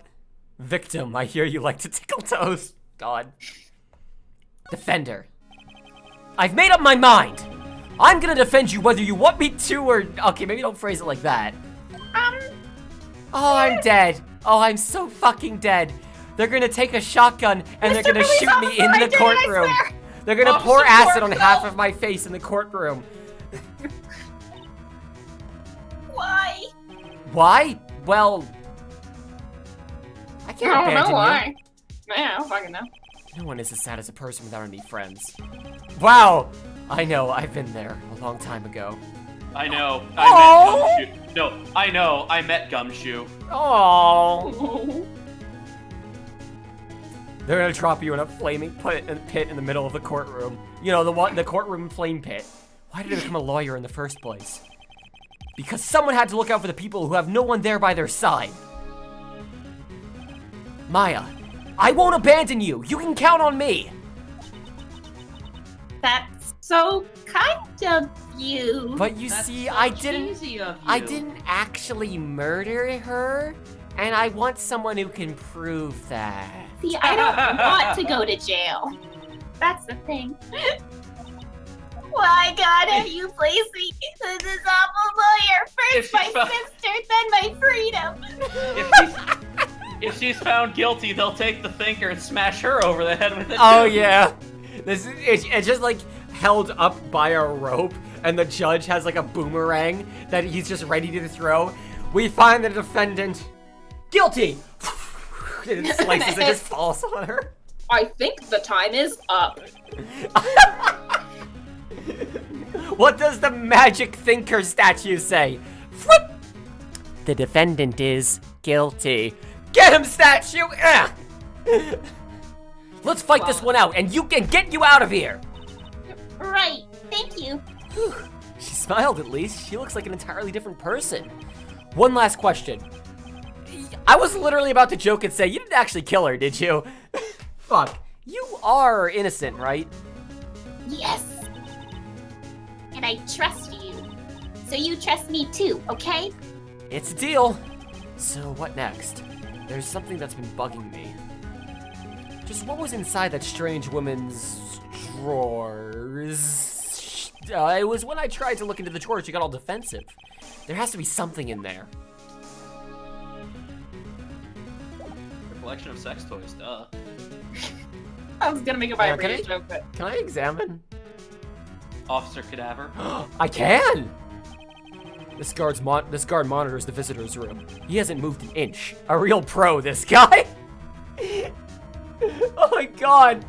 Victim, I hear you like to tickle toes. God. Defender. I've made up my mind. I'm gonna defend you whether you want me to or... Okay, maybe don't phrase it like that. Oh, I'm dead. Oh, I'm so fucking dead. They're gonna take a shotgun and they're gonna shoot me in the I courtroom. swear. They're gonna Officer pour acid on Corp, half no. of my face in the courtroom. Why? Why? Well, I I can't don't abandon know you. why. Yeah, I don't fucking know. No one is as sad as a person without any friends. Wow! I know, I've been there a long time ago. I know. Oh! I met Gumshoe. No, I know. I met Gumshoe. Oh! They're gonna drop you in a flaming pit in the middle of the courtroom. You know, the courtroom flame pit. Why did I become a lawyer in the first place? Because someone had to look out for the people who have no one there by their side. Maya, I won't abandon you. You can count on me. That's so kind of you. But you That's see, so I didn't cheesy of you. I didn't actually murder her, and I want someone who can prove that. See, I don't want to go to jail. That's the thing. Why, God, have you placed me into this awful lawyer? If First she my found- sister, then my freedom. If she's found guilty, they'll take the thinker and smash her over the head with it. Oh too. yeah, it's just like held up by a rope, and the judge has like a boomerang that he's just ready to throw. We find the defendant guilty. And it slices and just falls on her. I think the time is up. What does the magic thinker statue say? Flip! The defendant is guilty. Get him, statue! Ugh. Let's fight this one out, and you can get you out of here. Right, thank you. She smiled at least. She looks like an entirely different person. One last question. I was literally about to joke and say, you didn't actually kill her, did you? Fuck. You are innocent, right? Yes. And I trust you. So you trust me too, okay? It's a deal. So what next? There's something that's been bugging me. Just what was inside that strange woman's drawers? It was when I tried to look into the drawers, she got all defensive. There has to be something in there. A collection of sex toys, duh. I was gonna make a Yeah, vibrating joke, but Can I examine? Officer Cadaver. I can! This guard monitors the visitor's room. He hasn't moved an inch. A real pro, this guy. Oh my god.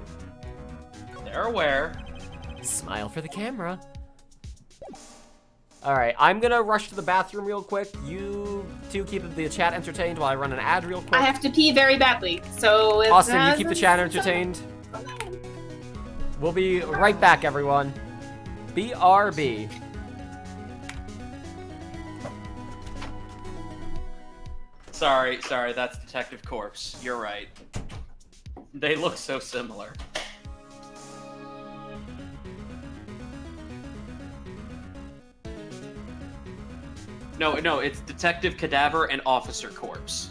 They're aware. Smile for the camera. Alright, I'm gonna rush to the bathroom real quick. You two keep the chat entertained while I run an ad real quick. I have to pee very badly. So it's Austin, you keep the chat entertained. We'll be right back, everyone. BRB. Sorry, that's Detective Corpse. You're right. They look so similar. No, it's Detective Cadaver and Officer Corpse.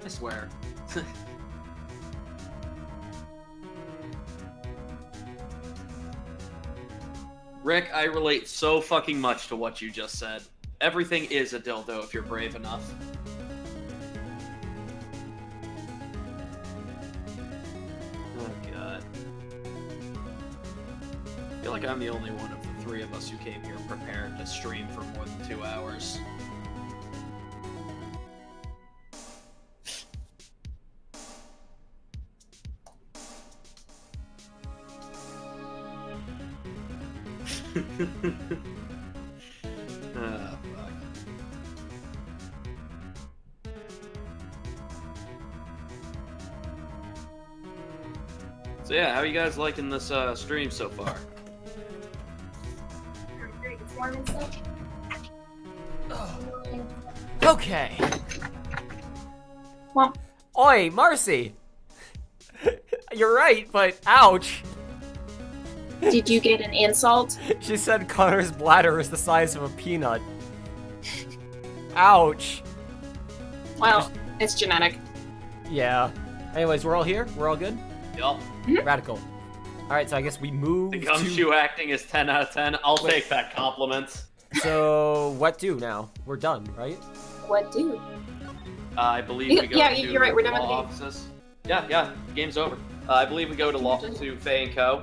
I swear. Rick, I relate so fucking much to what you just said. Everything is a dildo if you're brave enough. Oh god. I feel like I'm the only one of the three of us who came here prepared to stream for more than 2 hours. Ah, fuck. So yeah, how are you guys liking this stream so far? Okay. Well, Oi, Marcy. You're right, but ouch. did you get an insult? She said Connor's bladder is the size of a peanut. Ouch. Well, it's genetic. Yeah. Anyways, we're all here? We're all good? Yup. Radical. Alright, so I guess we move The to... gumshoe acting is 10 out of 10. I'll take that compliment. So, what do now? We're done, right? What do? I believe we go Yeah, to you're right, we're done with the law game. offices. Yeah, the game's over. I believe we go to Fey and Co.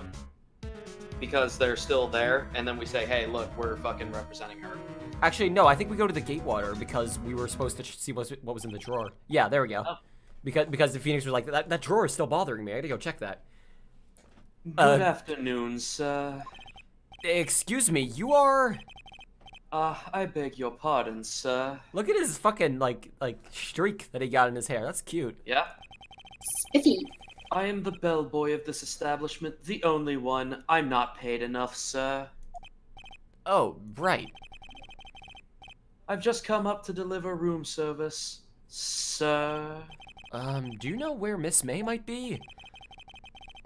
because they're still there, and then we say, hey, look, we're fucking representing her. Actually, no, I think we go to the Gatewater because we were supposed to see what was in the drawer. Yeah, there we go. Oh. Because the Phoenix was like, that drawer is still bothering me. I gotta go check that. Good afternoon, sir. Excuse me, you are... I beg your pardon, sir. Look at his fucking, like streak that he got in his hair. That's cute. Yeah? Spiffy. I am the bellboy of this establishment, the only one. I'm not paid enough, sir. Oh, right. I've just come up to deliver room service, sir. Do you know where Miss May might be?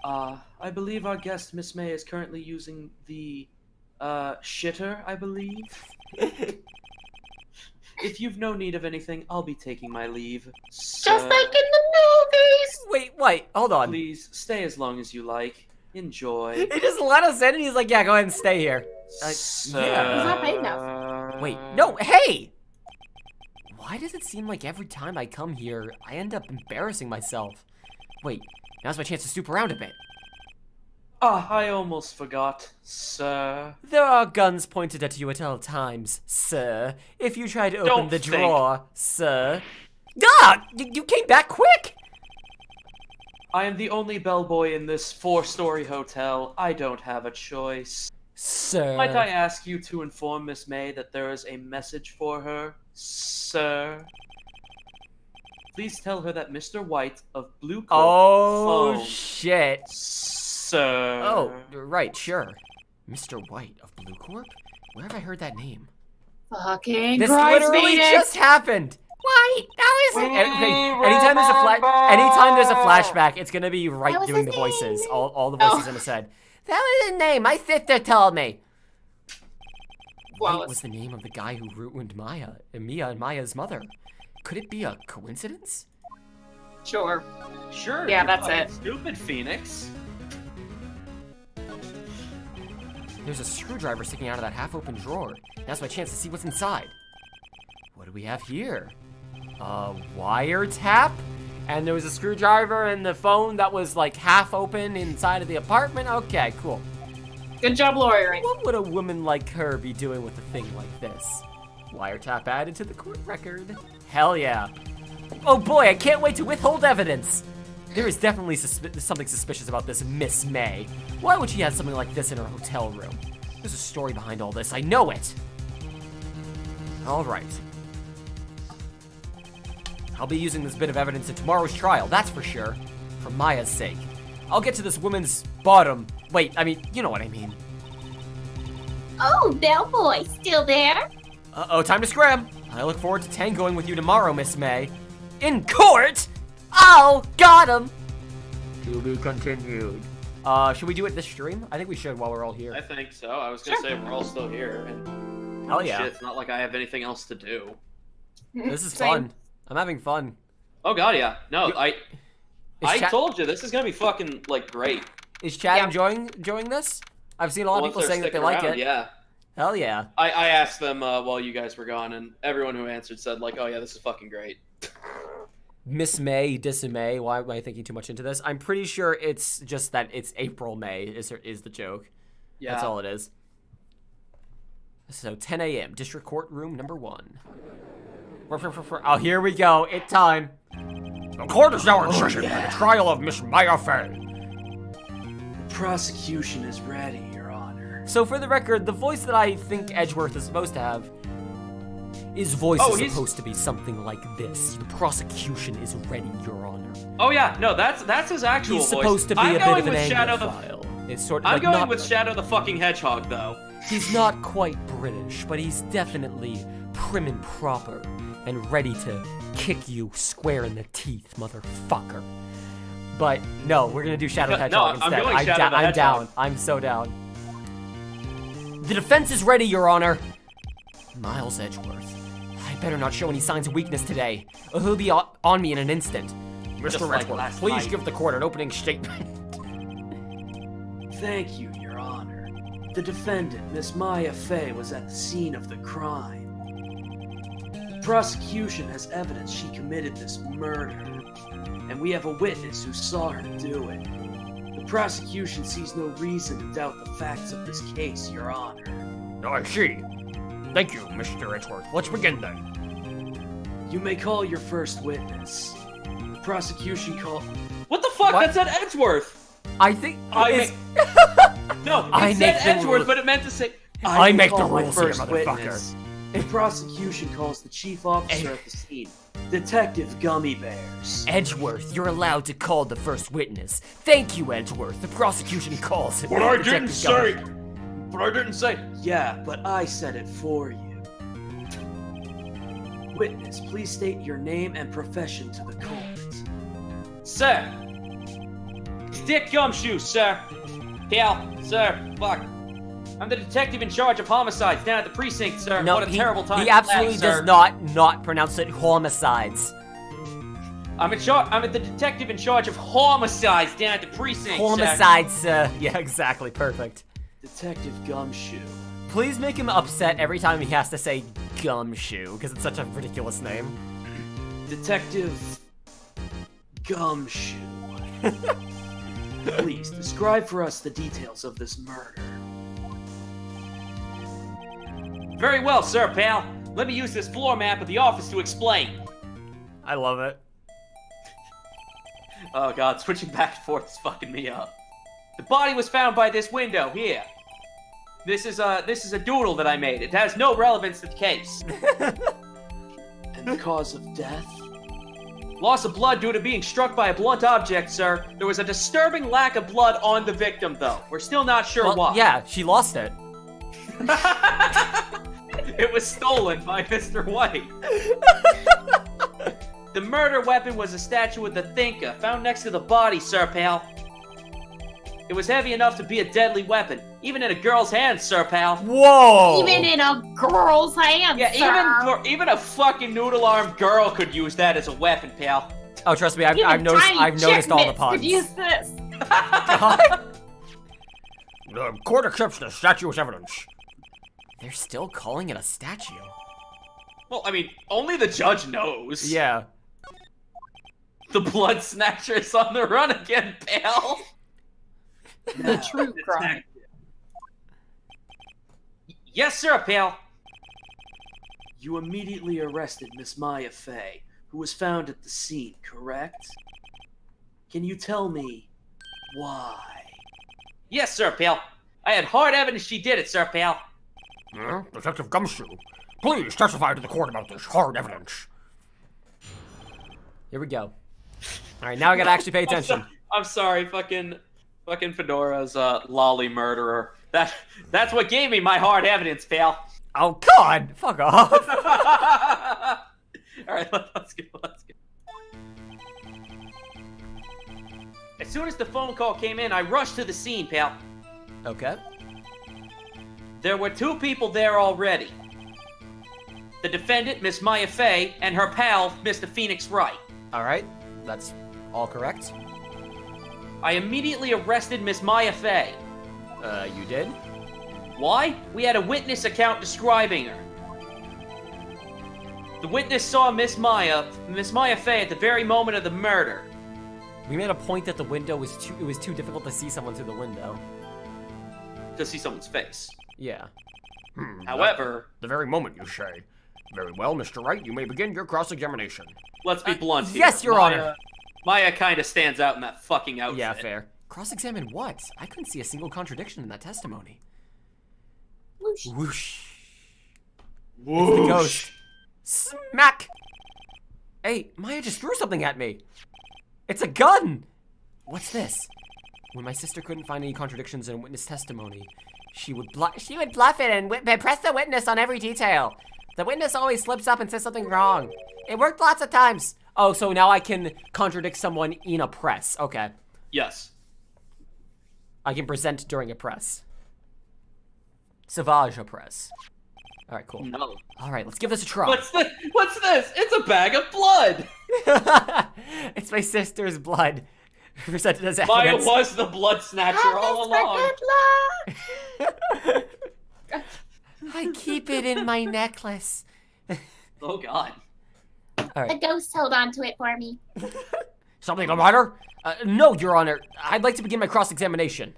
I believe our guest, Miss May, is currently using the, shitter, I believe. If you've no need of anything, I'll be taking my leave, sir. Just like in the movies. Wait, hold on. Please, stay as long as you like. Enjoy. He just let us in and he's like, yeah, go ahead and stay here. Sir. yeah. He's not paid enough. Wait, no, hey! Why does it seem like every time I come here, I end up embarrassing myself? Wait, now's my chance to snoop around a bit. I almost forgot, sir. There are guns pointed at you at all times, sir. If you try to open Don't the think. drawer, sir. Ah! You came back quick! I am the only bellboy in this 4-story hotel. I don't have a choice. Sir. Might I ask you to inform Miss May that there is a message for her, sir? Please tell her that Mr. White of Blue Coat Oh, phoned, shit. sir. Oh, right, sure. Mr. White of Blue Corp? Where have I heard that name? Fucking This Christ, literally Phoenix. just happened. White, that was anytime there's a flashback, it's gonna be That Wright was doing the his voices. name. All the voices in his head. That was his name. My sister told me. White Flawless. was the name of the guy who ruined Mia and Maya's mother. Could it be a coincidence? Sure. Sure. Yeah, you're that's fucking it. Stupid Phoenix. There's a screwdriver sticking out of that half-open drawer. Now's my chance to see what's inside. What do we have here? A wiretap? And there was a screwdriver and the phone that was like half open inside of the apartment? Okay, cool. Good job lawyering. What would a woman like her be doing with a thing like this? Wiretap added to the court record. Hell yeah. Oh boy, I can't wait to withhold evidence. There is definitely something suspicious about this Miss May. Why would she have something like this in her hotel room? There's a story behind all this, I know it. All right. I'll be using this bit of evidence in tomorrow's trial, that's for sure. For Maya's sake. I'll get to this woman's bottom. Wait, I mean, you know what I mean. Oh, bellboy, still there? Uh-oh, time to scram. I look forward to tangoing with you tomorrow, Miss May. In court? Oh, got him. To be continued. Should we do it this stream? I think we should while we're all here. I think so. I was gonna say we're all still here, and Hell yeah. shit, it's not like I have anything else to do. This is Same. fun. I'm having fun. Oh god, yeah. No, Is I chat- told you this is gonna be fucking like great. Is Chad Yeah. enjoying this? I've seen a lot of Once people they're saying that they sticking like around, it. Yeah. Hell yeah. I asked them while you guys were gone, and everyone who answered said like, "Oh yeah, this is fucking great." Miss May, May. Why am I thinking too much into this? I'm pretty sure it's just that it's April May is the joke. Yeah. That's all it is. So 10 a.m. District Court Room number 1. Oh, here we go. It's time. The court is now in session for the trial of Miss Mia Fey. Prosecution is ready, Your Honor. So for the record, the voice that I think Edgeworth is supposed to have, his voice Oh, is he's- supposed to be something like this. The prosecution is ready, Your Honor. Oh yeah, no, that's his actual He's voice. supposed to be I'm a bit going of an with Shadow the. Anglophile. It's sort of I'm like going not, with Shadow the fucking Hedgehog though. He's not quite British, but he's definitely prim and proper and ready to kick you square in the teeth, motherfucker. But no, we're gonna do Shadow the No, Hedgehog I'm instead. going Shadow the I'm Hedgehog. down. I'm so down. The defense is ready, Your Honor. Miles Edgeworth. I better not show any signs of weakness today, or he'll be on me in an instant. Just Mr. like Edgeworth, last please night. give the court an opening statement. Thank you, Your Honor. The defendant, Miss Mia Fey, was at the scene of the crime. The prosecution has evidence she committed this murder, and we have a witness who saw her do it. The prosecution sees no reason to doubt the facts of this case, Your Honor. I see. Thank you, Mr. Edgeworth. Let's begin then. You may call your first witness. The prosecution call... What the fuck? What? That said Edgeworth! I think No, I it make said the Edgeworth, rules. but it meant to say... I may make the call my rules here, first motherfucker. witness. The prosecution calls the chief officer at the scene, Detective Gummy Bears. Edgeworth, you're allowed to call the first witness. Thank you, Edgeworth. The prosecution calls him. But I Detective didn't say... Gummy. But I didn't say... Yeah, but I said it for you. Witness, please state your name and profession to the court. Sir. Stick Gumshoe, sir. Pal, sir. Fuck. I'm the detective in charge of homicides down at the precinct, sir. No, what a terrible time. he for absolutely that, sir. does not pronounce it homicides. I'm the detective in charge of homicides down at the precinct, Homicides, yeah, exactly, perfect. Detective Gumshoe. Please make him upset every time he has to say Gumshoe, because it's such a ridiculous name. Detective Gumshoe. Please describe for us the details of this murder. Very well, sir, pal. Let me use this floor map of the office to explain. I love it. Oh god, switching back and forth is fucking me up. The body was found by this window here. This is a doodle that I made. It has no relevance to the case. And the cause of death? Loss of blood due to being struck by a blunt object, sir. There was a disturbing lack of blood on the victim, though. We're still not sure Well, why. yeah, she lost it. It was stolen by Mr. White. The murder weapon was a statue of the Thinker, found next to the body, sir, pal. It was heavy enough to be a deadly weapon, even in a girl's hands, sir, pal. Whoa! Even in a girl's hands, Yeah, sir. even a fucking noodle-armed girl could use that as a weapon, pal. Oh, trust me, I've Even noticed. tiny I've noticed all the chick puns. could use this. The court accepts the statue as evidence. They're still calling it a statue. Well, I mean, only the judge knows. Yeah. The blood snatcher's on the run again, pal. The true crime. Yes, sir, pal. You immediately arrested Miss Mia Fey, who was found at the scene, correct? Can you tell me why? Yes, sir, pal. I had hard evidence she did it, sir, pal. Detective Gumshoe, please testify to the court about this hard evidence. Here we go. All right, now I gotta actually pay attention. I'm sorry, fucking Fedora's lolly murderer. That's what gave me my hard evidence, pal. Oh God! Fuck off. All right, let's go. As soon as the phone call came in, I rushed to the scene, pal. Okay. There were two people there already. The defendant, Miss Mia Fey, and her pal, Mr. Phoenix Wright. All right, that's all correct. I immediately arrested Miss Mia Fey. You did? Why? We had a witness account describing her. The witness saw Miss Mia Fey at the very moment of the murder. We made a point that the window was too difficult to see someone through the window. To see someone's face. Yeah. However, The very moment, you say. Very well, Mr. Wright, you may begin your cross-examination. let's be blunt here. yes, Your Honor. Maya kind of stands out in that fucking outfit. Yeah, fair. Cross-examine what? I couldn't see a single contradiction in that testimony. Whoosh. Whoosh. Whoosh. It's the ghost. Smack! Hey, Maya just threw something at me. It's a gun! What's this? When my sister couldn't find any contradictions in witness testimony, she would bluff it and press the witness on every detail. The witness always slips up and says something wrong. It worked lots of times. Oh, so now I can contradict someone in a press. Okay. Yes. I can present during a press. Savage a press. All right, cool. No. All right, let's give this a try. What's this? It's a bag of blood. It's my sister's blood. presented as Maya evidence. was the blood snatcher all along. I keep it in my necklace. Oh God. The ghost held on to it for me. Something the matter? No, Your Honor. I'd like to begin my cross-examination.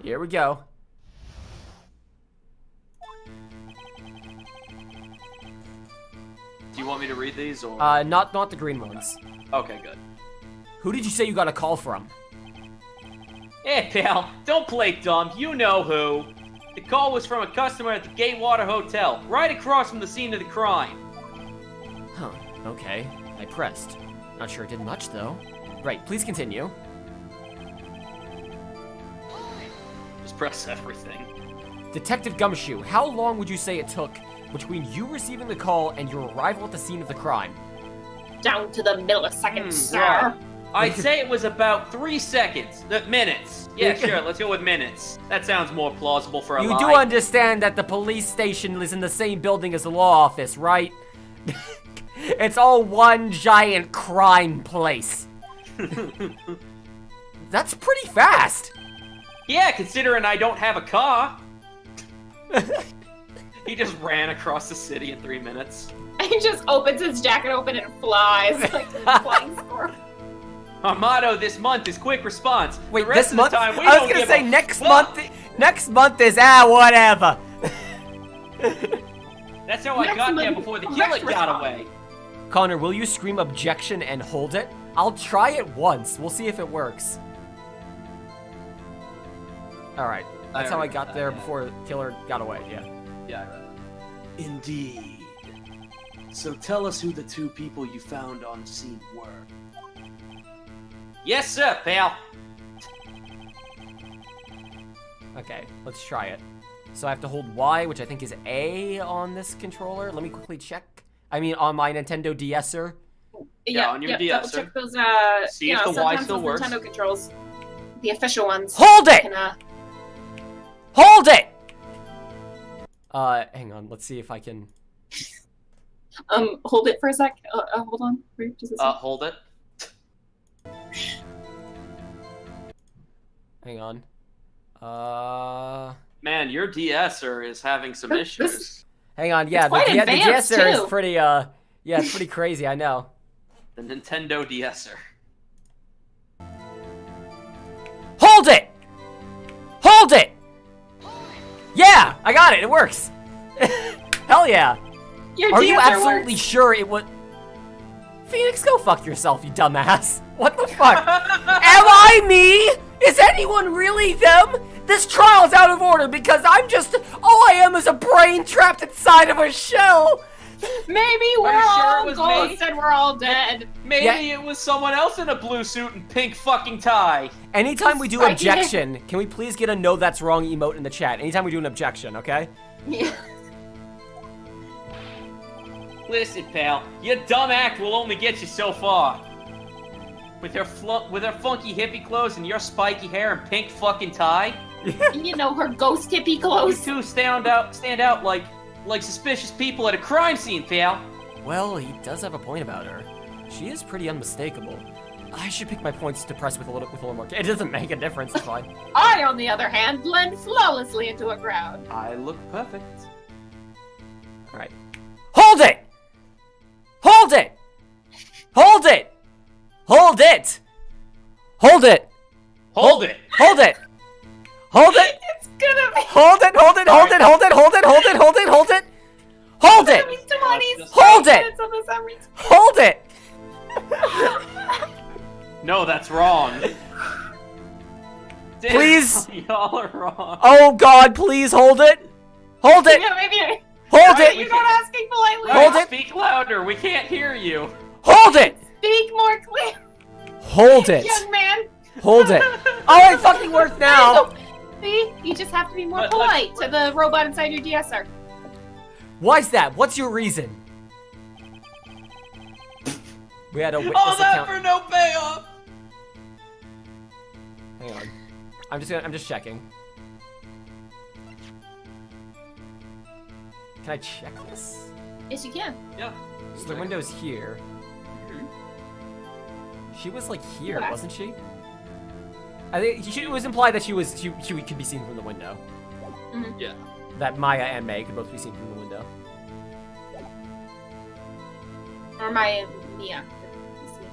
Here we go. Do you want me to read these or? Not the green ones. Okay, good. Who did you say you got a call from? Hey, pal, don't play dumb. You know who. The call was from a customer at the Gatewater Hotel, right across from the scene of the crime. Huh, okay. I pressed. Not sure it did much, though. Right, please continue. Just press everything. Detective Gumshoe, how long would you say it took between you receiving the call and your arrival at the scene of the crime? Down to the millisecond, sir. Right. I'd say it was about 3 seconds. Minutes. Yeah, sure, let's go with minutes. That sounds more plausible for a You lie. do understand that the police station is in the same building as the law office, right? It's all one giant crime place. That's pretty fast. Yeah, considering I don't have a car. He just ran across the city in 3 minutes. He just opens his jacket open and flies like a flying squirrel. Our motto this month is quick response. Wait, the rest this month? Of the time, we I was don't gonna give say a next fuck. month. Next month is whatever. That's how I Next got there month, before the next killer got response. away. Connor, will you scream objection and hold it? I'll try it once. We'll see if it works. All right. That's how I got there before the killer got away. Yeah. Yeah, I read it. Indeed. So tell us who the 2 people you found on scene were. Yes, sir, pal. Okay, let's try it. So I have to hold Y, which I think is A on this controller. Let me quickly check. I mean, on my Nintendo DSer. Yeah, on your DS, Double check sir. those. See if the Y sometimes still those works. Nintendo controls, the official ones. Hold it! Can, Hold it! Hang on. Let's see if I can. hold it for a sec. Hold on. Where does it say? Hold it. Hang on. Man, your DSer is having some issues. Hang on. Yeah, It's quite the advanced, DSer is too. pretty. Yeah, it's pretty crazy. I know. The Nintendo DSer. Hold it! Hold it! Yeah, I got it. It works. Hell yeah. Your Are you DSer absolutely works. sure it was? Phoenix, go fuck yourself, you dumbass. What the fuck? Am I me? Is anyone really them? This trial's out of order because I'm just. All I am is a brain trapped inside of a shell. Maybe we're you sure all it was ghosts me? and we're all dead. Maybe Yeah. it was someone else in a blue suit and pink fucking tie. Anytime we do Spiky objection, can we please get a no that's wrong emote in the chat? Anytime we do an objection, okay? Yeah. Listen, pal, your dumb act will only get you so far. With her funky hippie clothes and your spiky hair and pink fucking tie, You know, her ghost hippie you clothes. two stand out like suspicious people at a crime scene, pal. Well, he does have a point about her. She is pretty unmistakable. I should pick my points to press with a little more. It doesn't make a difference. It's fine. I, on the other hand, blend flawlessly into a crowd. I look perfect. All right. Hold it! Hold it! Hold it! Hold it! Hold it! Hold it. Hold it! Hold it! It's gonna be. Hold it! Hold it! Hold it! Hold it! Hold it! Hold it! Hold it! Hold it! Hold it! 20 Hold it! minutes of this every time. Hold it! No, that's wrong. Damn, Please. y'all are wrong. Oh God! Please hold it! Hold it! Yeah, maybe. Hold Alright, it! You're not asking politely. Hold it. Speak louder. We can't hear you. Hold it! Speak more clear, Hold it! young man. Hold it! Oh, it fucking worked now! See, you just have to be more Let's- polite to the robot inside your DSR. Why's that? What's your reason? We had a witness All that account. for no payoff. Hang on. I'm just checking. Can I check this? Yes, you can. Yeah. So the window's here. She was like here, Okay. wasn't she? I think it was implied that she could be seen from the window. Yeah. That Maya and May could both be seen from the window. Or Maya, Mia.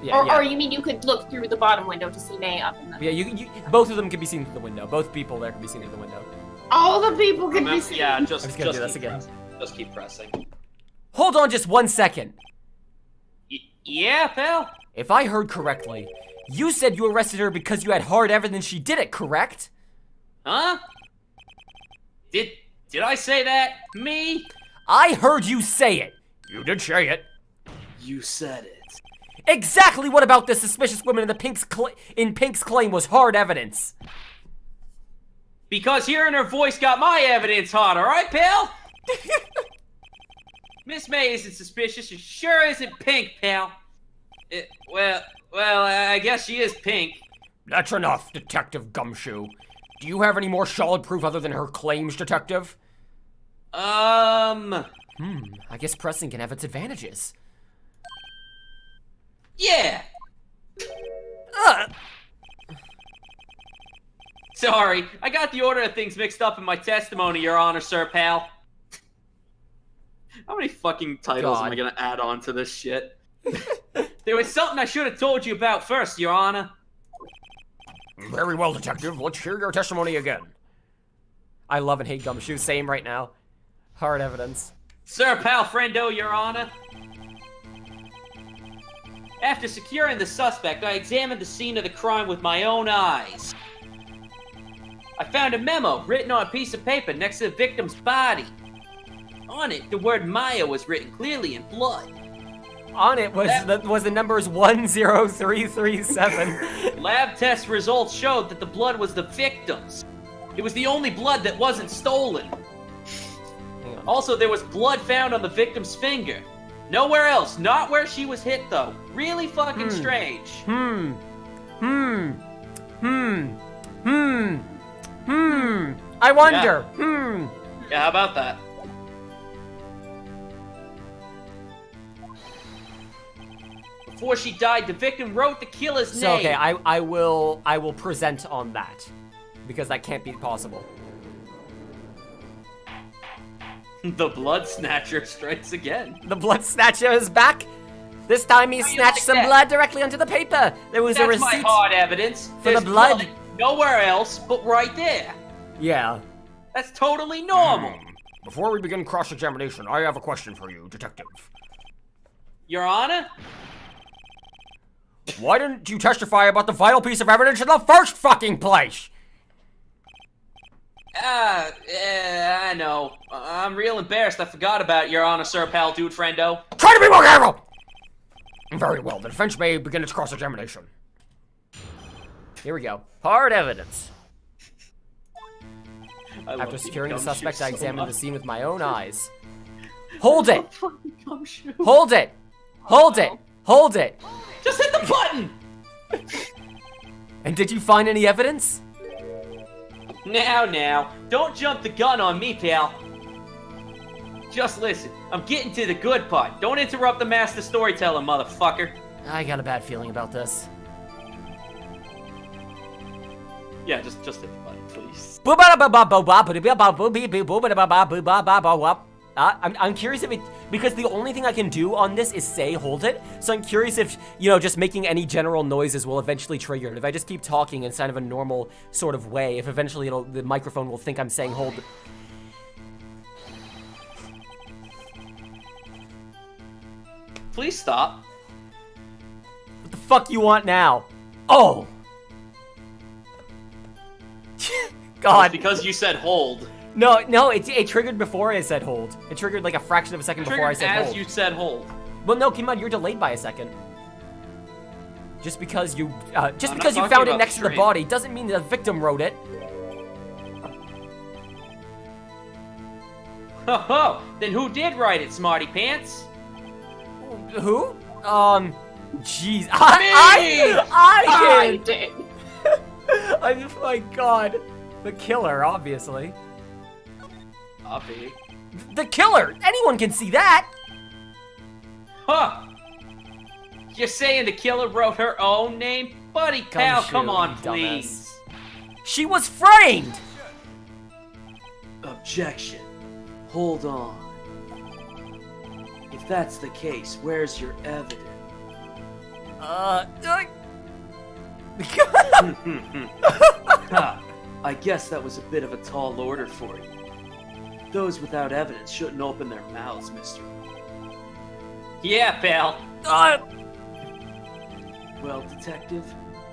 Yeah, Or you mean you could look through the bottom window to see May up in the... Yeah, you both of them could be seen through the window. Both people there could be seen through the window. All the people could be seen. Yeah, just I'm just gonna do this keep again. pressing. Just keep pressing. Hold on just 1 second. Yeah, pal. If I heard correctly, you said you arrested her because you had hard evidence she did it, correct? Huh? Did I say that? Me? I heard you say it. You did say it. You said it. Exactly what about the suspicious women in the Pink's claim was hard evidence? Because hearing her voice got my evidence hot, alright, pal? Miss May isn't suspicious, she sure isn't pink, pal. Well, I guess she is pink. That's enough, Detective Gumshoe. Do you have any more solid proof other than her claims, Detective? I guess pressing can have its advantages. Yeah. Sorry, I got the order of things mixed up in my testimony, Your Honor, Sir Pal. How many fucking titles am I gonna add on to this shit? There was something I should have told you about first, Your Honor. Very well, Detective. Let's hear your testimony again. I love and hate Gumshoe, same right now. Hard evidence. Sir Pal Friendo, Your Honor. After securing the suspect, I examined the scene of the crime with my own eyes. I found a memo written on a piece of paper next to the victim's body. On it, the word Maya was written clearly in blood. On it was the numbers 10337. Lab test results showed that the blood was the victim's. It was the only blood that wasn't stolen. Also, there was blood found on the victim's finger. Nowhere else, not where she was hit though. Really fucking strange. I wonder. Yeah, how about that? Before she died, the victim wrote the killer's So name. okay, I will present on that. Because that can't be possible. The blood snatcher strikes again. The blood snatcher is back. This time he How you snatched like some that? blood directly onto the paper. There was a That's my receipt. hard evidence. for the There's blood. nowhere else but right there. Yeah. That's totally normal. Before we begin cross-examination, I have a question for you, Detective. Your Honor? Why didn't you testify about the vital piece of evidence in the first fucking place? I know. I'm real embarrassed. I forgot about it, Your Honor, Sir Pal, Dude Friendo. Try to be more careful! Very well, the defense may begin its cross-examination. Here we go. Hard evidence. I love After the securing the gumshoe suspect, I so examined the much. scene with my own eyes. Hold it! Fucking gumshoe. Hold it! Hold it! Hold it! Just hit the button! And did you find any evidence? Now, don't jump the gun on me, pal. Just listen, I'm getting to the good part. Don't interrupt the master storyteller, motherfucker. I got a bad feeling about this. Yeah, just hit the button, please. I'm curious if it, because the only thing I can do on this is say hold it, so I'm curious if, you know, just making any general noises will eventually trigger it. If I just keep talking inside of a normal sort of way, if eventually the microphone will think I'm saying hold it. Please stop. What the fuck you want now? Oh! God. Because you said hold. No, it triggered before I said hold. It triggered like a fraction of a second before I Triggered said as hold. you said hold. Well, no, Kimon, you're delayed by a second. Just because you, I'm not found talking it about next to the stream. body doesn't mean the victim wrote it. Ho ho! Then who did write it, Smarty Pants? Who? Jeez. Me! I did! did. Oh my god. The killer, obviously. Uppy. The killer! Anyone can see that! Huh! You're saying the killer wrote her own name? Buddy, pal, Gumshoe, come on, you please. She was framed! Objection. Hold on. If that's the case, where's your evidence? Ha, I guess that was a bit of a tall order for you. Those without evidence shouldn't open their mouths, mister. Yeah, pal. Well, detective,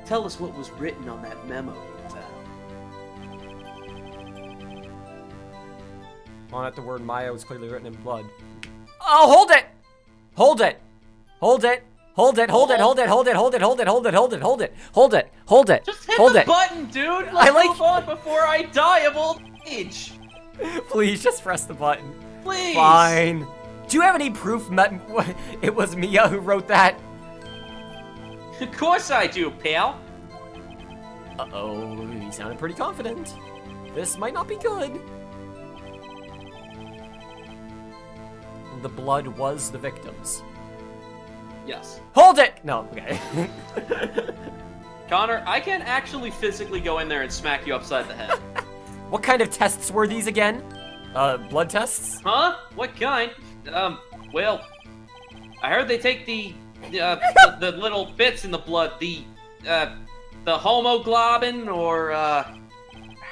tell us what was written on that memo you found. On it, the word Maya was clearly written in blood. Oh, hold it! Hold it! Hold it! Hold it, hold it, hold it, hold it, hold it, hold it, hold it, hold it, hold it, hold it, hold it, Just hit hold the it. button, dude! Let's move on before I die of old age! Please, just press the button. Please! Fine. Do you have any proof it was Mia who wrote that? Of course I do, pal! Uh-oh, he sounded pretty confident. This might not be good. The blood was the victim's. Yes. Hold it! No, okay. Connor, I can actually physically go in there and smack you upside the head. What kind of tests were these again? Blood tests? Huh? What kind? Well, I heard they take the little bits in the blood, the homoglobin or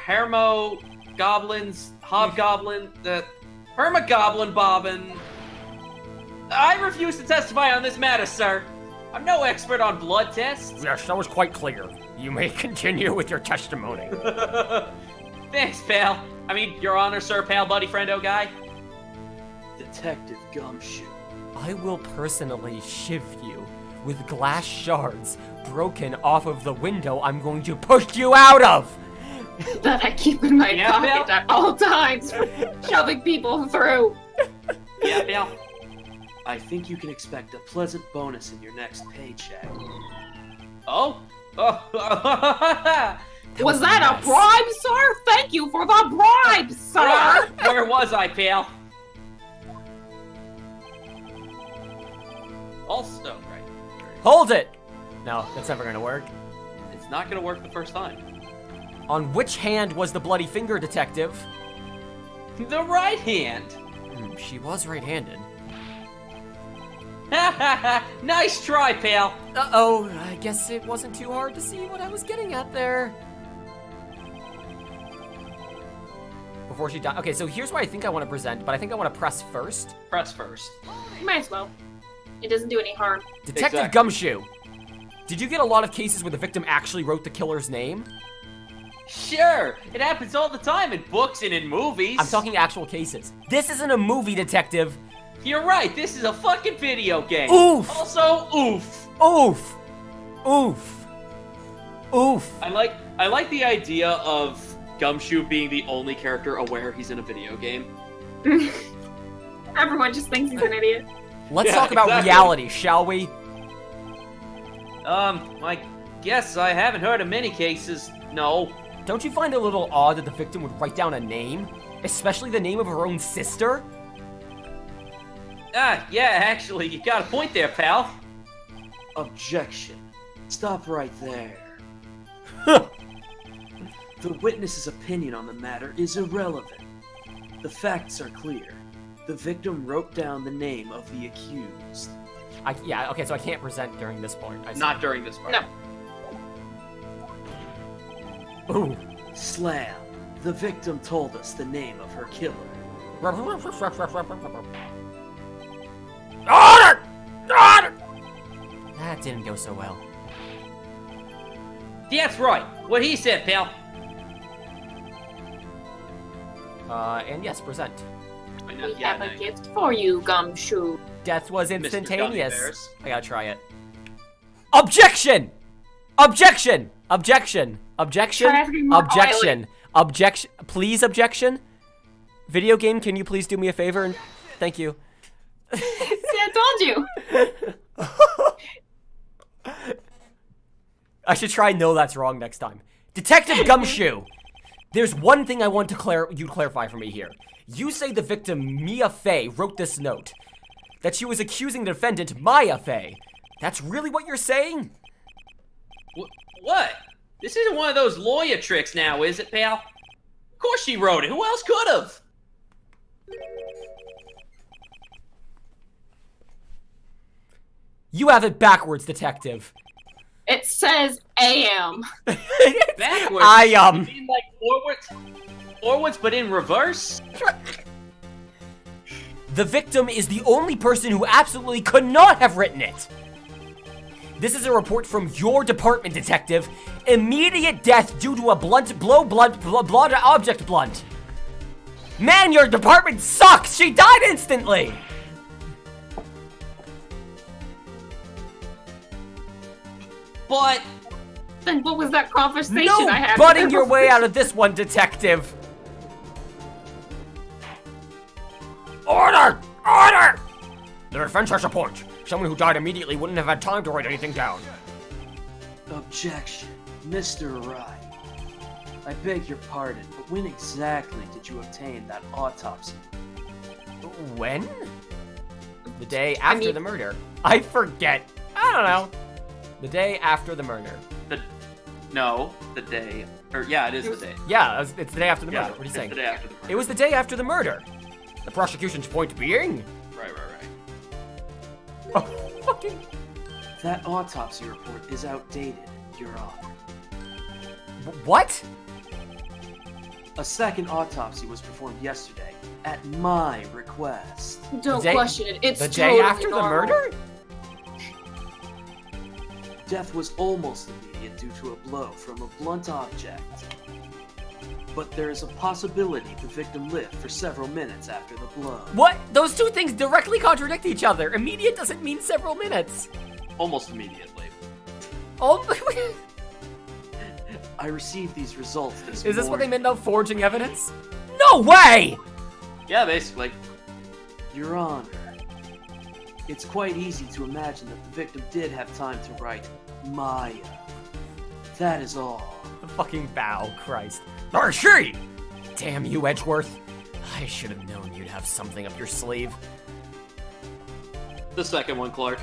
hermogoblins, hobgoblin, the hermogoblin bobbin. I refuse to testify on this matter, sir. I'm no expert on blood tests. Yes, that was quite clear. You may continue with your testimony. Thanks, pal. I mean, your honor, sir, pal, buddy, friendo guy. Detective Gumshoe. I will personally shiv you with glass shards broken off of the window I'm going to push you out of! That I keep in my Yeah, pocket pal? at all times for shoving people through. Yeah, pal. I think you can expect a pleasant bonus in your next paycheck. Oh? Was that a bribe, sir? Thank you for the bribe, sir! Where was I, pal? Also, right. Hold it! No, that's never gonna work. It's not gonna work the first time. On which hand was the bloody finger, detective? The right hand. She was right-handed. Nice try, pal. Uh-oh, I guess it wasn't too hard to see what I was getting at there. Before she died. Okay, so here's what I think I want to present, but I think I want to press first. Press first. Might as well. It doesn't do any harm. Detective Exactly. Gumshoe, did you get a lot of cases where the victim actually wrote the killer's name? Sure, it happens all the time in books and in movies. I'm talking actual cases. This isn't a movie, detective. You're right, this is a fucking video game. Oof. Also, oof. Oof. Oof. Oof. I like the idea of Gumshoe being the only character aware he's in a video game. Everyone just thinks he's an idiot. Let's Yeah, talk about exactly. reality, shall we? I guess I haven't heard of many cases, no. Don't you find it a little odd that the victim would write down a name? Especially the name of her own sister? Yeah, actually, you got a point there, pal. Objection. Stop right there. The witness's opinion on the matter is irrelevant. The facts are clear. The victim wrote down the name of the accused. Yeah, okay, so I can't present during this point. I see. Not during this part. No. Ooh. Slam. The victim told us the name of her killer. Order! Order! That didn't go so well. That's right. What he said, pal. And yes, present. We have a gift for you, Gumshoe. Death was Mr. Gummy instantaneous. Bears. I gotta try it. Objection! Objection! Objection! Objection! Try asking more Objection! Objection! Please, objection! Video game, can you please do me a favor? And thank you. See, I told you. I should try no that's wrong next time. Detective Gumshoe! There's one thing I want to you clarify for me here. You say the victim, Mia Fey, wrote this note. That she was accusing the defendant, Mia Fey, That's really what you're saying? What? This isn't one of those lawyer tricks now, is it, pal? Of course she wrote it. Who else could have? You have it backwards, detective. It says AM. Backwards? You mean like forwards? Forwards, but in reverse? The victim is the only person who absolutely could not have written it. This is a report from your department, detective. Immediate death due to a blunt object blunt. Man, your department sucks! She died instantly! But Then what was that conversation No I had? butting your way out of this one, detective. Order! Order! The defense has a point. Someone who died immediately wouldn't have had time to write anything down. objection, Mr. Wright. I beg your pardon, but when exactly did you obtain that autopsy? When? The day after the murder. I forget. I don't know. The day after the murder. The day. Yeah, it is the day. Yeah, it's the day after the Yeah, murder. What are you it's saying? the day after the murder. It was the day after the murder. The prosecution's point being? Right. Oh, fucking. That autopsy report is outdated, Your Honor. What? A second autopsy was performed yesterday, at my request. Don't The day- question it. It's The day totally after the normal. murder? Death was almost immediate due to a blow from a blunt object. But there is a possibility the victim lived for several minutes after the blow. What? Those two things directly contradict each other. Immediate doesn't mean several minutes. Almost immediately. Oh, I received these results this is this what they morning. meant about forging evidence? No way! Yeah, basically. Your Honor, it's quite easy to imagine that the victim did have time to write Maya. That is all. The fucking bow, Christ. Or she! Damn you, Edgeworth. I should have known you'd have something up your sleeve. The second one, Clark.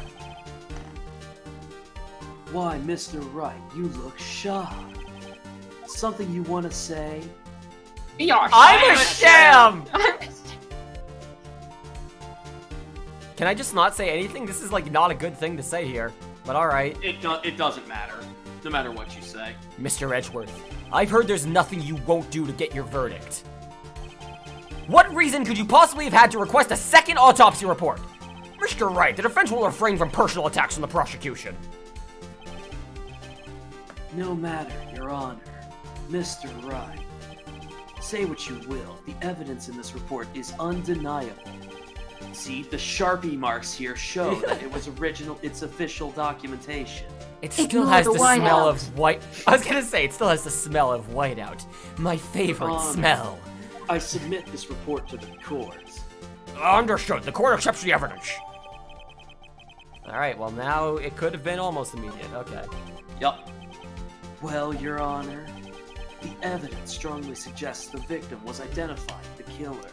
Why, Mr. Wright, you look shocked. Something you want to say? Yeah, I'm a sham! Can I just not say anything? This is like not a good thing to say here. But alright. It doesn't matter, no matter what you say. Mr. Edgeworth, I've heard there's nothing you won't do to get your verdict. What reason could you possibly have had to request a second autopsy report? Mr. Wright, the defense will refrain from personal attacks on the prosecution. No matter, Your Honor. Mr. Wright. Say what you will, the evidence in this report is undeniable. See, the Sharpie marks here show that it was its official documentation. It still Ignore has the the smell whiteout. of white. I was gonna say, it still has the smell of whiteout. My favorite Honor. smell. I submit this report to the court. Understood. The court accepts the evidence. Alright, well now it could have been almost immediate. Okay. Yup. Well, Your Honor, the evidence strongly suggests the victim was identified the killer.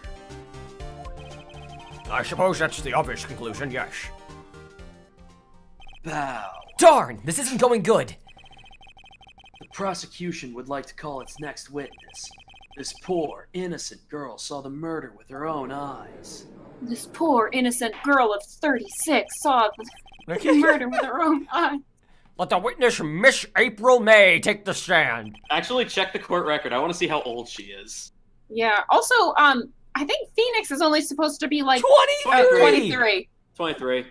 I suppose that's the obvious conclusion, yes. Bow. Darn! This isn't going good! The prosecution would like to call its next witness. This poor, innocent girl saw the murder with her own eyes. This poor innocent girl of 36 saw the murder with her own eyes. Let the witness, Miss April May, take the stand. Actually, check the court record. I want to see how old she is. Yeah. Also, I think Phoenix is only supposed to be like 23! 23. 23.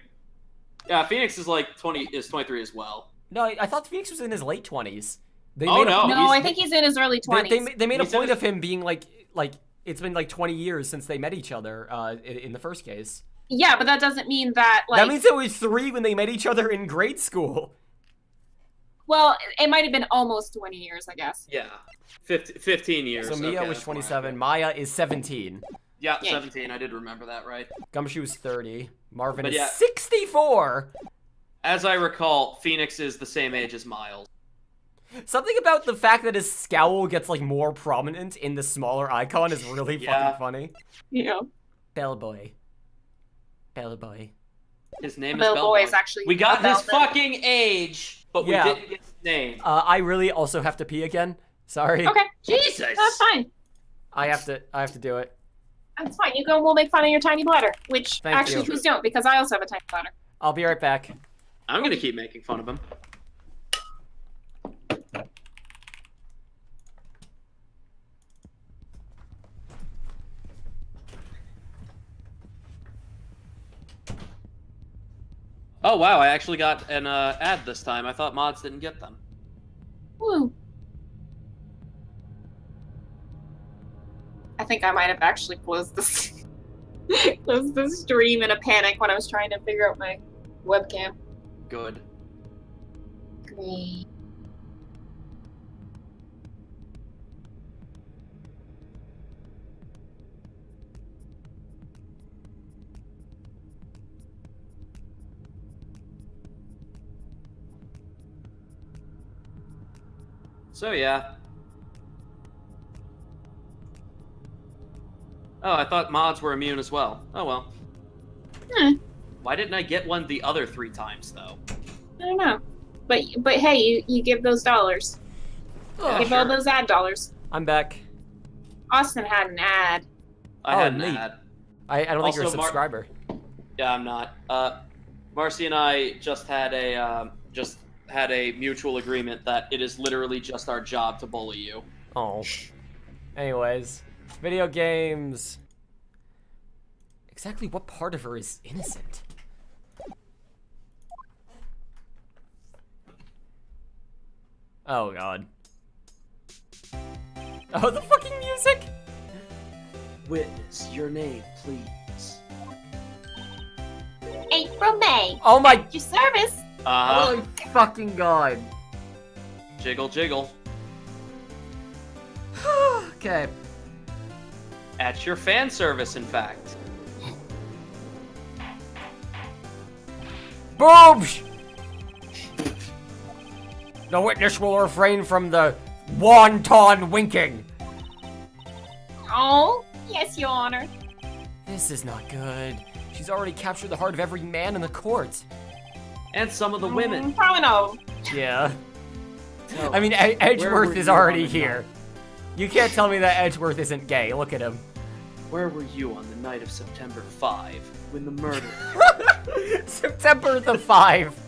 Yeah, Phoenix is like 23 as well. No, I thought Phoenix was in his late 20s. They Oh, made a- no. No, I think he's in his early 20s. They made a He said point it- of him being like it's been like 20 years since they met each other in the first case. Yeah, but that doesn't mean that like. That means it was 3 when they met each other in grade school. Well, it might have been almost 20 years, I guess. Yeah. 15 years. So Mia Okay, was that's fine. 27, Maya is 17, Yeah, Yeah. 17. I did remember that, right? Gumshoe is 30, Marvin But is yeah. 64. As I recall, Phoenix is the same age as Miles. Something about the fact that his scowl gets like more prominent in the smaller icon is really Yeah. fucking funny. Yeah. Bellboy. Bellboy. His name is Bellboy Bellboy. is actually. We got his Velvet. fucking age, but Yeah. we didn't get his name. I really also have to pee again. Sorry. Okay, Jesus. that's fine. I have to do it. That's fine. You go and we'll make fun of your tiny bladder. Which, Thank actually, you. please don't, because I also have a tiny bladder. I'll be right back. I'm gonna keep making fun of him. Oh wow, I actually got an ad this time. I thought mods didn't get them. Woo. I think I might have actually closed this closed the stream in a panic when I was trying to figure out my webcam. Good. Great. So yeah. Oh, I thought mods were immune as well. Oh well. Why didn't I get one the other 3 times though? I don't know. But hey, you give those dollars. Yeah, Give all those ad dollars. I'm back. Austin had an ad. I Oh, had an neat. ad. I don't think you're a Also, subscriber. Yeah, I'm not. Marcy and I just had a mutual agreement that it is literally just our job to bully you. Oh. Anyways, video games. Exactly what part of her is innocent? Oh god. Oh, the fucking music! Witness your name, please. April May. Oh my Your service. Uh-huh. oh fucking god. Jiggle, jiggle. Okay. At your fan service, in fact. Boobs! The witness will refrain from the wanton winking. Oh, yes, Your Honor. This is not good. She's already captured the heart of every man in the court. And some of the women. Probably no. Yeah. Tell I mean, where Edgeworth were is you on already the here. night- You can't tell me that Edgeworth isn't gay. Look at him. Where were you on the night of September 5 when the murder? September the 5.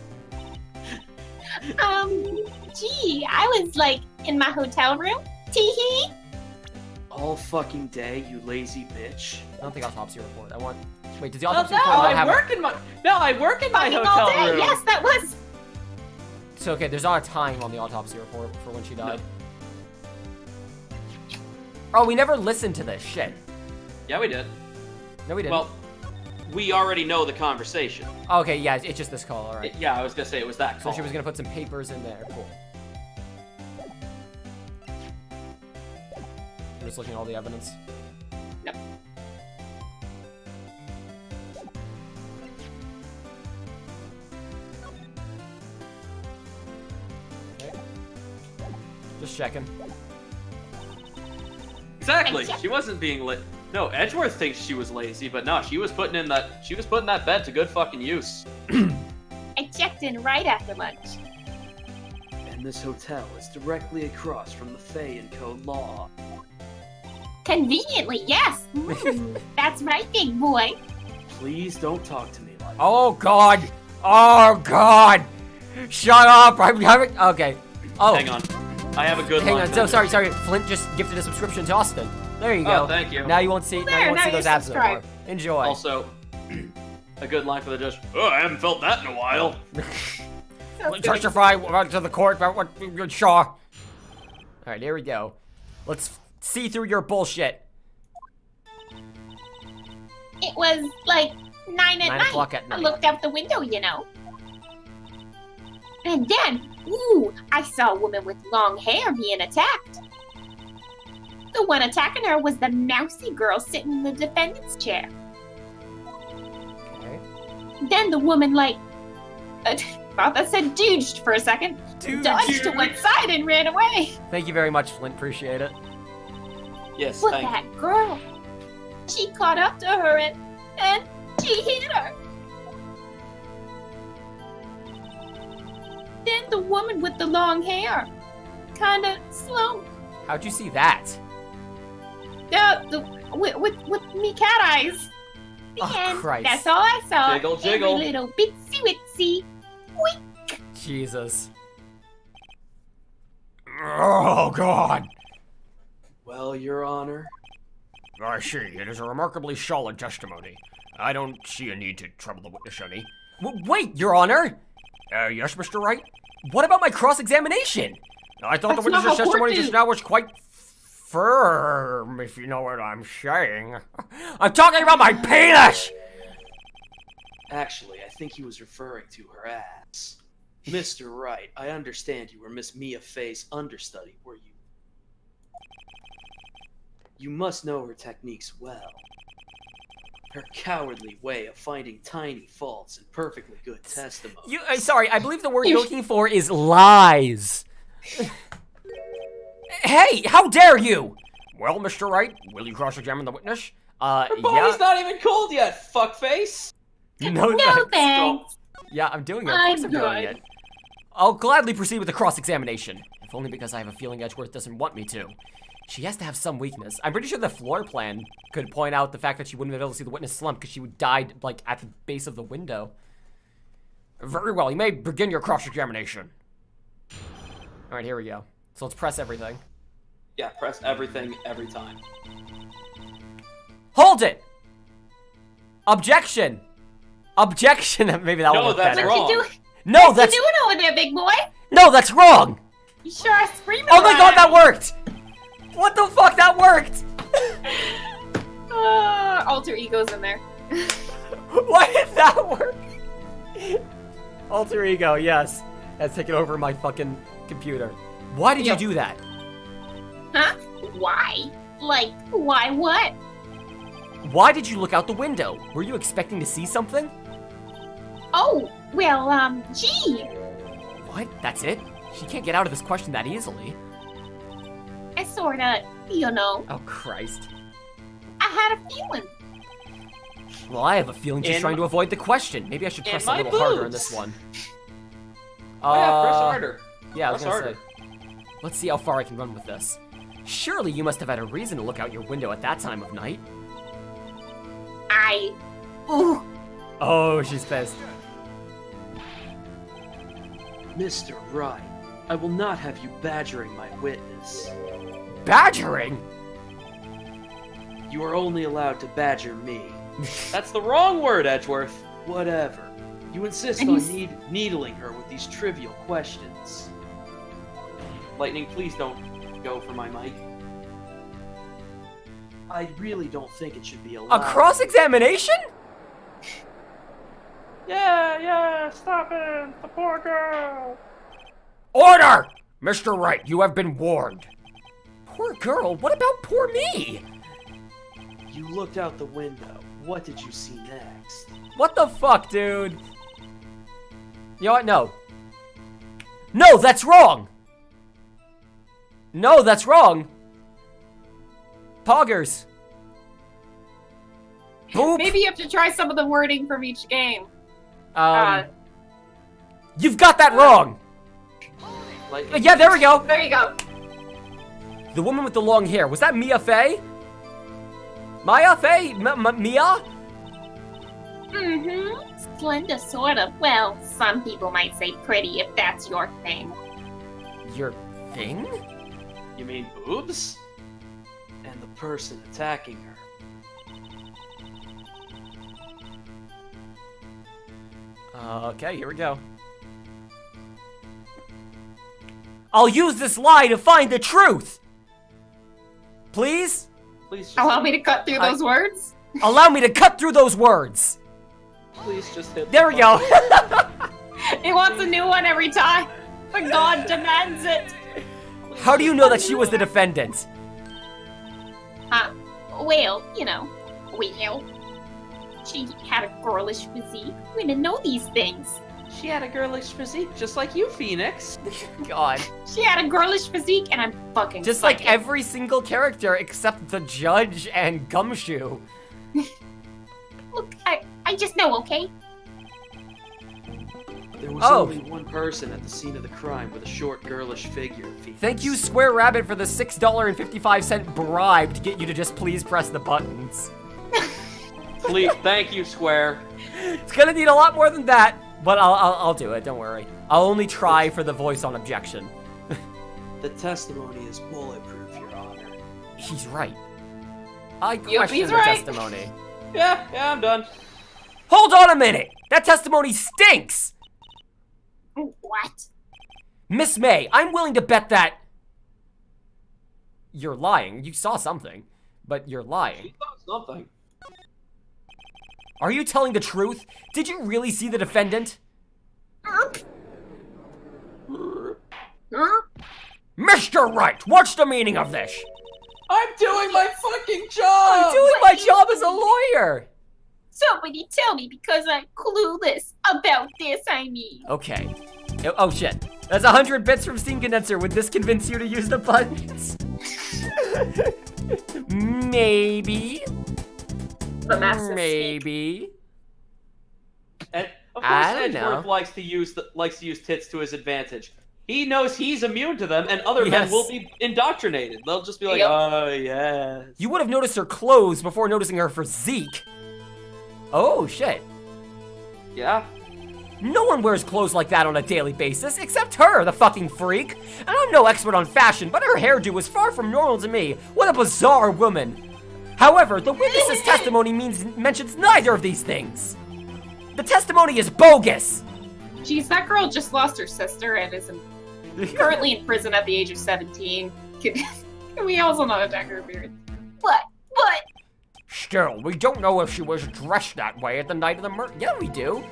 Gee, I was like in my hotel room. Tee-hee. All fucking day, you lazy bitch. I don't think autopsy report. I want. Wait, does the Oh, autopsy no, report not I have? work in my. No, I work in my Fucking hotel all day. room. Yes, that was. So okay, there's not a time on the autopsy report for when she died. Oh, we never listened to this shit. Yeah, we did. No, we didn't. Well, we already know the conversation. Okay, yeah, it's just this call. All right. Yeah, I was gonna say it was that So call. she was gonna put some papers in there. Cool. I'm just looking at all the evidence. Yep. Okay. Just checking. Exactly. She wasn't being lit. No, Edgeworth thinks she was lazy, but no, she was putting in that. She was putting that bed to good fucking use. I checked in right after lunch. And this hotel is directly across from the Fey and Co. law. Conveniently, yes. That's right, big boy. Please don't talk to me like. Oh god! Oh god! Shut up! I'm having. Okay. Oh, Hang on. I have a good hang line. on. So sorry. Flint just gifted a subscription to Austin. There you go. Oh, thank you. Now you won't see. Now you won't Now see you're those abs anymore. subscribed. Enjoy. Also, a good line for the judge. Oh, I haven't felt that in a while. Testify to the court about what you're sure. All right, here we go. Let's see through your bullshit. It was like 9 at 9 night. o'clock at I night. looked out the window, you know. And then, ooh, I saw a woman with long hair being attacked. The one attacking her was the mousy girl sitting in the defendant's chair. Okay. Then the woman, like, thought that said dooged for a second, dodged to one side and ran away. Thank you very much, Flint. Appreciate it. Yes, But thank you. that girl, she caught up to her and she hit her. at the woman with the long hair. Kinda slow. How'd you see that? With me cat eyes. The Oh, end. Christ. That's all I saw. Jiggle, jiggle. Every little bitsy witsy. Jesus. Oh, God. Well, Your Honor. I see. It is a remarkably solid testimony. I don't see a need to trouble the witness any. Wait, Your Honor! Yes, Mr. Wright? What about my cross-examination? I thought That's the not witness's how court testimony do. just now was quite firm, if you know what I'm saying. I'm talking about my penis! Actually, I think he was referring to her ass. Mr. Wright, I understand you were Miss Mia Fey's understudy, were you? You must know her techniques well. Her cowardly way of finding tiny faults in perfectly good testimony. Sorry, I believe the word you're looking for is lies. Hey, how dare you! Well, Mr. Wright, will you cross-examine the witness? Her Yeah. body's not even cold yet, fuckface! No, No thanks. thanks. Yeah, I'm doing it. Of I'm course I'm doing good. it. I'll gladly proceed with the cross-examination, if only because I have a feeling Edgeworth doesn't want me to. She has to have some weakness. I'm pretty sure the floor plan could point out the fact that she wouldn't be able to see the witness slump because she would die, like, at the base of the window. Very well, you may begin your cross-examination. All right, here we go. So let's press everything. Yeah, press everything every time. Hold it! Objection! Objection! Maybe that No, will look that's better. wrong. You do, No, what that's you doing over there, big boy? no, that's wrong! You sure are screaming. Oh my around. god, that worked! What the fuck, that worked! Alter ego's in there. Why did that work? Alter ego, yes. That's taken over my fucking computer. Why did Yep. you do that? Huh? Why? Like, why what? Why did you look out the window? Were you expecting to see something? Oh, well, gee. What? That's it? She can't get out of this question that easily. I sorta, you know, Oh, Christ. I had a feeling. Well, I have a feeling she's In trying to avoid the question. Maybe I should in press a my little harder on boobs. this one. Oh yeah, press harder. Yeah, I was Press gonna harder. say. Let's see how far I can run with this. Surely you must have had a reason to look out your window at that time of night. Ooh, Oh, she's pissed. Mr. Wright, I will not have you badgering my witness. Badgering? You are only allowed to badger me. That's the wrong word, Edgeworth. Whatever. You insist And on you needling her with these trivial questions. Lightning, please don't go for my mic. I really don't think it should be allowed. A cross-examination? Yeah, stop it! The poor girl! Order! Mr. Wright, you have been warned. Poor girl, what about poor me? You looked out the window. What did you see next? What the fuck, dude? You know what? No. No, that's wrong! No, that's wrong! Poggers! Boop! maybe you have to try some of the wording from each game. You've got that wrong! Lightning, Yeah, there we go! There you go. The woman with the long hair, was that Mia Fey? Maya Fey? Mia? Mm-hmm. Slender, sort of. Well, some people might say pretty if that's your thing. Your thing? You mean boobs? And the person attacking her. Okay, here we go. I'll use this lie to find the truth! Please? Please just, Allow me to cut through those words. Allow me to cut through those words! please just hit. There we go! It wants a new one every time. The god demands it. How do you know that she was the defendant? Well, you know, well, she had a girlish physique. Women know these things. She had a girlish physique, just like you, Phoenix. God. She had a girlish physique, and I'm fucking Just like psychic. every single character except the judge and Gumshoe. Look, I just know, okay? There was Oh. only one person at the scene of the crime with a short, girlish figure. Thank you, Square Rabbit, for the $6.55 bribe to get you to just please press the buttons. Please, thank you, Square. It's gonna need a lot more than that, but I'll do it, don't worry. I'll only try for the voice on objection. The testimony is bulletproof, Your Honor. He's right. I Yep, question he's the right. testimony. Yeah, I'm done. Hold on a minute! That testimony stinks! What? Miss May, I'm willing to bet that... You're lying. You saw something, but you're lying. He thought something. Are you telling the truth? Did you really see the defendant? Mr. Wright, what's the meaning of this? I'm doing my fucking job! I'm doing my job as a lawyer! Somebody tell me because I'm clueless about this, I mean. Okay. Oh shit. That's 100 bits from Steam Condenser. Would this convince you to use the buttons? Maybe. The massive Maybe. And of course, I don't Edgeworth know. likes to use tits to his advantage. He knows he's immune to them, and other men Yes. will be indoctrinated. They'll just be like, Yep. "Oh yes." You would have noticed her clothes before noticing her physique. Oh shit. Yeah. No one wears clothes like that on a daily basis, except her, the fucking freak. And I'm no expert on fashion, but her hairdo was far from normal to me. What a bizarre woman. However, the witness's testimony mentions neither of these things. The testimony is bogus. Jeez, that girl just lost her sister and is currently in prison at the age of 17. Can we also not attack her appearance? What? Still, we don't know if she was dressed that way at the night of the murder. Yeah, we do.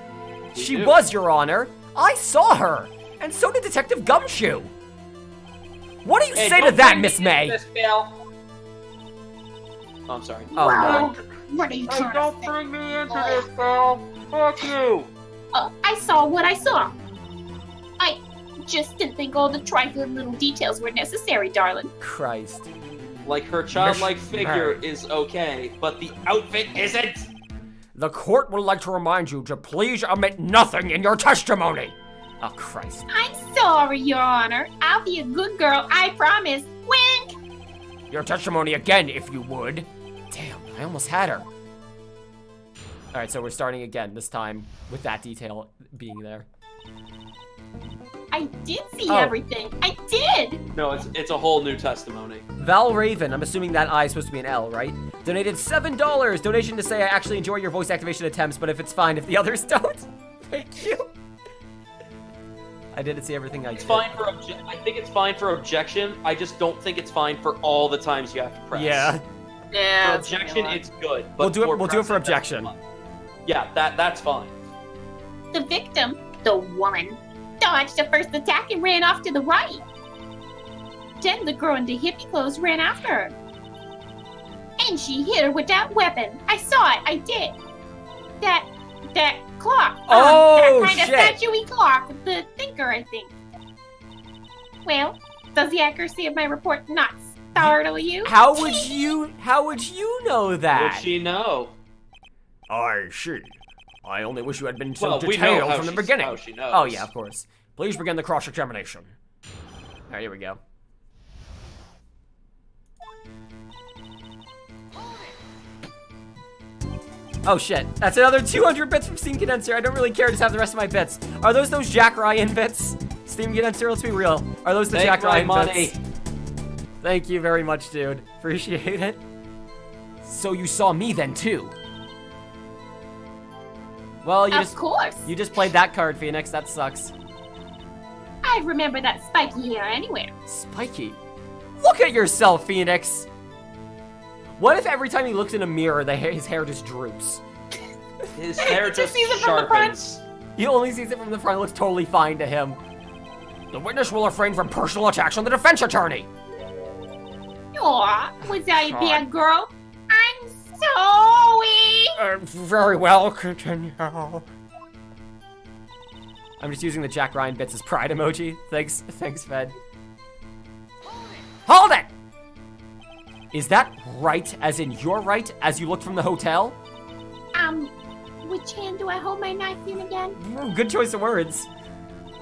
She do. was, Your Honor. I saw her. And so did Detective Gumshoe. What do you Hey, say to don't that, bring Miss me into May? this, Bill. Oh, I'm sorry. Oh, Wow. no. What are you Hey, trying to don't say? bring me into this, Bill. Fuck you. I saw what I saw. I just didn't think all the trifling little details were necessary, darling. Christ. Like her childlike Miss figure May. is okay, but the outfit isn't. The court would like to remind you to please omit nothing in your testimony. Oh, Christ. I'm sorry, Your Honor. I'll be a good girl, I promise. Wink! Your testimony again, if you would. Damn, I almost had her. All right, so we're starting again, this time with that detail being there. I did see Oh. everything. I did! No, it's a whole new testimony. Val Raven, I'm assuming that I is supposed to be an L, right? Donated $7. Donation to say I actually enjoy your voice activation attempts, but if it's fine if the others don't. Thank you. I didn't see everything I It's did. fine for I think it's fine for objection. I just don't think it's fine for all the times you have to press. Yeah. Yeah. For objection, it's good. But We'll do it for pressing, objection. that's fine. Yeah, that's fine. The victim, the woman, dodged the first attack and ran off to the right. Then the girl in the hippie clothes ran after her. And she hit her with that weapon. I saw it, I did. That clock. Oh, that kind shit. of statuey clock. The thinker, I think. Well, does the accuracy of my report not startle you? How would you know that? Would she know? I see. I only wish you had been so Well, we know detailed how from the she's- beginning. how she knows. Oh yeah, of course. Please begin the cross-examination. All right, here we go. Oh shit, that's another 200 bits from Steam Condenser. I don't really care, just have the rest of my bits. Are those Jack Ryan bits? Steam Condenser, let's be real. Are those the Take Jack my Ryan money. bits? Thank you very much, dude. Appreciate it. So you saw me then too? Well, Of course. you just played that card, Phoenix. That sucks. I remember that spiky hair anywhere. Spiky. Look at yourself, Phoenix. What if every time he looks in a mirror, his hair just droops? His hair Just just sees it from the front. sharpens. He only sees it from the front. It looks totally fine to him. The witness will refrain from personal attacks on the defense attorney. Aw, was I a bad girl? I'm sorry. Very well, continue. I'm just using the Jack Ryan bits as pride emoji. Thanks, Fed. Hold it! Is that right, as in your right, as you look from the hotel? Which hand do I hold my knife in again? Good choice of words.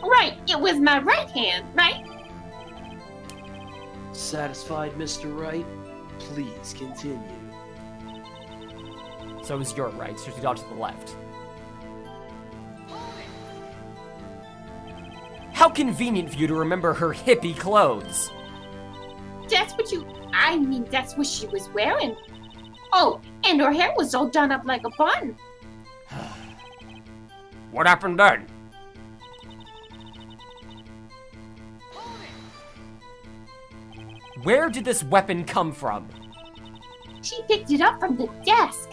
Right, it was my right hand, right? Satisfied, Mr. Wright? Please continue. So it was your right, so you got to the left. How convenient for you to remember her hippie clothes. That's what that's what she was wearing. Oh, and her hair was all done up like a bun. What happened then? Where did this weapon come from? She picked it up from the desk.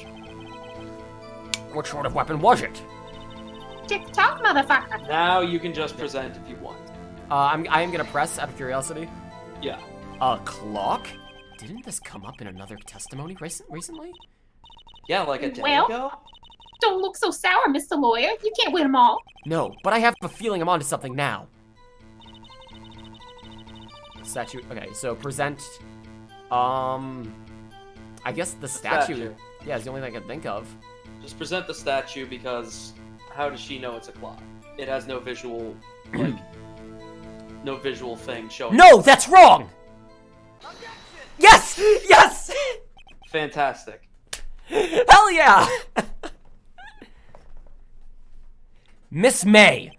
What sort of weapon was it? Tick-tock, motherfucker. Now you can just present if you want. I am gonna press out of curiosity. Yeah. A clock? Didn't this come up in another testimony recently? Yeah, like a day Well- ago? Don't look so sour, Mr. Lawyer. You can't win them all. No, but I have a feeling I'm onto something now. Statue. Okay, so present. I guess the statue. Yeah, is the only thing I can think of. Just present the statue because how does she know it's a clock? It has no visual, like, no visual thing showing. No, that's wrong! Yes! Yes! Fantastic. Hell yeah! Miss May,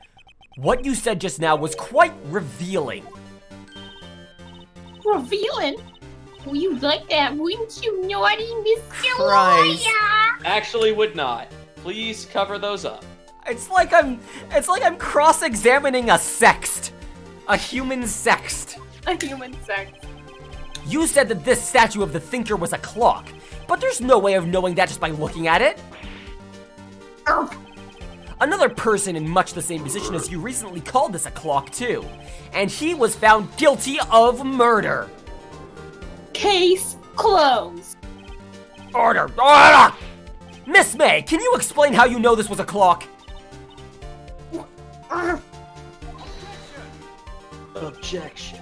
what you said just now was quite revealing. Revealing? Well, you like that, wouldn't you, naughty Mr. Christ. Lawyer? Actually would not. Please cover those up. It's like I'm cross-examining a sext. A human sext. A human sex. You said that this statue of the thinker was a clock, but there's no way of knowing that just by looking at it. Another person in much the same position as you recently called this a clock too, and he was found guilty of murder. Case closed. Order! Order! Miss May, can you explain how you know this was a clock? Objection.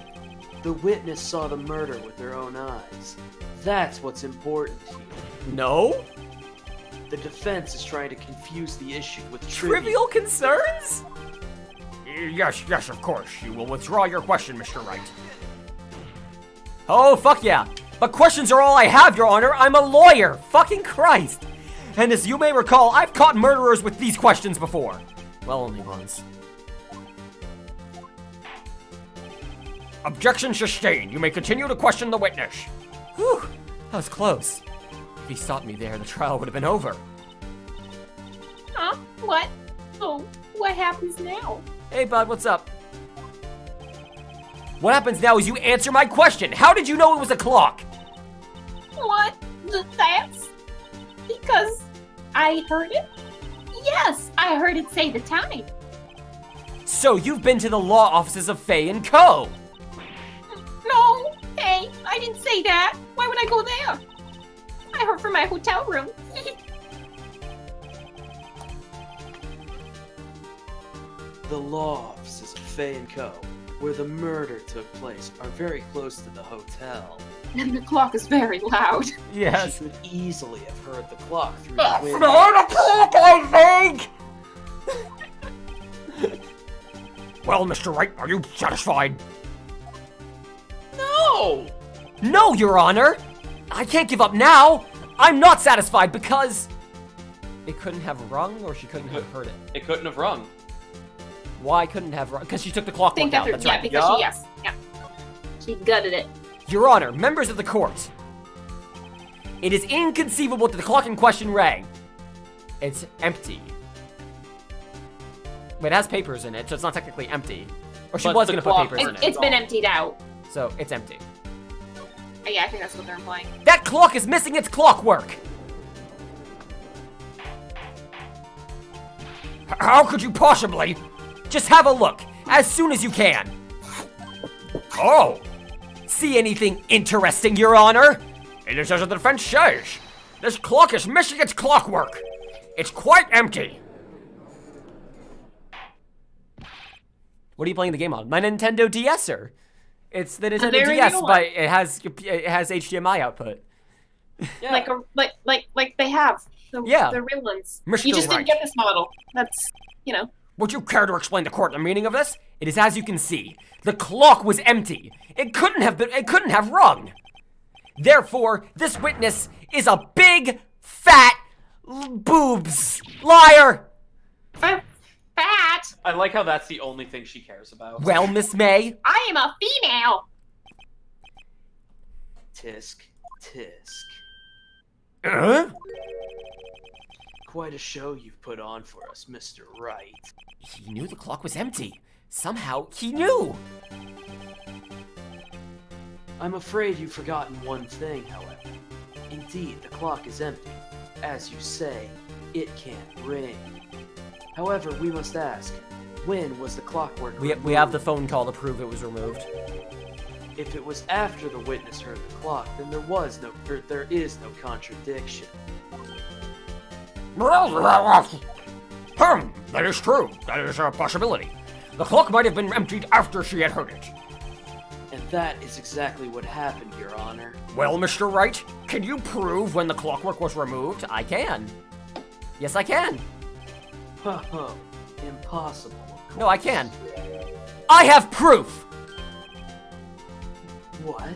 The witness saw the murder with their own eyes. That's what's important here. No? The defense is trying to confuse the issue with Trivial concerns? Yes, yes, of course. You will withdraw your question, Mr. Wright. Oh, fuck yeah. But questions are all I have, Your Honor. I'm a lawyer. Fucking Christ. And as you may recall, I've caught murderers with these questions before. Well, only once. Objection sustained. You may continue to question the witness. Whew, that was close. If he stopped me there, the trial would have been over. Huh? What? Oh, what happens now? Hey, bud, what's up? What happens now is you answer my question. How did you know it was a clock? What? That's because I heard it? Yes, I heard it say the time. So you've been to the law offices of Fey & Co. No, hey, I didn't say that. Why would I go there? I heard from my hotel room. The law offices of Fey & Co., where the murder took place, are very close to the hotel. And the clock is very loud. Yes. She could easily have heard the clock through the window. Not a clock, I think! Well, Mr. Wright, are you satisfied? No! No, Your Honor! I can't give up now! I'm not satisfied because... It couldn't have rung or she couldn't have heard it. It couldn't have rung. Why couldn't have rung? Because she took the clock Think out. after, That's yeah, right. because she, yes, yeah. She gutted it. Your Honor, members of the court. It is inconceivable that the clock in question rang. It's empty. But it has papers in it, so it's not technically empty. Or she But was the going to put clock- papers in it. It's been emptied out. So it's empty. Yeah, I think that's what they're implying. That clock is missing its clockwork! How could you possibly? Just have a look, as soon as you can. Oh, See anything interesting, Your Honor? it is as the defense says. This clock is missing its clockwork. It's quite empty. What are you playing the game on? My Nintendo DSer. It's the Nintendo very DS, new one. but it has HDMI output. Yeah. Like they have. The, Yeah. the real ones. Mr. You just Wright. didn't get this model. That's, you know. Would you care to explain to court the meaning of this? It is as you can see. The clock was empty. It couldn't have rung. Therefore, this witness is a big, fat, boobs liar. Fat. I like how that's the only thing she cares about. Well, Miss May, I am a female. Tisk, tisk. huh? Quite a show you've put on for us, Mr. Wright. He knew the clock was empty. Somehow, he knew. I'm afraid you've forgotten one thing, however. Indeed, the clock is empty. As you say, it can't ring. However, we must ask, when was the clockwork We removed? have the phone call to prove it was removed. If it was after the witness heard the clock, then there is no contradiction. That is true. That is a possibility. The clock might have been emptied after she had heard it. And that is exactly what happened, Your Honor. Well, Mr. Wright, can you prove when the clockwork was removed? I can. Yes, I can. Ho, impossible. No, I can. I have proof. What?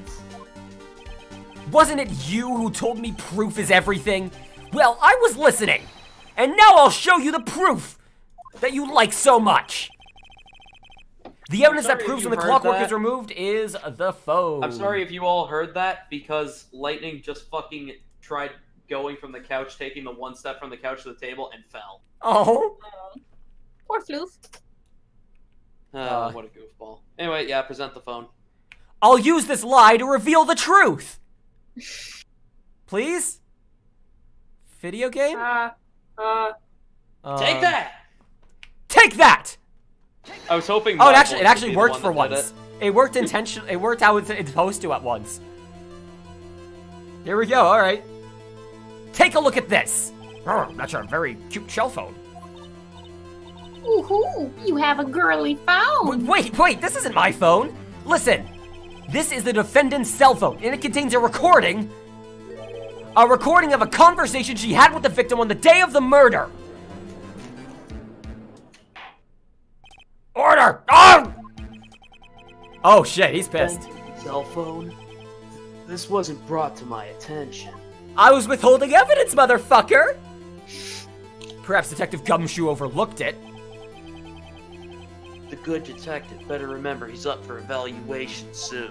Wasn't it you who told me proof is everything? Well, I was listening. And now I'll show you the proof that you like so much. The evidence that sorry proves if when you the heard clockwork that. is removed is the phone. I'm sorry if you all heard that, because Lightning just fucking tried going from the couch, taking the one step from the couch to the table, and fell. Oh. Poor Floof. What a goofball. Anyway, yeah, present the phone. I'll use this lie to reveal the truth. Please? Video game? Take that! Take that! I was hoping. Oh, my it voice actually would be worked the for one that did once. It worked intentionally. It worked how it's supposed to at once. Here we go. All right. Take a look at this. That's a very cute cell phone. Ooh, you have a girly phone. Wait, this isn't my phone. Listen, this is the defendant's cell phone, and it contains a recording of a conversation she had with the victim on the day of the murder. Order! Oh! Oh shit, he's pissed. Cell phone? This wasn't brought to my attention. I was withholding evidence, motherfucker. Perhaps Detective Gumshoe overlooked it. The good detective better remember he's up for evaluation soon.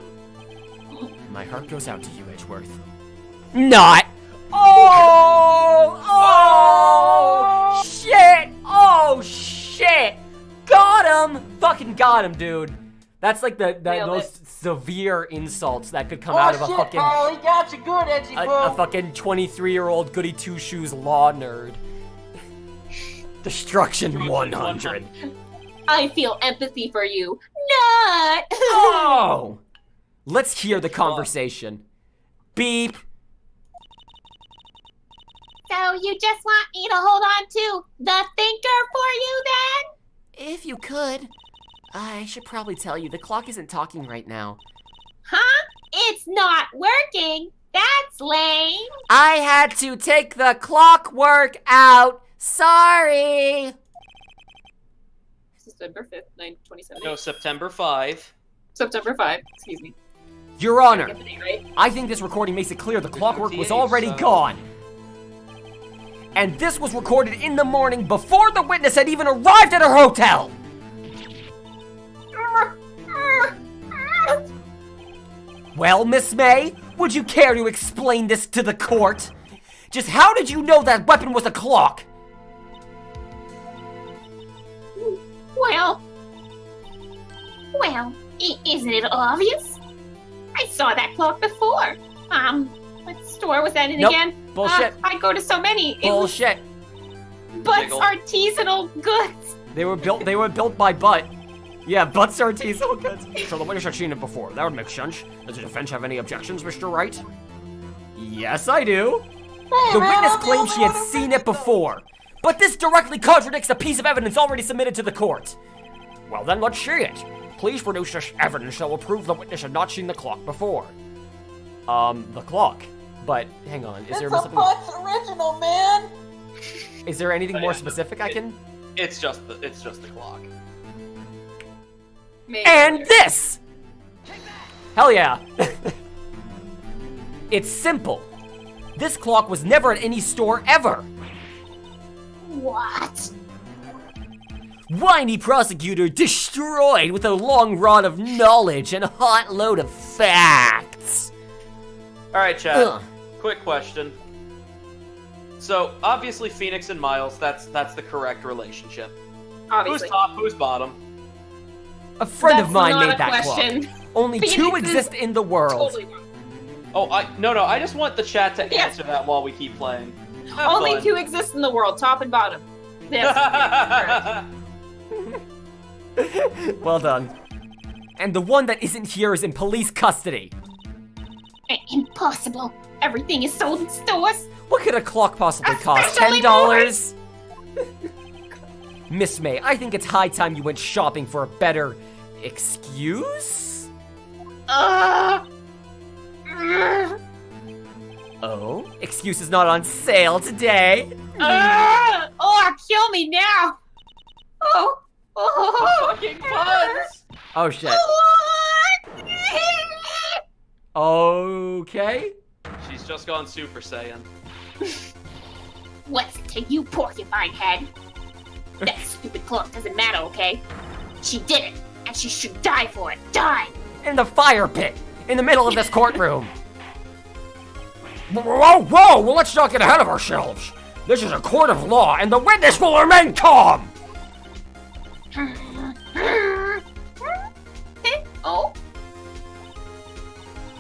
My heart goes out to you, Edgeworth. Not. Oh, shit. Oh, shit. Got him. Fucking got him, dude. That's like the most severe insults that could come out of a fucking... He got you good, Edgy a fucking 23-year-old goody two-shoes law nerd. Destruction 100. I feel empathy for you. Not. Oh! Let's hear the conversation. Beep. So you just want me to hold on to the thinker for you then? If you could. I should probably tell you, the clock isn't talking right now. Huh? It's not working. That's lame. I had to take the clockwork out. Sorry. September 5th, 2017. No, September 5. September 5, excuse me. Your Honor, Get the date right. I think this recording makes it clear the clockwork was 58, already so- gone. And this was recorded in the morning before the witness had even arrived at her hotel. Well, Miss May, would you care to explain this to the court? Just how did you know that weapon was a clock? Well, isn't it obvious? I saw that clock before. What store was that in Nope. again? Bullshit. I go to so many. It Bullshit. was Butts Jiggle. Artisanal Goods. They were built by Butt. Yeah, Butt's artisanal goods. So the witness had seen it before. That would make sense. Does the defense have any objections, Mr. Wright? Yes, I do. The witness claims she had seen it before, but this directly contradicts the piece of evidence already submitted to the court. Well, then let's see it. Please produce this evidence that will prove the witness had not seen the clock before. The clock. But hang on, is there It's a something? Butts original, man. Is there anything more specific I can? It's just the clock. Maybe And later. this! Hell yeah. It's simple. This clock was never at any store ever. What? Whiny prosecutor destroyed with a long rod of knowledge and a hot load of facts. All right, chat. Ugh. Quick question. So obviously, Phoenix and Miles, that's the correct relationship. Obviously. Who's top? Who's bottom? A friend That's of mine not made a that question. clock. Only Phoenix two is exist in the world. Totally wrong. Oh, no. I just want the chat to Yeah. answer that while we keep playing. Have Only fun. 2 exist in the world, top and bottom. Yes. Well done. And the one that isn't here is in police custody. Impossible. Everything is sold in stores. What could a clock possibly cost? Especially $10? Miss May, I think it's high time you went shopping for a better excuse? Oh? Excuse is not on sale today. Kill me now. Fucking puns! Oh shit. Okay. She's just gone Super Saiyan. What's it to you, porcupine head? That stupid clock doesn't matter, okay? She did it, and she should die for it. Die! In the fire pit, in the middle of this courtroom. Whoa, well, let's not get ahead of ourselves. This is a court of law, and the witness will remain calm.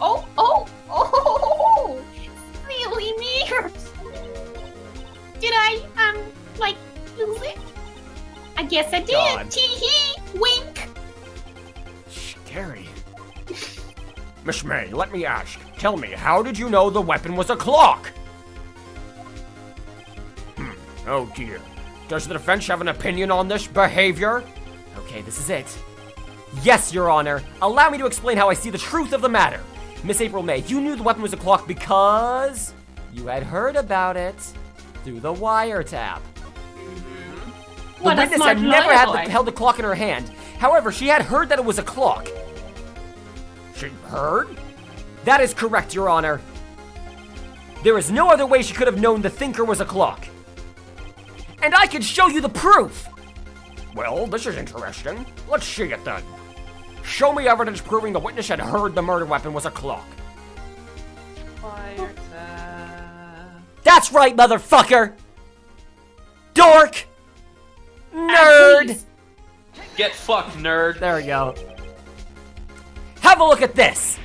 Oh! Silly me! Did I, lose it? I guess I did. God. Tee-hee! Wink! Scary. Miss May, let me ask. Tell me, how did you know the weapon was a clock? Oh dear. Does the defense have an opinion on this behavior? Okay, this is it. Yes, Your Honor. Allow me to explain how I see the truth of the matter. Miss April May, you knew the weapon was a clock because you had heard about it through the wiretap. The What a witness smart had never lawyer boy. held the clock in her hand. However, she had heard that it was a clock. She heard? That is correct, Your Honor. There is no other way she could have known the thinker was a clock. And I can show you the proof. Well, this is interesting. Let's see it then. Show me evidence proving the witness had heard the murder weapon was a clock. That's right, motherfucker! Dork! Nerd! Please. Get fucked, nerd. There we go. Have a look at this!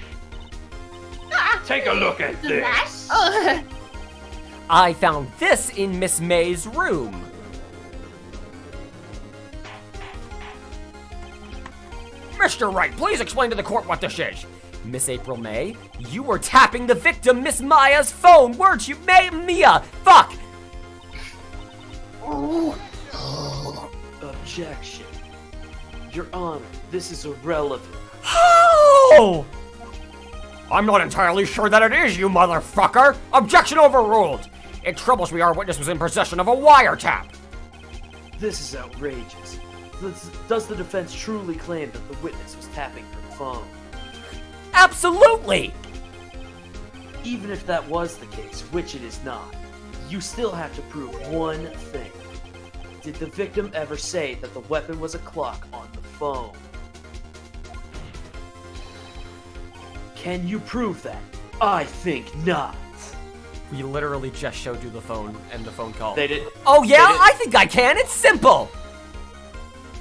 Take a look at this. I found this in Miss May's room. Mr. Wright, please explain to the court what this is. Miss April May, you were tapping the victim, Miss Maya's phone, weren't you? Mia! Fuck! Objection. Your Honor, this is irrelevant. Oh! I'm not entirely sure that it is, you motherfucker! Objection overruled! It troubles me our witness was in possession of a wiretap! This is outrageous. Does the defense truly claim that the witness was tapping her phone? Absolutely! Even if that was the case, which it is not, you still have to prove one thing. Did the victim ever say that the weapon was a clock on the phone? Can you prove that? I think not. We literally just showed you the phone and the phone call. They did. Oh yeah? They did- I think I can. It's simple.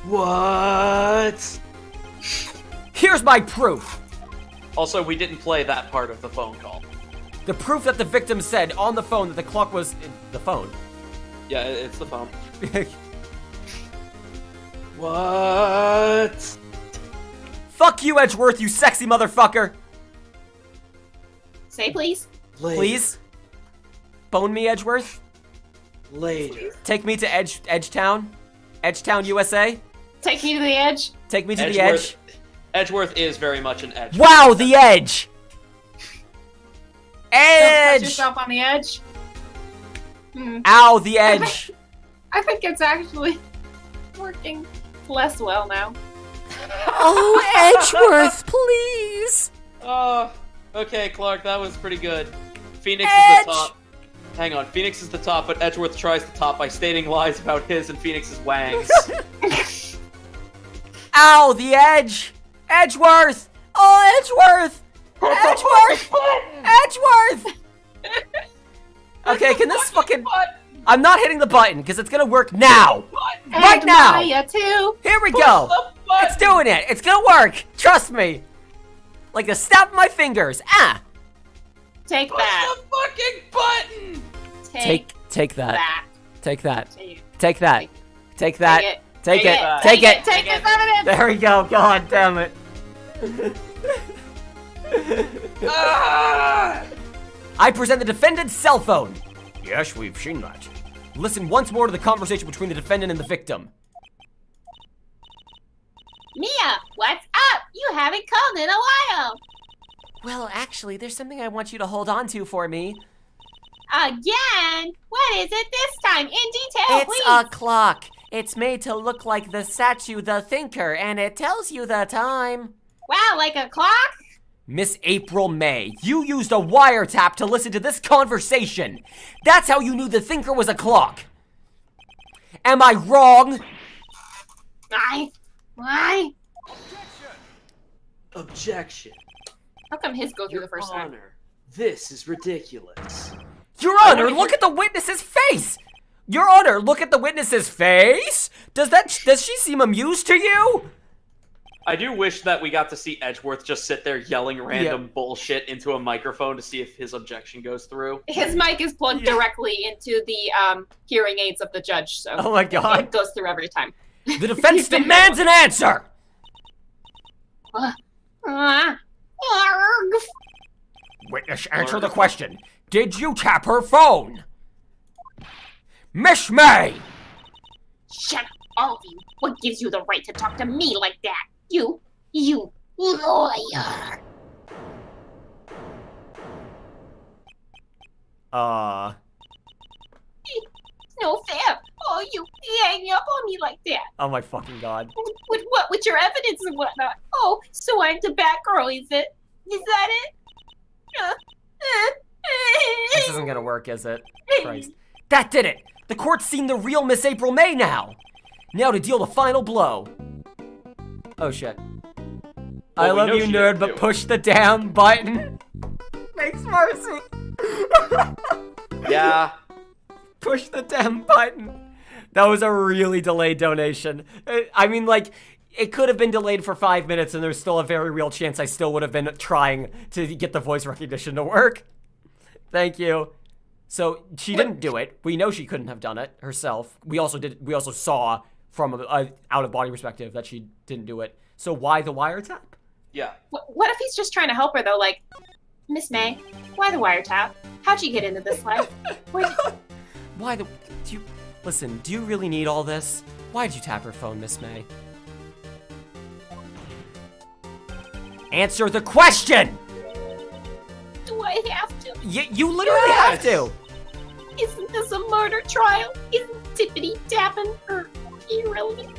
What? Here's my proof. Also, we didn't play that part of the phone call. The proof that the victim said on the phone that the clock was the phone. Yeah, it's the phone. What? Fuck you, Edgeworth, you sexy motherfucker. Say please. Later. Please? Bone me, Edgeworth? Later. Take me to Edgetown? Edgetown, USA? Take me to the edge. Take me to the edge? Edgeworth is very much an edge. Wow, the edge! Don't touch Edge! yourself on the edge. Ow, the edge! I think it's actually working less well now. Oh, Edgeworth, please! Oh, okay, Clark, that was pretty good. Phoenix Edge! is the top. Hang on, Phoenix is the top, but Edgeworth tries to top by stating lies about his and Phoenix's wangs. Ow, the edge! Edgeworth! Oh, Edgeworth! Edgeworth! Edgeworth! Okay, can this fucking... I'm not hitting the button, because it's gonna work now! Right And now! Maya too. Here we go! It's doing it! It's gonna work! Trust me! Like the snap of my fingers! Ah! Take Push that. the fucking button! Take that. that. Take that. Take Take that. Take that. it. Take it. it. Take it. Take this evidence. There we go. God damn it. Ah! I present the defendant's cell phone. Yes, we've seen that. Listen once more to the conversation between the defendant and the victim. Mia, what's up? You haven't called in a while. Well, actually, there's something I want you to hold on to for me. Again? What is it this time? In detail, It's please. a clock. It's made to look like the statue, the thinker, and it tells you the time. Wow, like a clock? Miss April May, you used a wiretap to listen to this conversation. That's how you knew the thinker was a clock. Am I wrong? Why? Objection. How come his go through the first time? Honor, this is ridiculous. Your Honor, look at the witness's face. Your Honor, look at the witness's face. Does she seem amused to you? I do wish that we got to see Edgeworth just sit there yelling random bullshit into a microphone to see if his objection goes through. His mic is plugged directly into the hearing aids of the judge, so Oh my God. it goes through every time. The defense demands an answer. Arg. Witness, answer the question. Did you tap her phone? Miss May! Shut up, all of you. What gives you the right to talk to me like that? You lawyer. No fair. Oh, you hang up on me like that. Oh my fucking God. With what? With your evidence and whatnot. Oh, so I'm the Batgirl, is it? Is that it? This isn't gonna work, is it? Christ. That did it! The court's seen the real Miss April May now! Now to deal the final blow. Oh shit. I we love know you, she nerd, didn't but do it. push the damn button. Makes mercy. Yeah. Push the damn button. That was a really delayed donation. I mean, like, it could have been delayed for 5 minutes and there's still a very real chance I still would have been trying to get the voice recognition to work. Thank you. So, she didn't do it. We know she couldn't have done it herself. We also saw from an out-of-body perspective that she didn't do it. So why the wiretap? Yeah. What if he's just trying to help her though? Like, Miss May, why the wiretap? How'd you get into this life? Why the... Listen, do you really need all this? Why did you tap her phone, Miss May? Answer the question! Do I have to? You literally have to! Isn't this a murder trial? Isn't tippity tapping or irrelevant?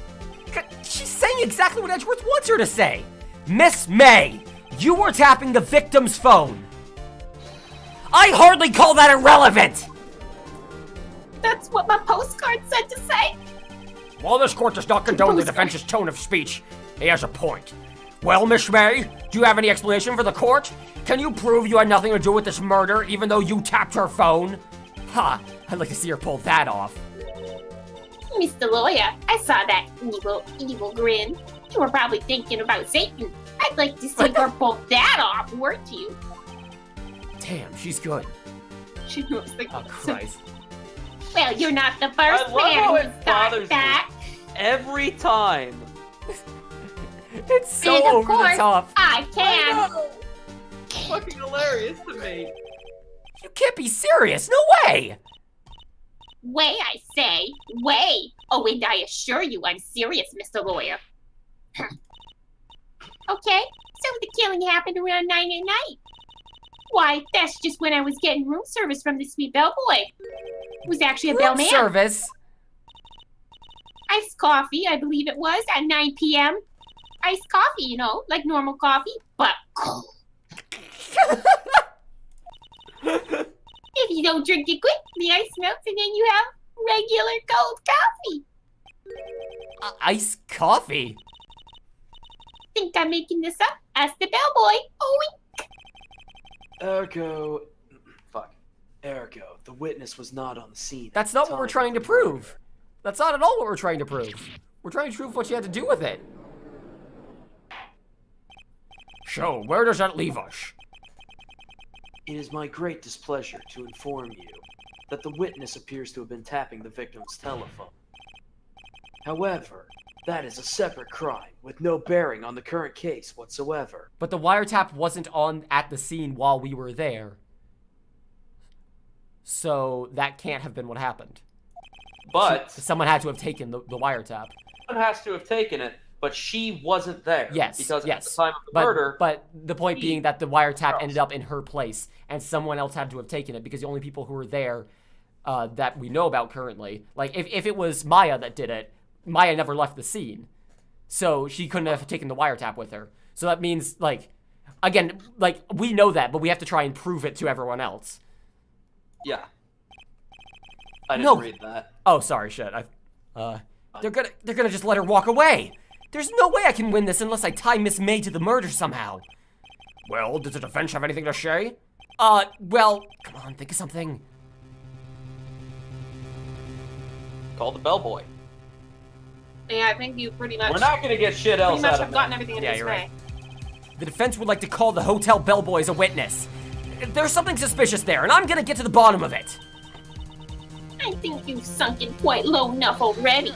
She's saying exactly what Edgeworth wants her to say. Miss May, you were tapping the victim's phone. I hardly call that irrelevant! That's what my postcard said to say. While this court does not condone the defense's tone of speech, he has a point. Well, Miss May, do you have any explanation for the court? Can you prove you had nothing to do with this murder, even though you tapped her phone? Ha, I'd like to see her pull that off. Mr. Lawyer, I saw that evil grin. You were probably thinking about Satan. I'd like to see her pull that off, weren't you? Damn, she's good. She was thinking. Oh, Christ. Well, you're not the I first love how man it who's bothers thought that. Every time. It's so And of over the course, top. I can. Fucking hilarious to me. You can't be serious, no way! Way, I say. Way. Oh, and I assure you I'm serious, Mr. Lawyer. Okay, so the killing happened around 9 at night. Why, that's just when I was getting room service from the sweet bellboy. It was actually a bellman. Service? I iced coffee, I believe it was, at 9 p.m. Iced coffee, you know, like normal coffee, but cold. If you don't drink it quick, the ice melts and then you have regular cold coffee. Iced coffee? Think I'm making this up? Ask the bellboy. Oh, Ergo, the witness was not on the scene. That's not what we're trying to prove. That's not at all what we're trying to prove. We're trying to prove what she had to do with it. So, where does that leave us? It is my great displeasure to inform you that the witness appears to have been tapping the victim's telephone. However, that is a separate crime with no bearing on the current case whatsoever. But the wiretap wasn't on at the scene while we were there. So that can't have been what happened. But Someone had to have taken the wiretap. someone has to have taken it, but she wasn't there. Yes, Because yes. at the time of the murder... But the point being that the wiretap ended up in her place, and someone else had to have taken it, because the only people who were there that we know about currently, like, if it was Maya that did it, Maya never left the scene. So she couldn't have taken the wiretap with her. So that means, like, again, like, we know that, but we have to try and prove it to everyone else. Yeah. I didn't No. read that. Oh, sorry, shit. They're gonna just let her walk away. There's no way I can win this unless I tie Miss May to the murder somehow. Well, does the defense have anything to say? Well, come on, think of something. Call the bellboy. Yeah, I think you pretty much. We're not gonna get shit else pretty much out have of gotten that. everything in Yeah, this you're way. right. The defense would like to call the hotel bellboy as a witness. There's something suspicious there, and I'm gonna get to the bottom of it. I think you've sunk in quite low enough already.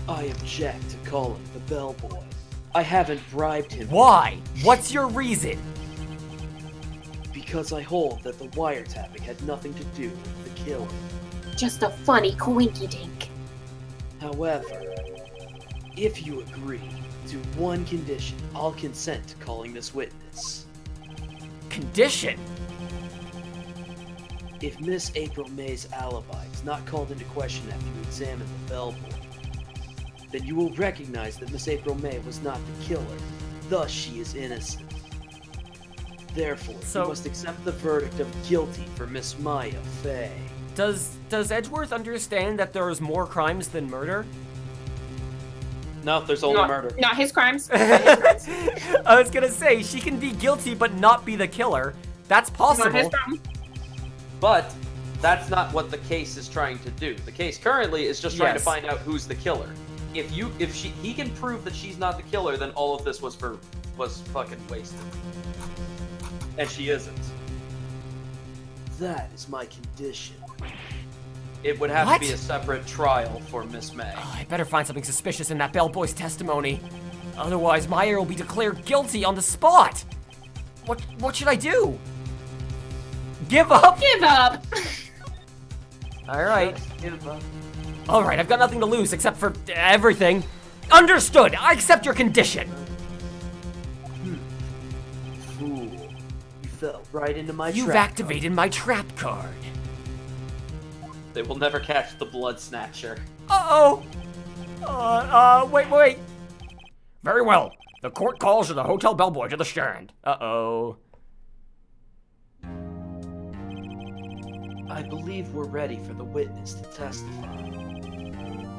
I object to calling the bellboy. I haven't bribed him. Why? What's your reason? Because I hold that the wiretapping had nothing to do with the killing. Just a funny coinky-dink. However, if you agree to one condition, I'll consent to calling this witness. Condition? If Miss April May's alibi is not called into question after you examine the bellboy, then you will recognize that Miss April May was not the killer, thus she is innocent. Therefore, you must accept the verdict of guilty for Miss Mia Fey. Does Edgeworth understand that there's more crimes than murder? No, there's only murder. Not his crimes. Not his crimes. I was gonna say, she can be guilty but not be the killer. That's Not possible. his problem. But that's not what the case is trying to do. The case currently is just trying to Yes. find out who's the killer. If he can prove that she's not the killer, then all of this was fucking wasted. And she isn't. That is my condition. It would have What? to be a separate trial for Miss May. Oh, I better find something suspicious in that bellboy's testimony. Otherwise, Meyer will be declared guilty on the spot. What should I do? Give up? Give up. Alright. Alright, I've got nothing to lose except for everything. Understood! I accept your condition! Fool. You fell right into my You've trap. activated my trap card. They will never catch the blood snatcher. Uh-oh! Wait. Very well. The court calls the hotel bellboy to the stand. Uh-oh. I believe we're ready for the witness to testify.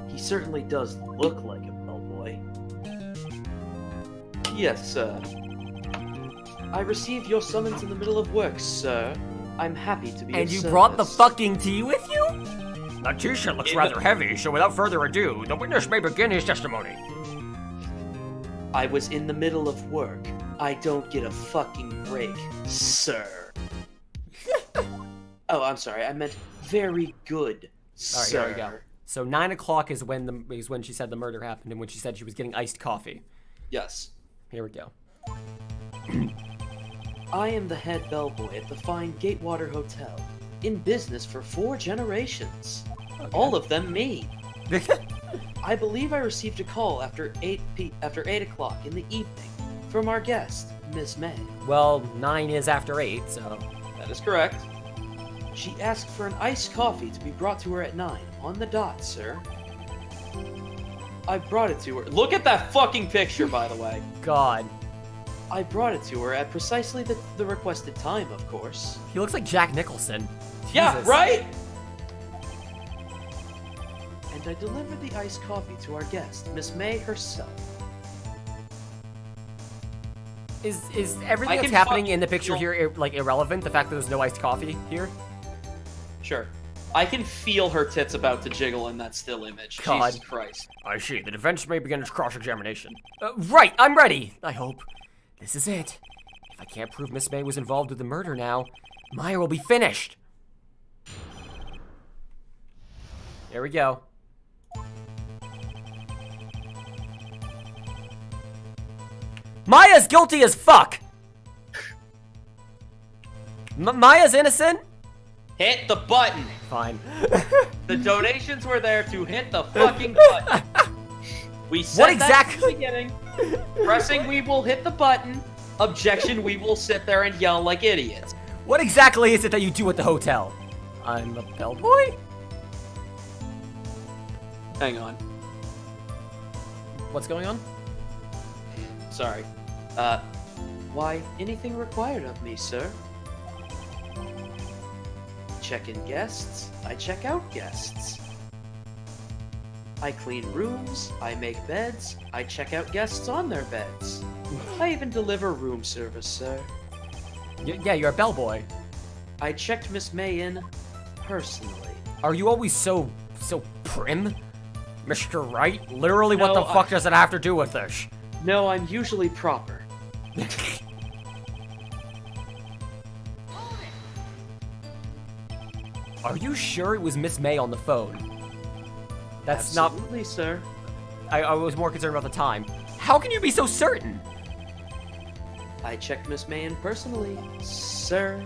He certainly does look like a bellboy. Yes, sir. I received your summons in the middle of work, sir. I'm happy to be And of you service. brought the fucking tea with you? The t-shirt looks rather heavy, so without further ado, the witness may begin his testimony. I was in the middle of work. I don't get a fucking break, sir. Oh, I'm sorry. I meant very good, Alright, sir. here we go. So 9 o'clock is when she said the murder happened and when she said she was getting iced coffee. Yes. Here we go. I am the head bellboy at the fine Gatewater Hotel, in business for 4 generations. All of them me. I believe I received a call after 8 o'clock in the evening from our guest, Miss May. Well, 9 is after 8, so... That is correct. She asked for an iced coffee to be brought to her at 9, on the dot, sir. I brought it to her. Look at that fucking picture, by the way. God. I brought it to her at precisely the requested time, of course. He looks like Jack Nicholson. Yeah, Jesus. right? And I delivered the iced coffee to our guest, Miss May herself. Is everything I that's can happening fucking in the picture feel- here like irrelevant? The fact that there's no iced coffee here? Sure. I can feel her tits about to jiggle in that still image. God. Jesus Christ. I see. The defense may begin its cross-examination. Right, I'm ready. I hope. This is it. If I can't prove Miss May was involved with the murder now, Meyer will be finished. Here we go. Maya's guilty as fuck. Maya's innocent? Hit the button. Fine. The donations were there to hit the fucking button. We said What that exactly- at the beginning. Pressing, we will hit the button. Objection, we will sit there and yell like idiots. What exactly is it that you do at the hotel? I'm a bellboy? Hang on. What's going on? Sorry. Why, anything required of me, sir? Check in guests, I check out guests. I clean rooms, I make beds, I check out guests on their beds. I even deliver room service, sir. Yeah, you're a bellboy. I checked Miss May in personally. Are you always so prim? Mr. Wright, literally what No, the fuck does it have to do with this? No, I'm usually proper. Are you sure it was Miss May on the phone? That's not... Absolutely, sir. I was more concerned about the time. How can you be so certain? I checked Miss May in personally, sir.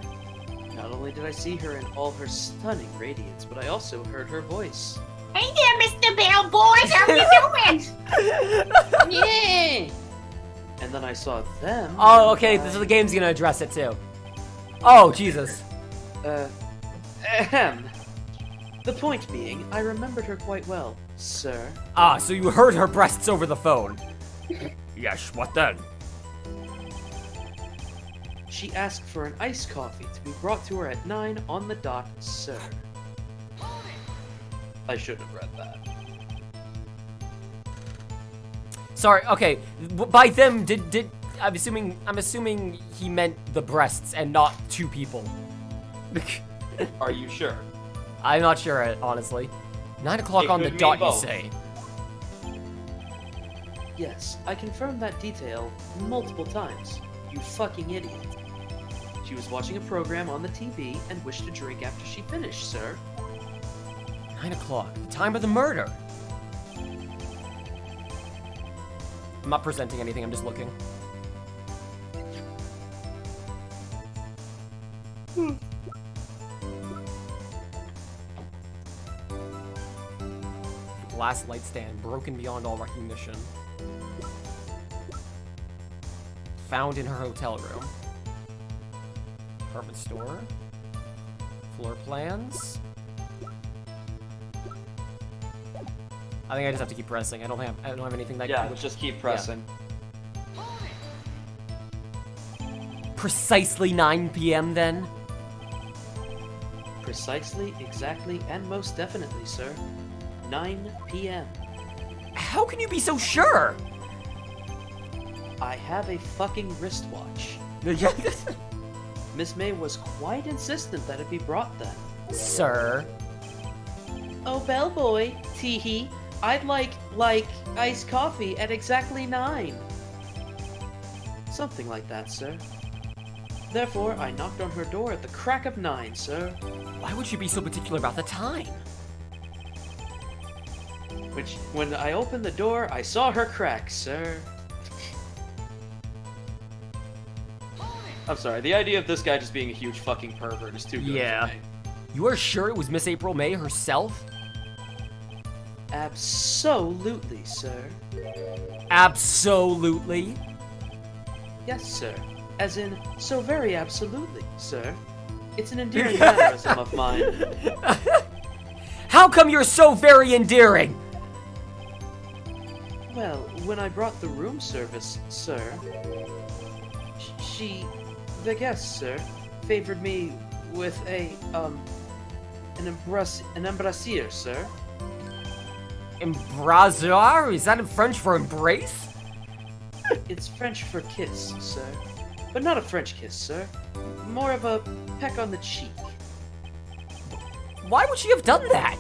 Not only did I see her in all her stunning radiance, but I also heard her voice. Hey there, Mr. Bellboy. How you doing? Yeah! And then I saw them. Oh, okay, and so the game's gonna address it too. Oh, Jesus. Ahem. The point being, I remembered her quite well, sir. Ah, so you heard her breasts over the phone. Yes, what then? She asked for an iced coffee to be brought to her at 9 on the dot, sir. I should have read that. Sorry, okay. By them, did I'm assuming he meant the breasts and not two people. Are you sure? I'm not sure, honestly. 9 o'clock It on the could dot, mean you both. say? Yes, I confirmed that detail multiple times. You fucking idiot. She was watching a program on the TV and wished to drink after she finished, sir. 9 o'clock, the time of the murder. I'm not presenting anything, I'm just looking. Glass light stand, broken beyond all recognition. Found in her hotel room. Apartment store. Floor plans. I think I just have to keep pressing. I don't have anything that Yeah, would just keep pressing. Precisely 9 p.m. then? Precisely, exactly, and most definitely, sir. 9 p.m. How can you be so sure? I have a fucking wristwatch. Miss May was quite insistent that it be brought then. Sir. Oh, bellboy, teehee, I'd like iced coffee at exactly 9. Something like that, sir. Therefore, I knocked on her door at the crack of 9, sir. Why would you be so particular about the time? Which, when I opened the door, I saw her crack, sir. I'm sorry, the idea of this guy just being a huge fucking pervert is too good Yeah. for me. You are sure it was Miss April May herself? Absolutely, sir. Absolutely. Yes, sir. As in, so very absolutely, sir. It's an endearing mannerism of mine. How come you're so very endearing? Well, when I brought the room service, sir, the guest, sir, favored me with an embrassier, sir. Embrasar? Is that in French for embrace? It's French for kiss, sir. But not a French kiss, sir. More of a peck on the cheek. Why would she have done that?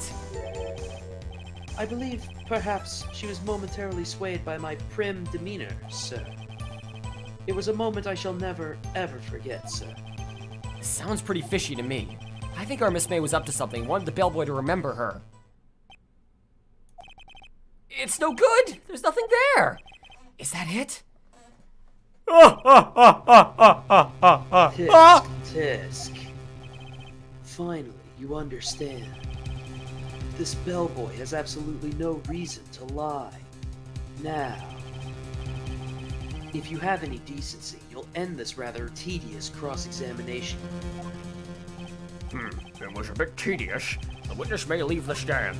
I believe, perhaps, she was momentarily swayed by my prim demeanor, sir. It was a moment I shall never, ever forget, sir. Sounds pretty fishy to me. I think our Miss May was up to something, wanted the bellboy to remember her. It's no good! There's nothing there! Is that it? Tisk, tisk. Finally, you understand. This bellboy has absolutely no reason to lie. Now, if you have any decency, you'll end this rather tedious cross-examination. It was a bit tedious. The witness may leave the stand.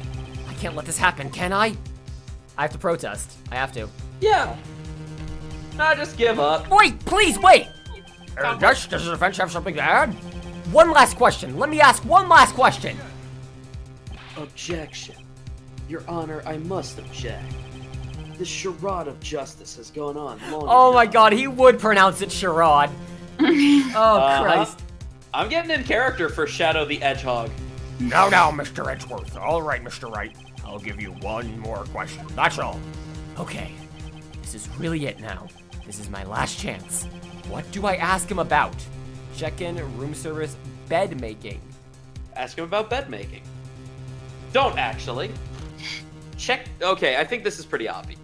I can't let this happen, can I? I have to protest. I have to. Yeah. Nah, just give up. Wait, please, wait! Does the defense have something to add? One last question. Let me ask one last question. Objection. Your Honor, I must object. This charade of justice has gone on long Oh my enough. god, he would pronounce it charade. Oh, Christ. I'm getting in character for Shadow the Hedgehog. Now, Mr. Edgeworth. All right, Mr. Wright. I'll give you one more question. That's all. Okay, this is really it now. This is my last chance. What do I ask him about? Check-in, room service, bed making. Ask him about bed making. Don't actually. Check. Okay, I think this is pretty obvious.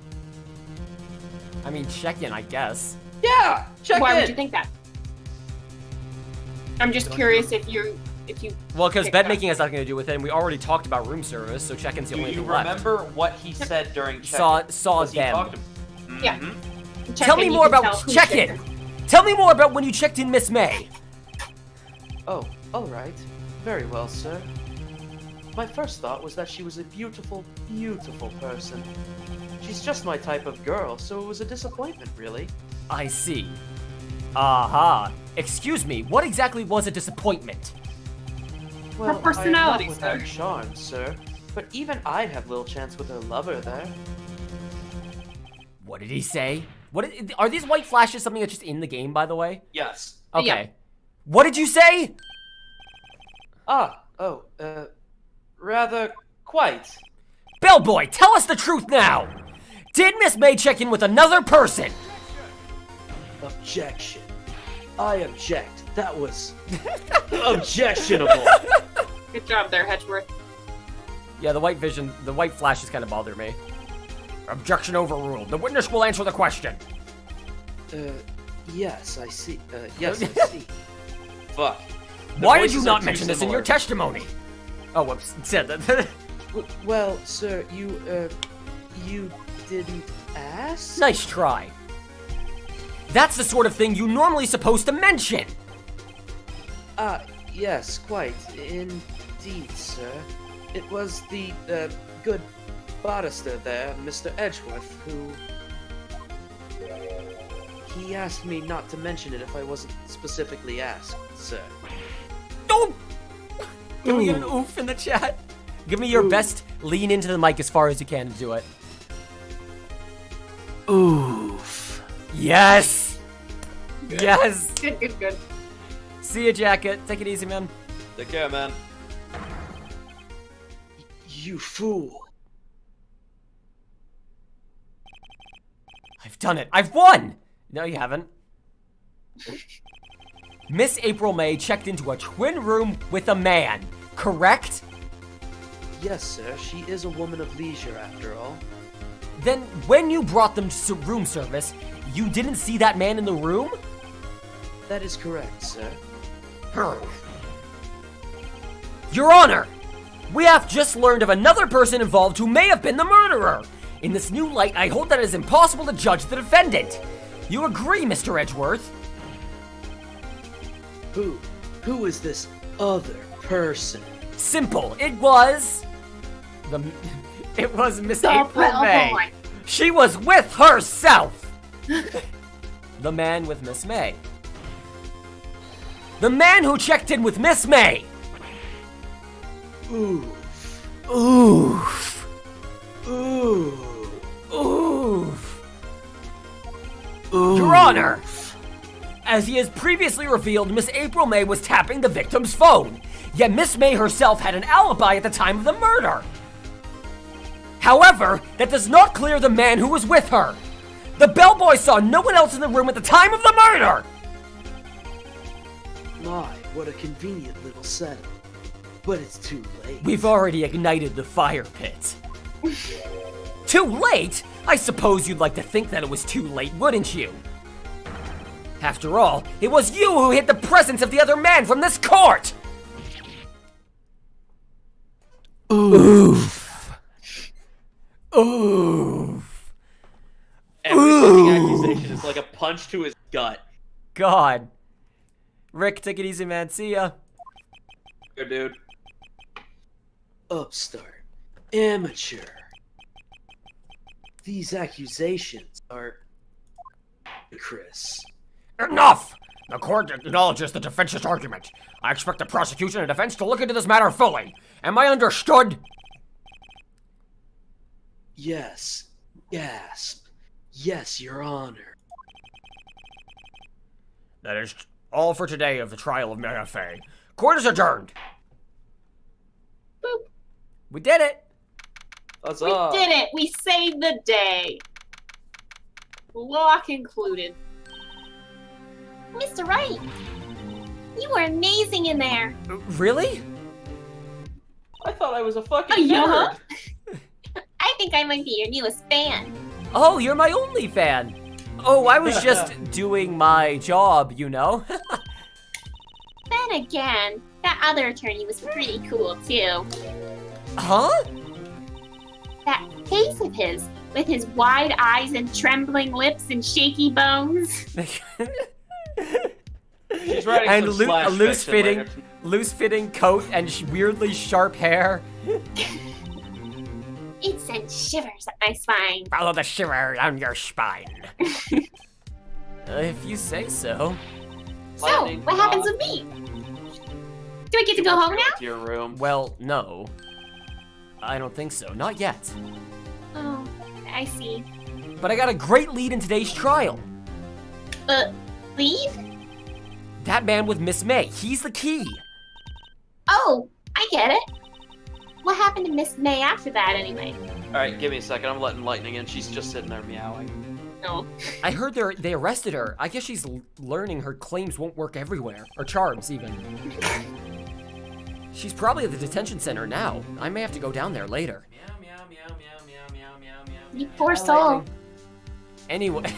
I mean, check-in, I guess. Yeah, check Why in. would you think that? I'm just curious if you. Well, because picked bed up. making has nothing to do with it, and we already talked about room service, so check-in's the Do only you thing left. remember what he said during check-in? Saw Was he them. talked- Yeah. Mhm. Tell me more about check-in. Tell me more about when you checked in Miss May. Oh, all right. Very well, sir. My first thought was that she was a beautiful, beautiful person. She's just my type of girl, so it was a disappointment, really. I see. Aha. Excuse me, what exactly was a disappointment? Well, personality, I am not without sir. charm, sir. But even I'd have little chance with her lover there. What did he say? Are these white flashes something that's just in the game, by the way? Yes. Okay. Yeah. What did you say? Rather quite. Bellboy, tell us the truth now! Did Miss May check in with another person? Objection. I object. That was objectionable. Good job there, Hedgeworth. Yeah, the white flashes kind of bother me. Objection overruled. The witness will answer the question. Yes, I see. Yes, I see. Fuck. The Why did you voices not are mention too this in your similar. testimony? Oh, whoops, said that. Well, sir, you didn't ask? Nice try. That's the sort of thing you normally supposed to mention. Yes, quite. Indeed, sir. It was the, good barrister there, Mr. Edgeworth, who... He asked me not to mention it if I wasn't specifically asked, sir. Oh! Can we get an oof in the chat? Give me your best lean into the mic as far as you can to do it. Oof. Yes! Yes! Good. See ya, Jacket. Take it easy, man. Take care, man. You fool. I've done it. I've won! No, you haven't. Miss April May checked into a twin room with a man, correct? Yes, sir. She is a woman of leisure, after all. Then, when you brought them to room service, you didn't see that man in the room? That is correct, sir. Your Honor! We have just learned of another person involved who may have been the murderer. In this new light, I hold that it is impossible to judge the defendant. You agree, Mr. Edgeworth? Who is this other person. Simple. It was Miss The April May. bellboy. She was with herself. The man with Miss May. The man who checked in with Miss May. Oof. Oof. Ooh. Oof. Your Honor, as he has previously revealed, Miss April May was tapping the victim's phone, yet Miss May herself had an alibi at the time of the murder. However, that does not clear the man who was with her. The bellboy saw no one else in the room at the time of the murder. My, what a convenient little setup. But it's too late. We've already ignited the fire pit. Too late? I suppose you'd like to think that it was too late, wouldn't you? After all, it was you who hid the presence of the other man from this court! Oof. Oof. Every fucking accusation is like a punch to his gut. God. Rick, take it easy, man. See ya. Good dude. Upstart. Amateur. These accusations are... Chris. Enough! The court acknowledges the defense's argument. I expect the prosecution and defense to look into this matter fully. Am I understood? Yes. Gasp. Yes, Your Honor. That is all for today of the trial of Mia Fey. Court is adjourned. Boop. We did it. What's We up? did it. We saved the day. Law concluded. Mr. Wright, you were amazing in there. Really? I thought I was a fucking Yeah. nerd. I think I might be your newest fan. Oh, you're my only fan. Oh, I was just doing my job, you know? Then again, that other attorney was pretty cool too. Huh? That face of his, with his wide eyes and trembling lips and shaky bones. She's writing And some slash a fiction later. loose-fitting coat and weirdly sharp hair. It sent shivers up my spine. Follow the shiver down your spine. If you say so. So, Lightning what happens rod. with me? Do I get to go home now? To your room. Well, no. I don't think so. Not yet. Oh, I see. But I got a great lead in today's trial. Leave? That man with Miss May. He's the key. Oh, I get it. What happened to Miss May after that, anyway? Alright, give me a second. I'm letting Lightning in. She's just sitting there meowing. Oh. I heard they arrested her. I guess she's learning her claims won't work everywhere. Or charms, even. She's probably at the detention center now. I may have to go down there later. Meow, meow, meow, meow, meow, meow, meow, meow. You poor soul. Anyway.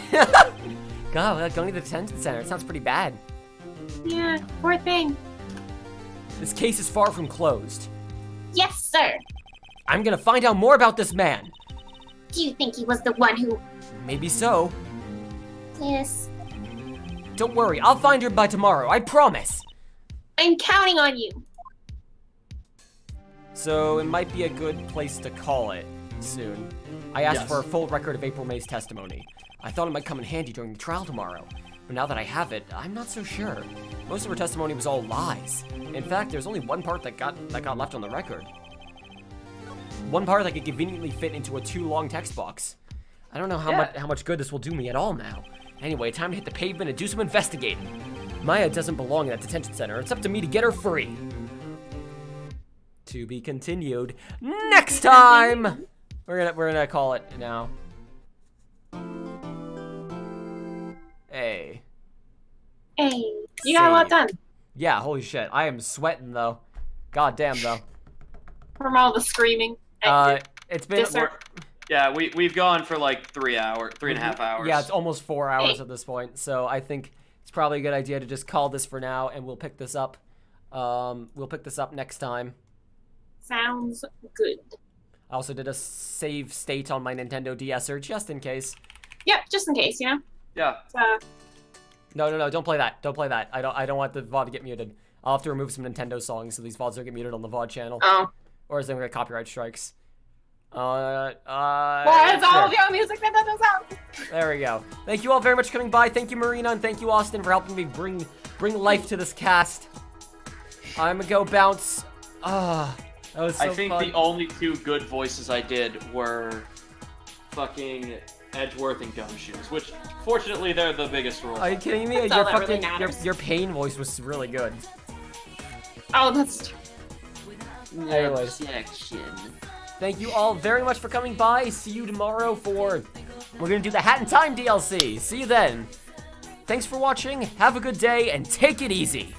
God, going to the detention center. It sounds pretty bad. Yeah, poor thing. This case is far from closed. Yes, sir. I'm gonna find out more about this man. Do you think he was the one who... Maybe so. Yes. Don't worry, I'll find her by tomorrow, I promise. I'm counting on you. So it might be a good place to call it soon. I asked Yes. for a full record of April May's testimony. I thought it might come in handy during the trial tomorrow. But now that I have it, I'm not so sure. Most of her testimony was all lies. In fact, there's only one part that got left on the record. One part that could conveniently fit into a too long text box. I don't know how much good this will do me at all now. Anyway, time to hit the pavement and do some investigating. Maya doesn't belong in that detention center. It's up to me to get her free. To be continued next time. We're gonna call it now. Hey. Hey. You got a lot Save. done Yeah, holy shit. I am sweating though. God damn though. from all the screaming. It's been Yeah, we've gone for like 3 and a half hours. yeah, it's almost 4 hours at this point. So I think it's probably a good idea to just call this for now, and we'll pick this up. We'll pick this up next time. Sounds good. I also did a save state on my Nintendo DSer just in case. Yep, just in case, you know. Yeah. So, No, don't play that. Don't play that. I don't want the VOD to get muted. I'll have to remove some Nintendo songs so these VODs don't get muted on the VOD channel. Oh. Or is there gonna get copyright strikes? Well, it's all of your music that doesn't sound. There we go. Thank you all very much for coming by. Thank you, Marina, and thank you, Austin, for helping me bring life to this cast. I'm gonna go bounce. That was so I think fun. the only 2 good voices I did were fucking Edgeworth and Gumshoes, which fortunately they're the biggest roles. Are you kidding me? That's all that really matters. your pain voice was really good. Oh, that's. Anyways. Objection. Thank you all very much for coming by. See you tomorrow for... We're gonna do the Hat in Time DLC. See you then. Thanks for watching, have a good day, and take it easy.